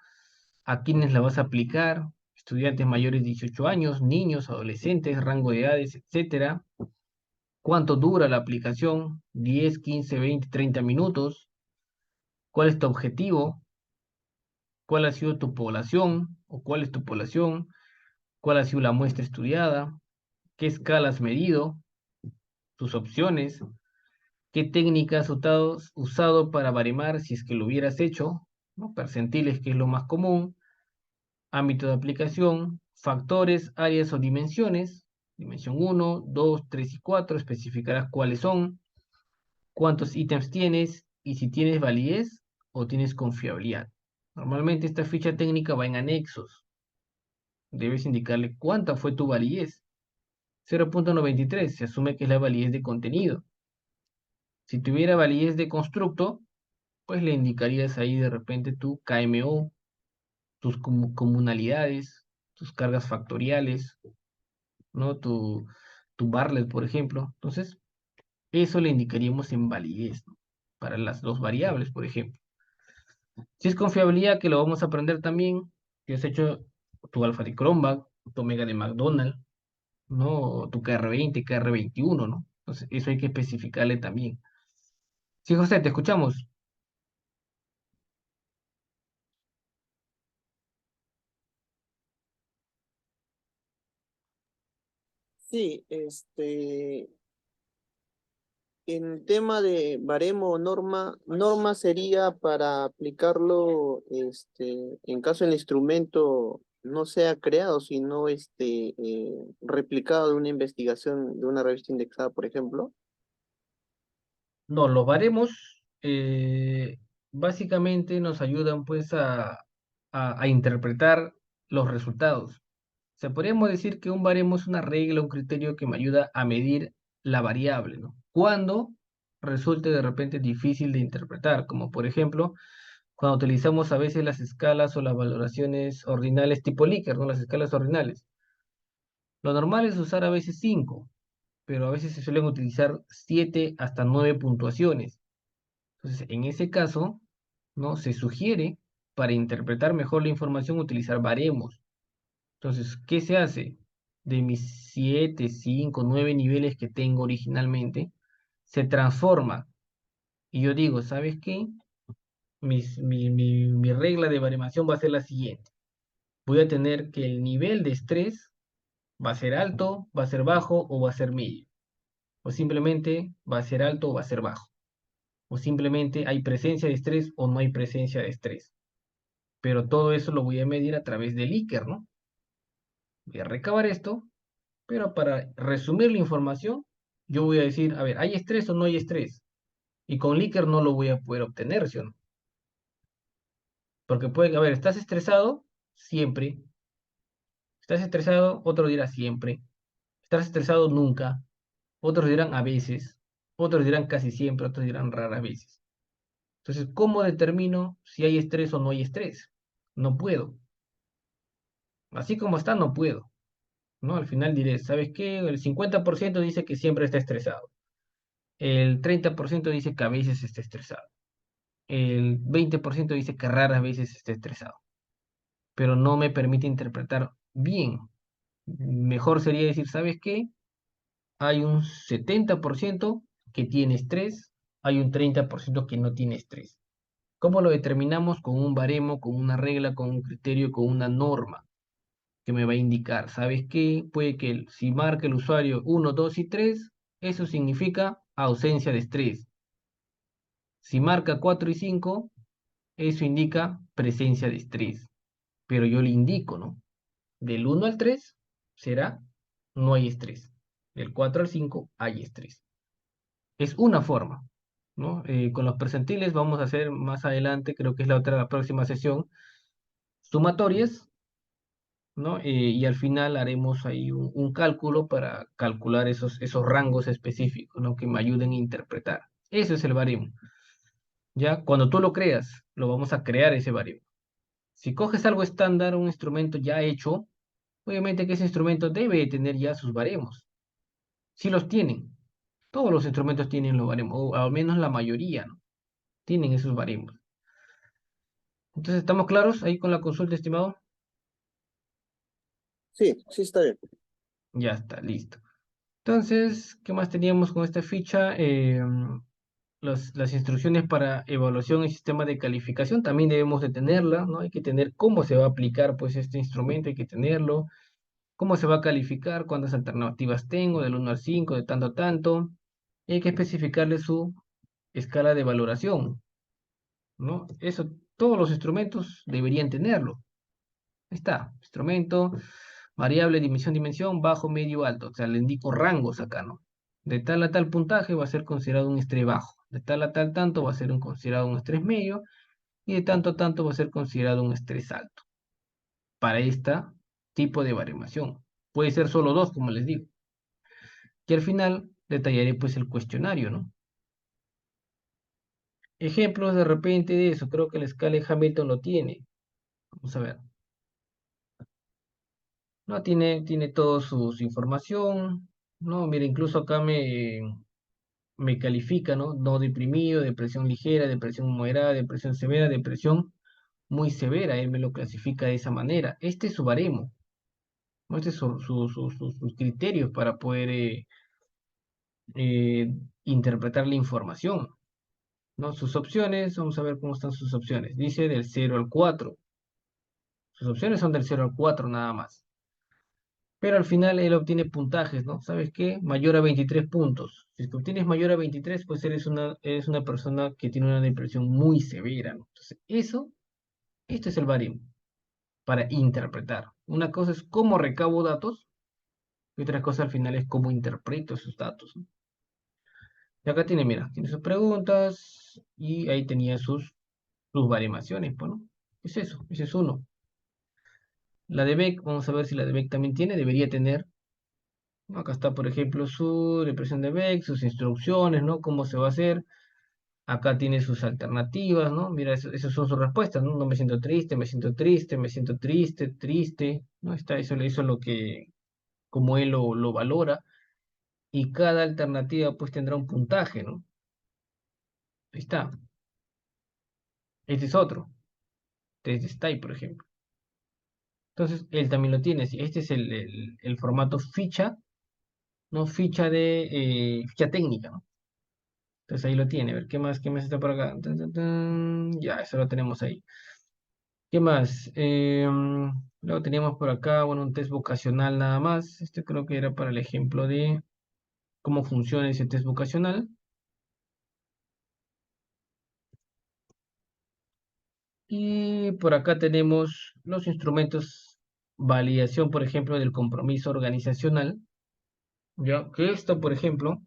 a quiénes la vas a aplicar, estudiantes mayores de 18 años, niños, adolescentes, rango de edades, etcétera. ¿Cuánto dura la aplicación? 10, 15, 20, 30 minutos. ¿Cuál es tu objetivo? ¿Cuál ha sido tu población? ¿O cuál es tu población? ¿Cuál ha sido la muestra estudiada? ¿Qué escala has medido? Tus opciones. ¿Qué técnica has usado para baremar si es que lo hubieras hecho? ¿No? Percentiles, que es lo más común. Ámbito de aplicación. Factores, áreas o dimensiones. Dimensión uno, 2, 3 y 4. Especificarás cuáles son, cuántos ítems tienes y si tienes validez o tienes confiabilidad. Normalmente esta ficha técnica va en anexos. Debes indicarle cuánta fue tu validez. 0.93 se asume que es la validez de contenido. Si tuviera validez de constructo, pues le indicarías ahí de repente tu KMO, tus comunalidades, tus cargas factoriales, ¿no? Tu Bartlett, por ejemplo. Entonces, eso le indicaríamos en validez, ¿no? Para las dos variables, por ejemplo. Si es confiabilidad, que lo vamos a aprender también, si has hecho tu alfa de Cronbach, tu omega de McDonald, ¿no? Tu KR20, KR21, ¿no? Entonces, eso hay que especificarle también. Sí, José, te escuchamos. Sí, en tema de baremo o norma sería para aplicarlo, en caso el instrumento no sea creado, sino replicado de una investigación de una revista indexada, por ejemplo. No, los baremos básicamente nos ayudan pues a interpretar los resultados. O sea, podríamos decir que un baremo es una regla, un criterio que me ayuda a medir la variable, ¿no? Cuando resulte de repente difícil de interpretar, como por ejemplo, cuando utilizamos a veces las escalas o las valoraciones ordinales tipo Likert, ¿no? Las escalas ordinales. Lo normal es usar a veces 5, pero a veces se suelen utilizar 7 hasta 9 puntuaciones. Entonces, en ese caso, ¿no? Se sugiere, para interpretar mejor la información, utilizar baremos. Entonces, ¿qué se hace? De mis 7, 5, 9 niveles que tengo originalmente, se transforma. Y yo digo, ¿sabes qué? Mi regla de baremación va a ser la siguiente. Voy a tener que el nivel de estrés va a ser alto, va a ser bajo o va a ser medio. O simplemente va a ser alto o va a ser bajo. O simplemente hay presencia de estrés o no hay presencia de estrés. Pero todo eso lo voy a medir a través del Likert, ¿no? Voy a recabar esto, pero para resumir la información, yo voy a decir, a ver, ¿hay estrés o no hay estrés? Y con Likert no lo voy a poder obtener, ¿sí o no? Porque puede, a ver, ¿estás estresado? Siempre. ¿Estás estresado? Otro dirá siempre. ¿Estás estresado? Nunca. Otros dirán a veces. Otros dirán casi siempre. Otros dirán raras veces. Entonces, ¿cómo determino si hay estrés o no hay estrés? No puedo. Así como está, no puedo. ¿No? Al final diré, ¿sabes qué? El 50% dice que siempre está estresado. El 30% dice que a veces está estresado. El 20% dice que raras veces está estresado. Pero no me permite interpretar bien. Mejor sería decir, ¿sabes qué? Hay un 70% que tiene estrés, hay un 30% que no tiene estrés. ¿Cómo lo determinamos? Con un baremo, con una regla, con un criterio, con una norma que me va a indicar, ¿sabes qué? Puede que si marca el usuario 1, 2 y 3, eso significa ausencia de estrés. Si marca 4 y 5, eso indica presencia de estrés. Pero yo le indico, ¿no? Del 1 al 3 será no hay estrés. Del 4 al 5 hay estrés. Es una forma, ¿no? Con los percentiles vamos a hacer más adelante, creo que es la próxima sesión, sumatorias, ¿no? Y al final haremos ahí un cálculo para calcular esos rangos específicos, ¿no? Que me ayuden a interpretar. Eso es el baremo. Ya, cuando tú lo creas, lo vamos a crear ese baremo. Si coges algo estándar, un instrumento ya hecho, obviamente que ese instrumento debe tener ya sus baremos. Si los tienen. Todos los instrumentos tienen los baremos, o al menos la mayoría, ¿no? Tienen esos baremos. Entonces, ¿estamos claros ahí con la consulta, estimado? Sí, sí está bien. Ya está, listo. Entonces, ¿qué más teníamos con esta ficha? Las instrucciones para evaluación y sistema de calificación también debemos de tenerla, ¿no? Hay que tener cómo se va a aplicar pues este instrumento, hay que tenerlo, cómo se va a calificar, cuántas alternativas tengo, del 1 al 5, de tanto a tanto, y hay que especificarle su escala de valoración, ¿no? Eso, todos los instrumentos deberían tenerlo. Ahí está, instrumento, variable, dimensión, bajo, medio, alto. O sea, le indico rangos acá, ¿no? De tal a tal puntaje va a ser considerado un estrés bajo. De tal a tal tanto va a ser considerado un estrés medio. Y de tanto a tanto va a ser considerado un estrés alto. Para este tipo de baremación. Puede ser solo dos, como les digo. Y al final detallaré pues el cuestionario, ¿no? Ejemplos de repente de eso. Creo que la escala de Hamilton lo tiene. Vamos a ver. No, tiene toda su información. No, mira, incluso acá me califica, ¿no? No deprimido, depresión ligera, depresión moderada, depresión severa, depresión muy severa. Él me lo clasifica de esa manera. Este es su baremo, ¿no? Este es sus criterios para poder eh, interpretar la información, ¿no? Sus opciones, vamos a ver cómo están sus opciones. Dice del 0 al 4. Sus opciones son del 0 al 4 nada más. Pero al final él obtiene puntajes, ¿no? ¿Sabes qué? Mayor a 23 puntos. Si es que obtienes mayor a 23, pues eres una persona que tiene una depresión muy severa, ¿no? Entonces, esto es el baremo para interpretar. Una cosa es cómo recabo datos y otra cosa al final es cómo interpreto esos datos, ¿no? Y acá tiene, mira, tiene sus preguntas y ahí tenía sus baremaciones, pues, ¿no? ¿Qué es eso? Ese es uno. La de Beck, vamos a ver si la de Beck también tiene, debería tener. Acá está, por ejemplo, su depresión de Beck, sus instrucciones, ¿no? Cómo se va a hacer. Acá tiene sus alternativas, ¿no? Mira, esas son sus respuestas, ¿no? No me siento triste, me siento triste, me siento triste, triste, ¿no? Está, eso es lo que, como él lo valora. y cada alternativa pues tendrá un puntaje, ¿no? Ahí está. Este es otro, test de style, por ejemplo. Entonces, él también lo tiene. Sí, este es el formato ficha, ¿no? Ficha técnica, ¿no? Entonces ahí lo tiene. A ver, qué más está por acá? Tan, tan, tan. Ya, eso lo tenemos ahí. ¿Qué más? Luego teníamos por acá, bueno, un test vocacional nada más. Este creo que era para el ejemplo de cómo funciona ese test vocacional. Y por acá tenemos los instrumentos, validación, por ejemplo, del compromiso organizacional. Ya que esto, por ejemplo,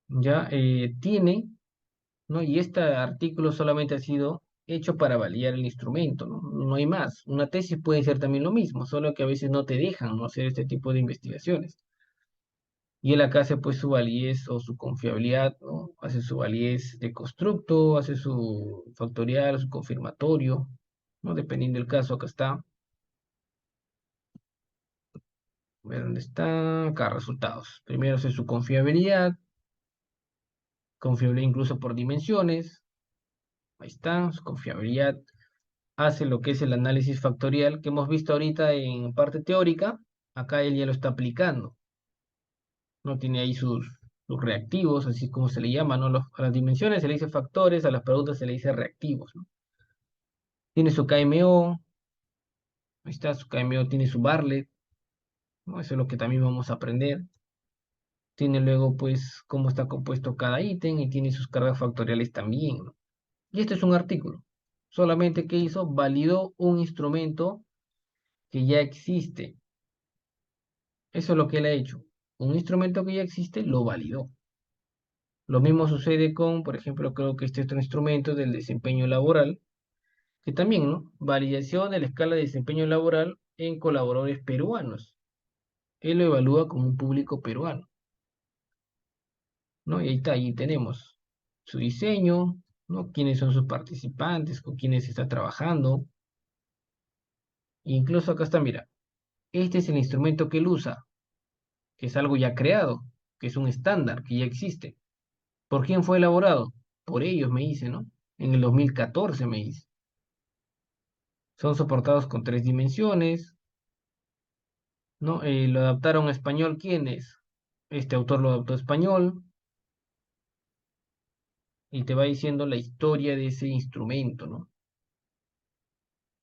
ya tiene, ¿no? Y este artículo solamente ha sido hecho para validar el instrumento, ¿no? No hay más. Una tesis puede ser también lo mismo, solo que a veces no te dejan, ¿no?, hacer este tipo de investigaciones. Y él acá hace pues su validez o su confiabilidad, ¿no? Hace su validez de constructo, hace su factorial, su confirmatorio, ¿no? Dependiendo del caso, acá está. A ver dónde está. Acá resultados. Primero hace su confiabilidad incluso por dimensiones. Ahí está, su confiabilidad. Hace lo que es el análisis factorial que hemos visto ahorita en parte teórica. Acá él ya lo está aplicando. No tiene ahí sus reactivos, así como se le llama, ¿no? A las dimensiones se le dice factores, a las preguntas se le dice reactivos, ¿no? Tiene su KMO, ahí está, su KMO tiene su Bartlett, ¿no? Eso es lo que también vamos a aprender. Tiene luego, pues, cómo está compuesto cada ítem y tiene sus cargas factoriales también, ¿no? Y este es un artículo. Solamente que hizo, validó un instrumento que ya existe. Eso es lo que él ha hecho. Un instrumento que ya existe, lo validó. Lo mismo sucede con, por ejemplo, creo que este otro instrumento del desempeño laboral, que también, ¿no? Validación de la escala de desempeño laboral en colaboradores peruanos. Él lo evalúa como un público peruano, ¿no? Y ahí está, ahí tenemos su diseño, ¿no? Quiénes son sus participantes, con quiénes está trabajando. Incluso acá está, mira, este es el instrumento que él usa, que es algo ya creado, que es un estándar, que ya existe. ¿Por quién fue elaborado? Por ellos, me dice, ¿no? En el 2014 me dice. Son soportados con 3 dimensiones, ¿no? Lo adaptaron a español, ¿quiénes? Este autor lo adaptó a español y te va diciendo la historia de ese instrumento, ¿no?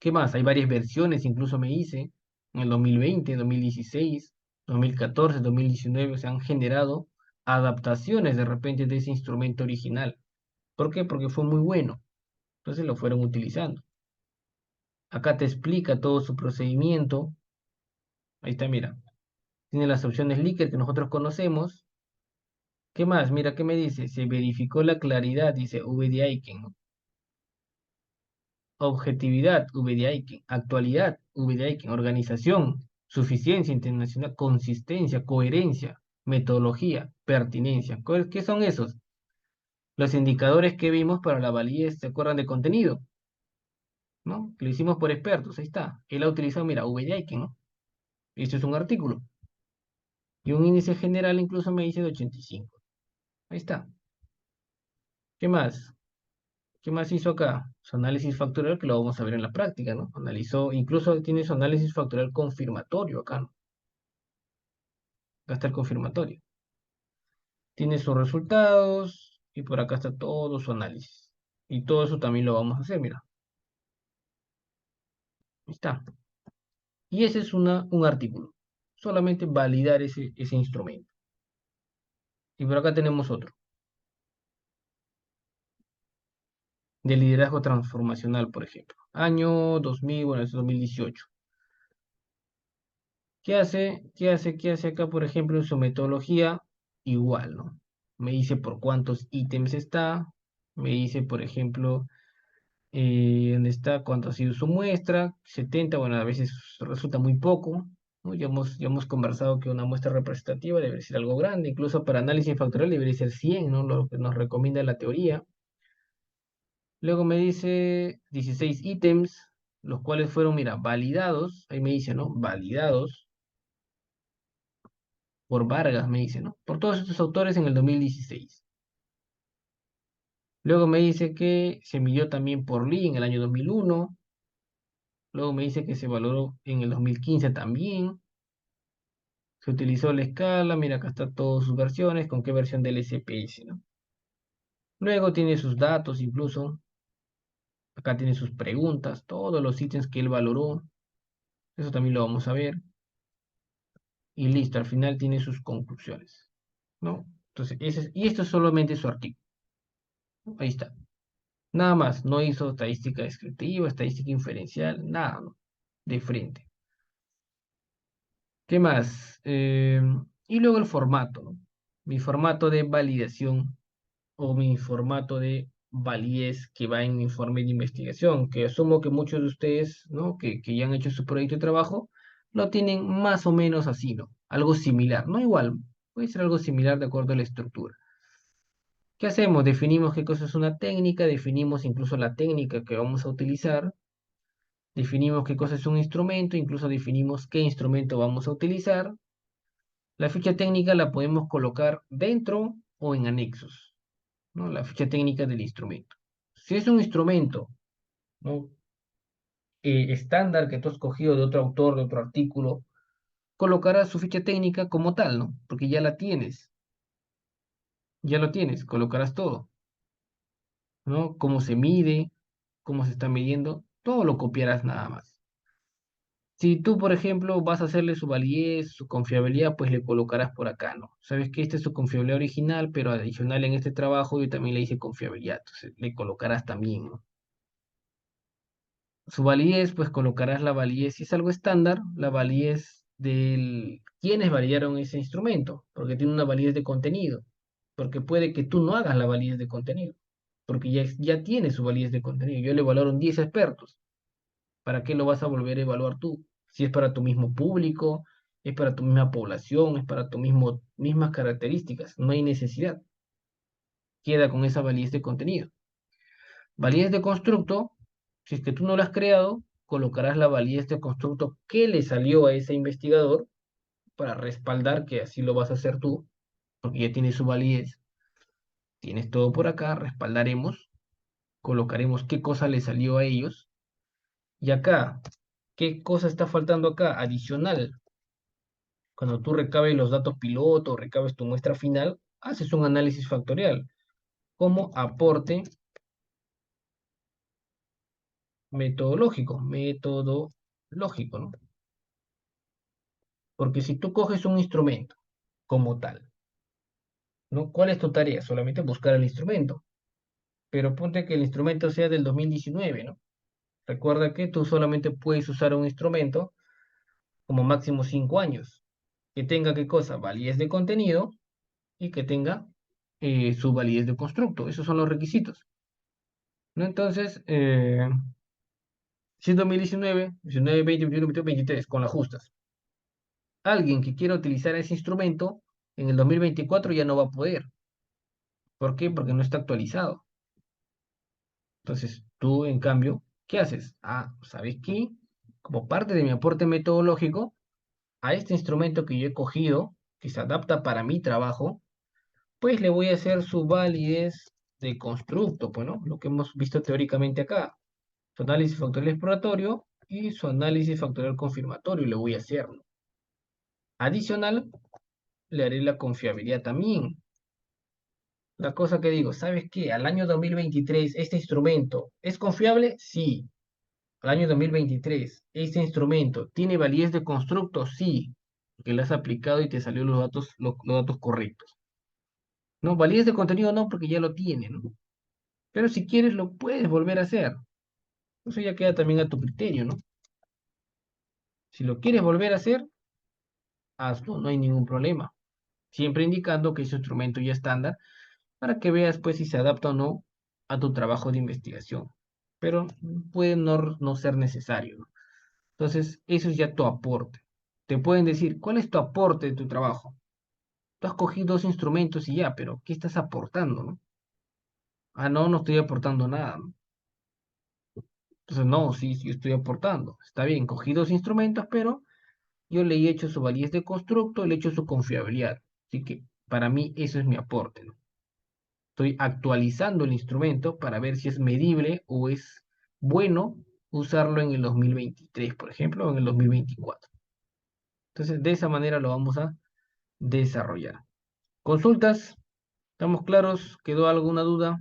¿Qué más? Hay varias versiones, incluso me dice, en el 2020, 2016, 2014, 2019 se han generado adaptaciones de repente de ese instrumento original. ¿Por qué? Porque fue muy bueno. Entonces lo fueron utilizando. Acá te explica todo su procedimiento. Ahí está, mira. Tiene las opciones Likert que nosotros conocemos. ¿Qué más? Mira, ¿qué me dice? Se verificó la claridad, dice V de Aiken, ¿no? Objetividad, V de Aiken. Actualidad, V de Aiken. Organización, suficiencia internacional, consistencia, coherencia, metodología, pertinencia. ¿Qué son esos? Los indicadores que vimos para la validez, ¿se acuerdan de contenido? ¿No? Que lo hicimos por expertos, ahí está. Él ha utilizado, mira, V de Aiken, ¿no? Esto es un artículo. Y un índice general incluso me dice de 85. Ahí está. ¿Qué más? ¿Qué más hizo acá? Su análisis factorial, que lo vamos a ver en la práctica, ¿no? Analizó, incluso tiene su análisis factorial confirmatorio acá, ¿no? Acá está el confirmatorio. Tiene sus resultados y por acá está todo su análisis. Y todo eso también lo vamos a hacer, mira. Ahí está. Y ese es un artículo. Solamente validar ese instrumento. Y por acá tenemos otro. De liderazgo transformacional, por ejemplo. Año 2000, bueno, es 2018. ¿Qué hace acá, por ejemplo, en su metodología? Igual, ¿no? Me dice por cuántos ítems está, me dice, por ejemplo, dónde está, cuánto ha sido su muestra, 70, bueno, a veces resulta muy poco, ¿no? Ya hemos conversado que una muestra representativa debe ser algo grande, incluso para análisis factorial debería ser 100, ¿no? Lo que nos recomienda la teoría. Luego me dice 16 ítems, los cuales fueron, mira, validados, ahí me dice, ¿no? Validados por Vargas, me dice, ¿no? Por todos estos autores en el 2016. Luego me dice que se midió también por Lee en el año 2001. Luego me dice que se valoró en el 2015 también. Se utilizó la escala, mira acá está todas sus versiones, con qué versión del SPS, ¿no? Luego tiene sus datos incluso. Acá tiene sus preguntas, todos los ítems que él valoró. Eso también lo vamos a ver. Y listo, al final tiene sus conclusiones, ¿no? Entonces, y esto es solamente su artículo. Ahí está. Nada más, no hizo estadística descriptiva, estadística inferencial, nada, ¿no? De frente. ¿Qué más? Y luego el formato, ¿no? Mi formato de validación o mi formato de validez que va en mi informe de investigación, que asumo que muchos de ustedes, ¿no? Que ya han hecho su proyecto de trabajo, lo tienen más o menos así, ¿no? Algo similar, no igual, puede ser algo similar de acuerdo a la estructura. ¿Qué hacemos? Definimos qué cosa es una técnica, definimos incluso la técnica que vamos a utilizar, definimos qué cosa es un instrumento, incluso definimos qué instrumento vamos a utilizar. La ficha técnica la podemos colocar dentro o en anexos, ¿no? La ficha técnica del instrumento. Si es un instrumento, ¿no? Estándar que tú has cogido de otro autor, de otro artículo, colocarás su ficha técnica como tal, ¿no? Porque ya la tienes, ya lo tienes, colocarás todo, ¿no? Cómo se mide, cómo se está midiendo, todo lo copiarás nada más. Si tú, por ejemplo, vas a hacerle su validez, su confiabilidad, pues le colocarás por acá, ¿no? Sabes que esta es su confiabilidad original, pero adicional en este trabajo yo también le hice confiabilidad, entonces le colocarás también, ¿no? Su validez, pues colocarás la validez, si es algo estándar, la validez del quienes validaron ese instrumento, porque tiene una validez de contenido, porque puede que tú no hagas la validez de contenido, porque ya tiene su validez de contenido. Yo le evaluaron 10 expertos. ¿Para qué lo vas a volver a evaluar tú? Si es para tu mismo público, es para tu misma población, es para tu mismas características, no hay necesidad. Queda con esa validez de contenido. Validez de constructo, si es que tú no lo has creado, colocarás la validez de constructo que le salió a ese investigador para respaldar que así lo vas a hacer tú, porque ya tienes su validez. Tienes todo por acá, respaldaremos, colocaremos qué cosa le salió a ellos. Y acá, ¿qué cosa está faltando acá? Adicional. Cuando tú recabes los datos piloto, recabes tu muestra final, haces un análisis factorial como aporte metodológico, ¿no? Porque si tú coges un instrumento como tal, ¿no? ¿Cuál es tu tarea? Solamente buscar el instrumento. Pero ponte que el instrumento sea del 2019, ¿no? Recuerda que tú solamente puedes usar un instrumento como máximo 5 años. Que tenga qué cosa, validez de contenido y que tenga su validez de constructo. Esos son los requisitos, ¿no? Entonces, si es 2019, 19, 20, 21, 22, 23, con las justas. Alguien que quiera utilizar ese instrumento en el 2024 ya no va a poder. ¿Por qué? Porque no está actualizado. Entonces, tú, en cambio, ¿qué haces? Ah, ¿sabes qué? Como parte de mi aporte metodológico, a este instrumento que yo he cogido, que se adapta para mi trabajo, pues le voy a hacer su validez de constructo, pues, ¿no? Lo que hemos visto teóricamente acá. Su análisis factorial exploratorio y su análisis factorial confirmatorio le voy a hacer, ¿no? Adicional, le haré la confiabilidad también. La cosa que digo, ¿sabes qué? Al año 2023, ¿este instrumento es confiable? Sí. Al año 2023, ¿este instrumento tiene validez de constructo? Sí. Que lo has aplicado y te salió los datos correctos. No, validez de contenido no, porque ya lo tiene, ¿no? Pero si quieres, lo puedes volver a hacer. Eso ya queda también a tu criterio, ¿no? Si lo quieres volver a hacer, hazlo, no hay ningún problema. Siempre indicando que es un instrumento ya estándar para que veas pues si se adapta o no a tu trabajo de investigación. Pero puede no ser necesario, ¿no? Entonces, eso es ya tu aporte. Te pueden decir, ¿cuál es tu aporte de tu trabajo? Tú has cogido dos instrumentos y ya, pero ¿qué estás aportando, no? Ah, no, no estoy aportando nada, ¿no? Entonces, no, sí, sí estoy aportando. Está bien, cogí dos instrumentos, pero yo le he hecho su validez de constructo, le he hecho su confiabilidad. Así que para mí eso es mi aporte, ¿no? Estoy actualizando el instrumento para ver si es medible o es bueno usarlo en el 2023, por ejemplo, o en el 2024. Entonces, de esa manera lo vamos a desarrollar. ¿Consultas? ¿Estamos claros? ¿Quedó alguna duda?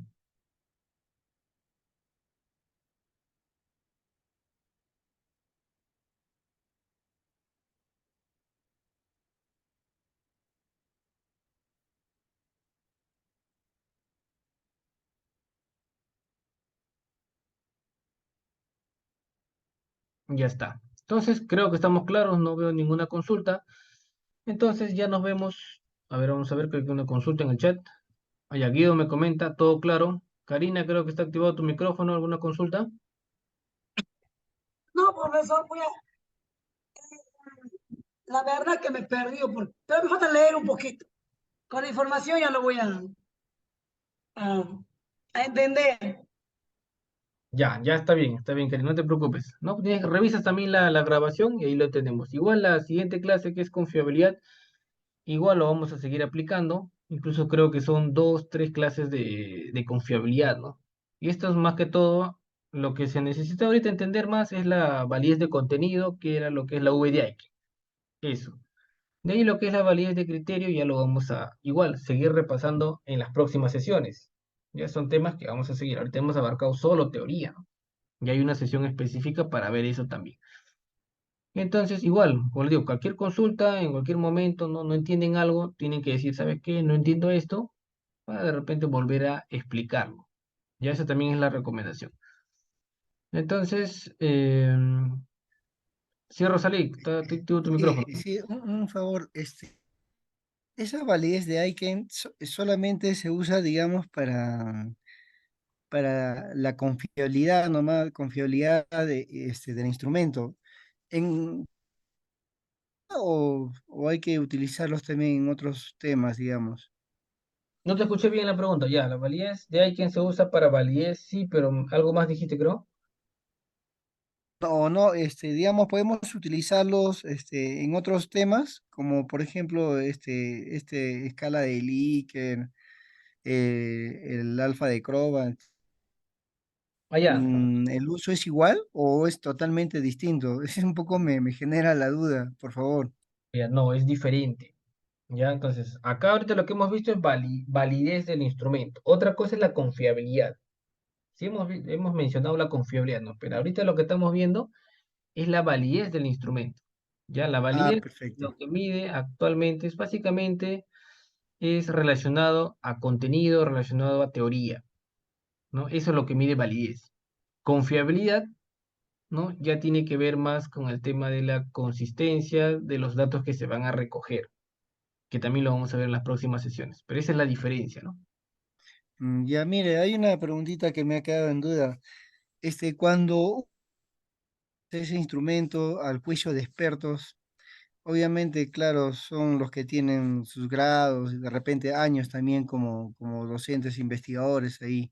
Ya está. Entonces, creo que estamos claros, no veo ninguna consulta. Entonces, ya nos vemos. A ver, vamos a ver, creo que una consulta en el chat. Allá Guido me comenta, todo claro. Karina, creo que está activado tu micrófono, ¿alguna consulta? No, profesor, la verdad que me perdió, pero me falta leer un poquito. Con la información ya lo voy a, a entender. Ya está bien, Karina, no te preocupes. No, revisas también la grabación y ahí lo tenemos. Igual la siguiente clase que es confiabilidad, igual lo vamos a seguir aplicando. Incluso creo que son dos, tres clases de confiabilidad, ¿no? Y esto es más que todo, lo que se necesita ahorita entender más es la validez de contenido, que era lo que es la VDI. Eso. De ahí lo que es la validez de criterio ya lo vamos a igual seguir repasando en las próximas sesiones. Ya son temas que vamos a seguir. Ahorita hemos abarcado solo teoría, ¿no? Y hay una sesión específica para ver eso también. Entonces, igual, como les digo, cualquier consulta, en cualquier momento, no entienden algo, tienen que decir, ¿sabes qué? No entiendo esto, para de repente volver a explicarlo. Ya esa también es la recomendación. Entonces, sí, Rosalí, activo tu Sí, micrófono. sí, un favor, esa validez de ICANN solamente se usa, digamos, para la confiabilidad nomás, confiabilidad del instrumento. En, o hay que utilizarlos también en otros temas, digamos. No te escuché bien la pregunta, ya, la validez de hay quien se usa para validez, sí, pero algo más dijiste, creo. No, no, digamos, podemos utilizarlos en otros temas, como por ejemplo, escala de Likert, el alfa de Crobat. Allá, ¿El uso es igual o es totalmente distinto? Ese un poco me genera la duda, por favor. ya, no, es diferente. Ya, entonces, acá ahorita lo que hemos visto es validez del instrumento. Otra cosa es la confiabilidad. Sí, hemos mencionado la confiabilidad, ¿no? Pero ahorita lo que estamos viendo es la validez del instrumento. Ya, la Ah, validez, perfecto. lo que mide actualmente es básicamente es relacionado a contenido, relacionado a teoría, ¿no? Eso es lo que mide validez. Confiabilidad, ¿no? Ya tiene que ver más con el tema de la consistencia de los datos que se van a recoger, que también lo vamos a ver en las próximas sesiones. Pero esa es la diferencia, ¿no? Ya, mire, hay una preguntita que me ha quedado en duda. Cuando ese instrumento al juicio de expertos, obviamente, claro, son los que tienen sus grados y de repente años también como docentes investigadores ahí.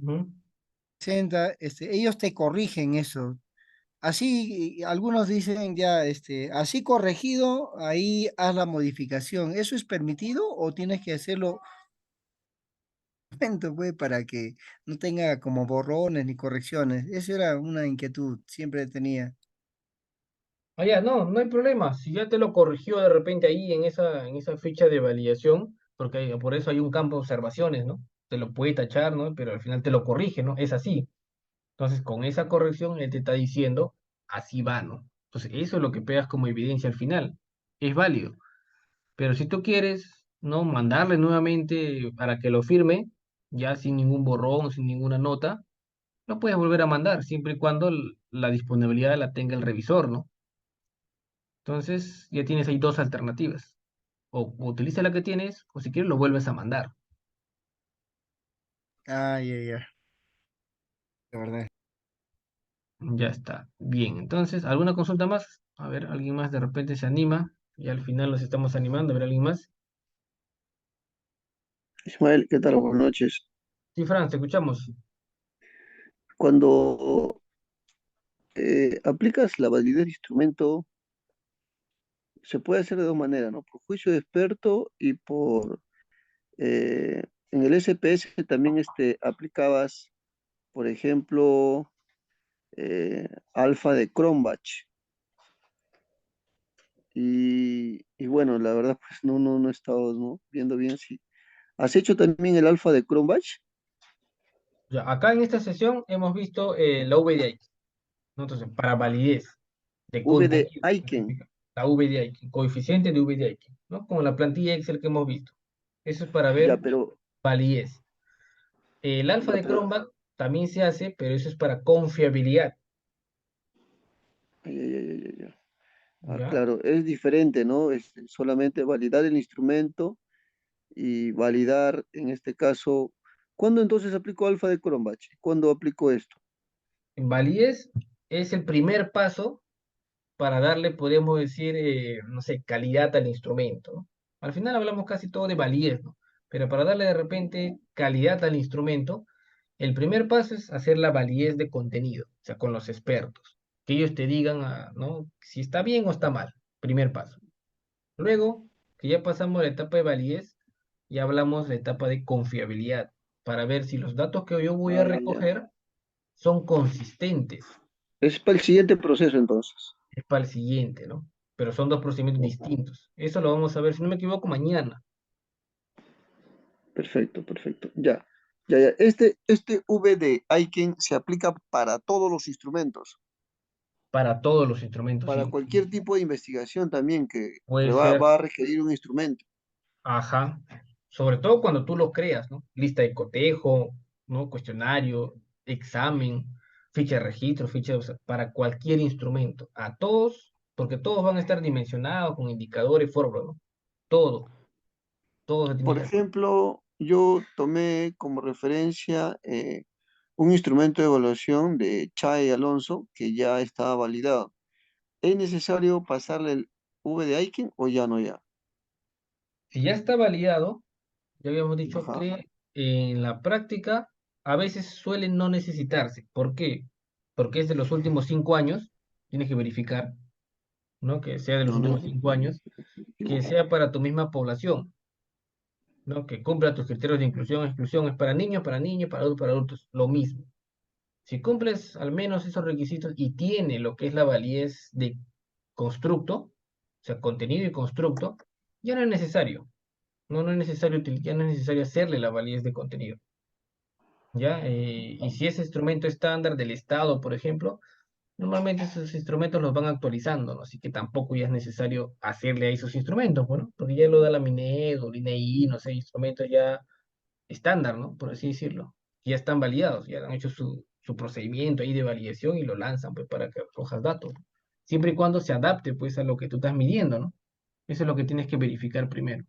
Ujú. Ellos te corrigen eso. Así, y algunos dicen ya, así corregido, ahí haz la modificación. ¿Eso es permitido o tienes que hacerlo pues, para que no tenga como borrones ni correcciones? Esa era una inquietud, siempre tenía. Ya, no hay problema. Si ya te lo corrigió de repente ahí en esa fecha de validación, porque por eso hay un campo de observaciones, ¿no? Te lo puede tachar, ¿no? Pero al final te lo corrige, ¿no? Es así. Entonces, con esa corrección, él te está diciendo, así va, ¿no? Entonces, eso es lo que pegas como evidencia al final. Es válido. Pero si tú quieres, ¿no? Mandarle nuevamente para que lo firme, ya sin ningún borrón, sin ninguna nota, lo puedes volver a mandar, siempre y cuando la disponibilidad la tenga el revisor, ¿no? Entonces, ya tienes ahí dos alternativas. O utiliza la que tienes, o si quieres, lo vuelves a mandar. Ah, ya, ya, la verdad. Ya está. Bien, entonces, ¿alguna consulta más? A ver, alguien más de repente se anima. Y al final nos estamos animando. A ver, ¿alguien más? Ismael, ¿qué tal? Buenas noches. Sí, Fran, te escuchamos. Cuando aplicas la validez de instrumento, se puede hacer de dos maneras, ¿no? Por juicio de experto y en el SPS también aplicabas, por ejemplo, alfa de Cronbach. Y bueno, la verdad, pues no he estado, ¿no? Viendo bien si. ¿Has hecho también el alfa de Cronbach? Ya, acá en esta sesión hemos visto la VDI, ¿no? Entonces, para validez de V de contenido, Aiken. la VDI, coeficiente de VDI, ¿no? Como la plantilla Excel que hemos visto. Eso es para Ya, ver pero, validez. El alfa ya, de pero, Cronbach también se hace, pero eso es para confiabilidad, ay, ay, ay, ay, ay, ay. Ah, ¿ya? claro, es diferente, ¿no? Solamente validar el instrumento y validar, en este caso, ¿cuándo entonces aplicó alfa de Cronbach? ¿Cuándo aplicó esto? En validez es el primer paso para darle, podemos decir, no sé, calidad al instrumento, ¿no? Al final hablamos casi todo de validez, ¿no? Pero para darle de repente calidad al instrumento, el primer paso es hacer la validez de contenido, o sea, con los expertos, que ellos te digan, ¿no? Si está bien o está mal, primer paso. Luego, que ya pasamos la etapa de validez, ya hablamos de la etapa de confiabilidad, para ver si los datos que yo voy a Ah, ya, ya. recoger son consistentes. Es para el siguiente proceso entonces. Es para el siguiente, ¿no? Pero son dos procedimientos distintos. Eso lo vamos a ver, si no me equivoco, mañana, Perfecto, perfecto. Ya, ya, ya. Este V de Aiken se aplica para todos los instrumentos, para todos los instrumentos, para sí. cualquier tipo de investigación también que Puede va ser, a requerir un instrumento. ajá, sobre todo cuando tú lo creas, ¿no? Lista de cotejo, ¿no? Cuestionario, examen, ficha de registro, o sea, para cualquier instrumento, a todos, porque todos van a estar dimensionados con indicadores, fórmulas, ¿no? Todo, todo se tiene Por que hacer. ejemplo, yo tomé como referencia un instrumento de evaluación de Chay Alonso que ya estaba validado. ¿Es necesario pasarle el V de Aiken o ya no ya? Si ya está validado, ya habíamos dicho Ajá. que en la práctica a veces suele no necesitarse. ¿Por qué? Porque es de los últimos 5 años, tienes que verificar, ¿no? Que sea de los No, no. últimos 5 años, que sea para tu misma población, ¿no? Que cumpla tus criterios de inclusión, exclusión, es para niños, para adultos, lo mismo. Si cumples al menos esos requisitos y tiene lo que es la validez de constructo, o sea, contenido y constructo, ya no es necesario. No es necesario, ya no es necesario hacerle la validez de contenido. ¿Ya? Y si es instrumento estándar del Estado, por ejemplo, normalmente esos instrumentos los van actualizando, ¿no? Así que tampoco ya es necesario hacerle a esos instrumentos, bueno, porque ya lo da la Minedu, el INEI, no sé, instrumentos ya estándar, ¿no? Por así decirlo. Ya están validados, ya han hecho su procedimiento ahí de validación y lo lanzan, pues, para que recojas datos. Siempre y cuando se adapte, pues, a lo que tú estás midiendo, ¿no? Eso es lo que tienes que verificar primero.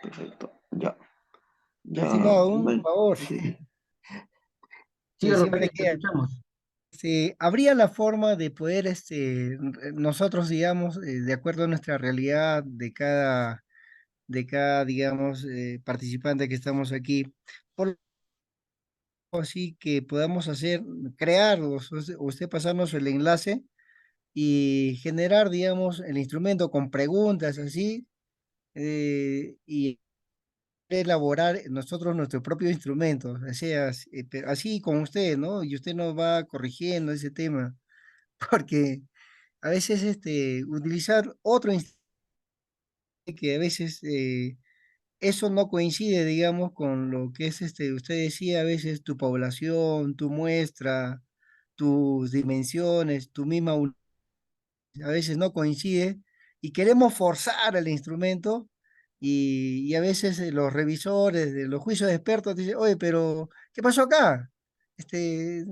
Perfecto. Ya, ya. Estimado, un favor. Sí. Sí, Que siempre Rogelio, te queda. escuchamos. ¿Habría la forma de poder, nosotros, digamos, de acuerdo a nuestra realidad de cada, digamos, participante que estamos aquí, por así que podamos crear, usted pasarnos el enlace y generar, digamos, el instrumento con preguntas así, y elaborar nosotros nuestro propio instrumento, o sea, así con usted, ¿no? Y usted nos va corrigiendo ese tema, porque a veces utilizar otro instrumento que a veces eso no coincide, digamos, con lo que es, usted decía, a veces tu población, tu muestra, tus dimensiones, tu misma, a veces no coincide y queremos forzar el instrumento y a veces los revisores de los juicios de expertos dicen, oye, pero ¿qué pasó acá? Este,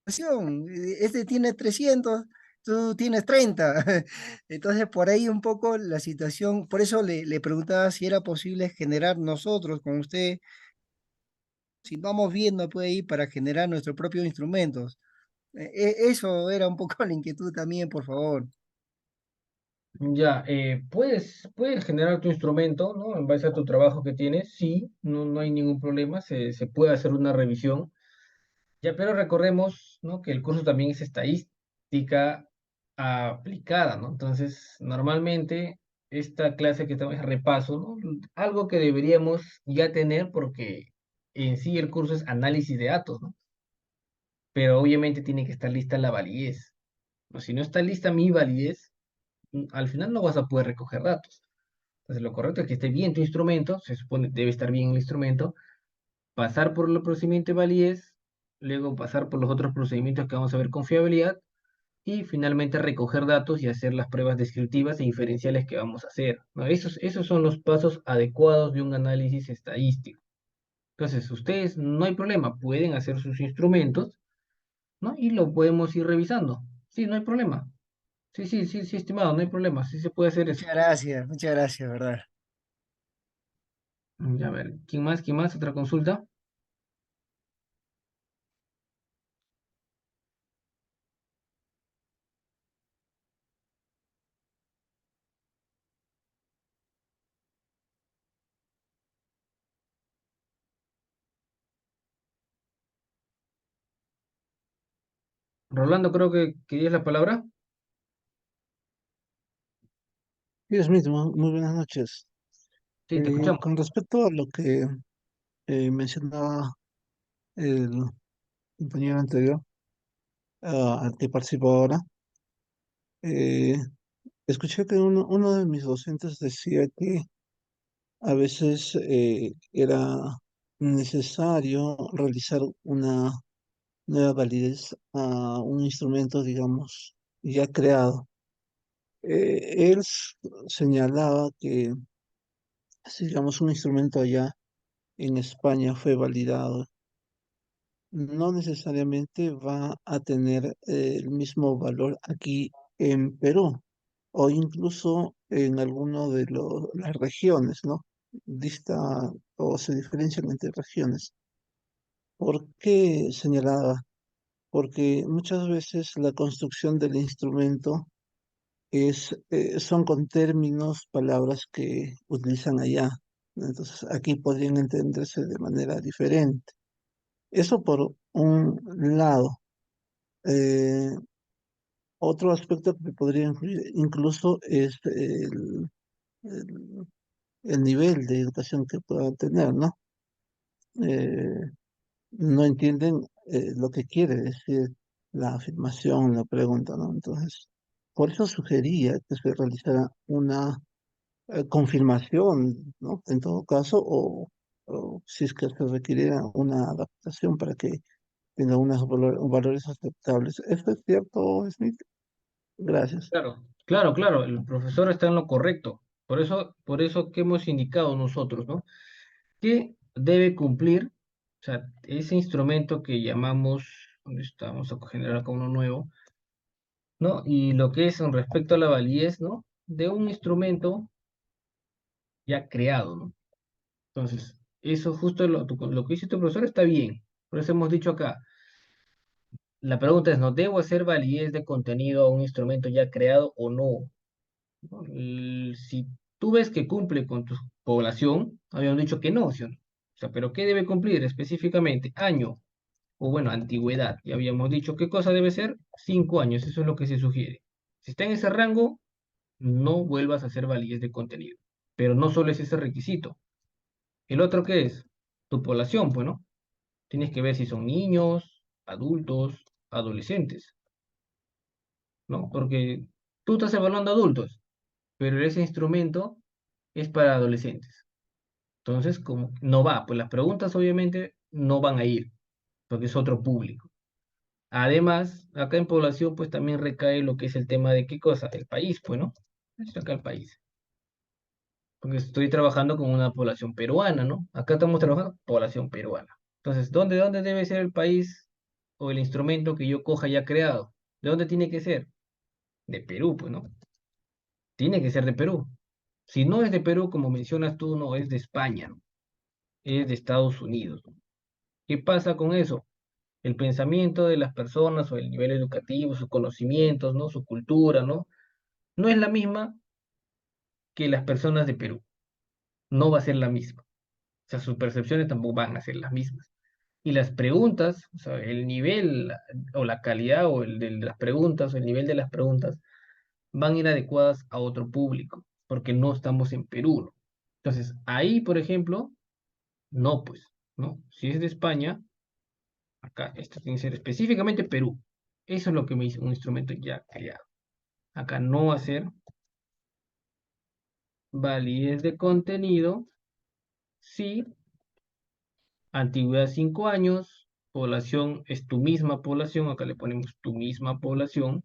este tiene 300, tú tienes 30. Entonces, por ahí un poco la situación, por eso le preguntaba si era posible generar nosotros con usted, si vamos viendo por ahí para generar nuestros propios instrumentos. Eso era un poco la inquietud también, por favor. Ya, puedes generar tu instrumento, ¿no? En base a tu trabajo que tienes, sí, no hay ningún problema, se puede hacer una revisión. Ya, pero recordemos, ¿no? Que el curso también es estadística aplicada, ¿no? Entonces, normalmente esta clase que estamos es repaso, ¿no? Algo que deberíamos ya tener porque en sí el curso es análisis de datos, ¿no? Pero obviamente tiene que estar lista la validez, ¿no? Si no está lista mi validez, al final no vas a poder recoger datos. Entonces, lo correcto es que esté bien tu instrumento, se supone debe estar bien el instrumento, pasar por el procedimiento de validez, luego pasar por los otros procedimientos que vamos a ver con fiabilidad y finalmente recoger datos y hacer las pruebas descriptivas e inferenciales que vamos a hacer, ¿no? Esos son los pasos adecuados de un análisis estadístico. Entonces, ustedes no hay problema, pueden hacer sus instrumentos, ¿no? Y lo podemos ir revisando. Sí, no hay problema. Sí, sí, sí, sí, estimado, no hay problema. Sí se puede hacer eso. Muchas gracias, ¿verdad? A ver, ¿quién más? ¿Quién más? ¿Otra consulta? Rolando, creo que querías la palabra. Dios mismo, muy buenas noches. Sí, te escuchamos. Con respecto a lo que mencionaba el compañero anterior, al que participó ahora, eh, escuché que uno de mis docentes decía que a veces era necesario realizar una nueva validez a un instrumento, digamos, ya creado. Señalaba que, si digamos, un instrumento allá en España fue validado, no necesariamente va a tener el mismo valor aquí en Perú o incluso en alguno de las regiones, ¿no? Dista o se diferencian entre regiones. ¿Por qué señalaba? Porque muchas veces la construcción del instrumento son con términos, palabras que utilizan allá. Entonces, aquí podrían entenderse de manera diferente. Eso por un lado. Eh, Otro aspecto que podría influir incluso es el- el nivel de educación que puedan tener, ¿no? Eh, no entienden lo que quiere decir la afirmación, la pregunta, ¿no? Entonces, por eso sugería que se realizara una confirmación, ¿no? En todo caso, o si es que se requiriera una adaptación para que tenga valores aceptables. ¿Esto es cierto, Smith? Gracias. Claro, claro, claro, el profesor está en lo correcto. Por eso que hemos indicado nosotros, ¿no? Que debe cumplir, o sea, ese instrumento que llamamos, ¿dónde estamos a generar acá uno nuevo, ¿no? Y lo que es con respecto a la validez, ¿no? De un instrumento ya creado, ¿no? Entonces, eso justo lo que dice tu profesor está bien. Por eso hemos dicho acá, la pregunta es, ¿no debo hacer validez de contenido a un instrumento ya creado o no? ¿No? Si tú ves que cumple con tu población, habíamos dicho que no, ¿sí o no? O sea, pero ¿qué debe cumplir específicamente? Año, o bueno, antigüedad. Ya habíamos dicho qué cosa debe ser, 5 años, eso es lo que se sugiere. Si está en ese rango, no vuelvas a hacer validez de contenido. Pero no solo es ese requisito. ¿El otro qué es? Tu población, pues, ¿no? Tienes que ver si son niños, adultos, adolescentes, ¿no? Porque tú estás evaluando adultos, pero ese instrumento es para adolescentes. Entonces, como no va, pues las preguntas obviamente no van a ir, porque es otro público. Además, acá en población, pues también recae lo que es el tema de qué cosa, el país, pues, ¿no? Es acá el país. Porque estoy trabajando con una población peruana, ¿no? Acá estamos trabajando población peruana. Entonces, ¿dónde debe ser el país o el instrumento que yo coja ya creado? ¿De dónde tiene que ser? De Perú, pues, ¿no? Tiene que ser de Perú. Si no es de Perú, como mencionas tú, no es de España, ¿no? Es de Estados Unidos, ¿no? ¿Qué pasa con eso? El pensamiento de las personas o el nivel educativo, sus conocimientos, ¿no? Su cultura, ¿no? No es la misma que las personas de Perú. No va a ser la misma. O sea, sus percepciones tampoco van a ser las mismas. Y las preguntas, o sea, el nivel o la calidad o el de las preguntas o el nivel de las preguntas van a ir adecuadas a otro público, porque no estamos en Perú, ¿no? Entonces, ahí, por ejemplo, no, pues, ¿no? Si es de España, acá, esto tiene que ser específicamente Perú. Eso es lo que me dice un instrumento ya creado. Acá no hacer validez de contenido, sí, antigüedad 5 años, población es tu misma población, acá le ponemos tu misma población,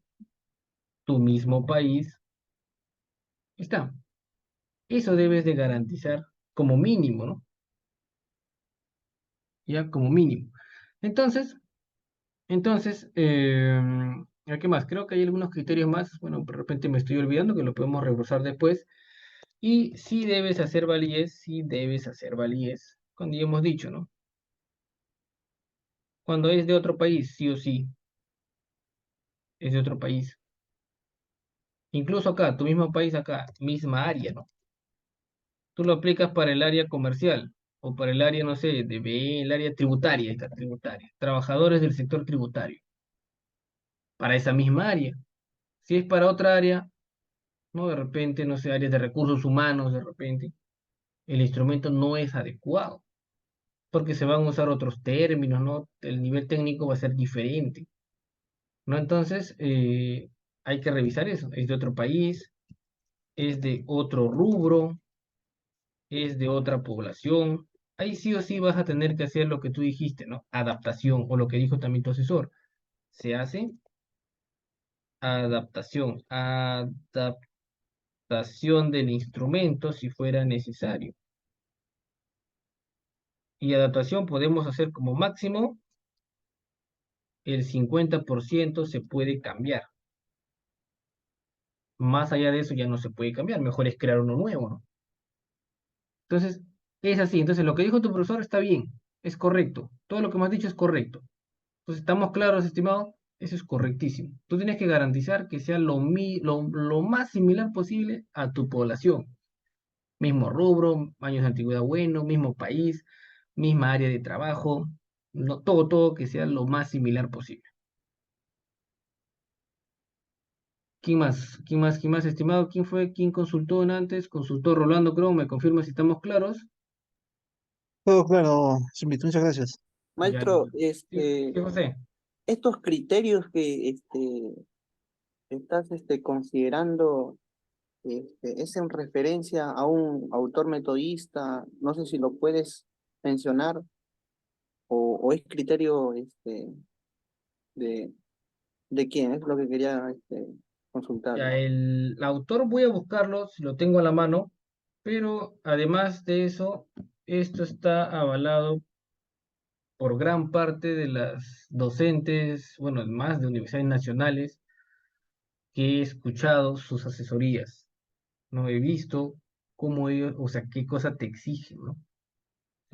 tu mismo país, está. Eso debes de garantizar como mínimo, ¿no? Ya como mínimo. Entonces, ¿qué más? Creo que hay algunos criterios más, bueno, de repente me estoy olvidando que lo podemos rebusar después. Y si debes hacer validez, si debes hacer validez, cuando ya hemos dicho, ¿no? Cuando es de otro país, sí o sí, es de otro país. Incluso acá, tu mismo país acá, misma área, ¿no? Tú lo aplicas para el área comercial o para el área, no sé, el área tributaria, esta tributaria, trabajadores del sector tributario, para esa misma área. Si es para otra área, ¿no? De repente, no sé, áreas de recursos humanos, de repente, el instrumento no es adecuado, porque se van a usar otros términos, ¿no? El nivel técnico va a ser diferente, ¿no? Entonces, hay que revisar eso. Es de otro país, es de otro rubro, es de otra población. Ahí sí o sí vas a tener que hacer lo que tú dijiste, ¿no? Adaptación, o lo que dijo también tu asesor. Se hace adaptación, adaptación del instrumento si fuera necesario. Y adaptación podemos hacer como máximo el 50% se puede cambiar. Más allá de eso ya no se puede cambiar. Mejor es crear uno nuevo, ¿no? Entonces, es así. Entonces, lo que dijo tu profesor está bien, es correcto. Todo lo que me has dicho es correcto. Entonces, ¿estamos claros, estimado? Eso es correctísimo. Tú tienes que garantizar que sea lo más similar posible a tu población. Mismo rubro, años de antigüedad bueno, mismo país, misma área de trabajo, no, todo que sea lo más similar posible. ¿Quién más? ¿Quién más? ¿Quién más, estimado? ¿Quién fue? ¿Quién consultó en antes? Consultó Rolando Crow, me confirma si estamos claros. Todo claro, Smith, muchas gracias. Ya, Maestro, sí, sí, José. estos criterios que estás considerando, es en referencia a un autor metodista, no sé si lo puedes mencionar, o es criterio de, de quién, es lo que quería consultar. Ya, el autor voy a buscarlo, si lo tengo a la mano, pero además de eso, esto está avalado por gran parte de las docentes, bueno, más de universidades nacionales, que he escuchado sus asesorías, ¿no? He visto cómo ellos, o sea, qué cosa te exigen, ¿no?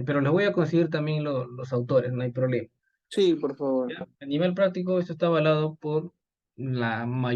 Pero les voy a conseguir también los autores, no hay problema. Sí, por favor. ¿Ya? A nivel práctico, esto está avalado por la mayoría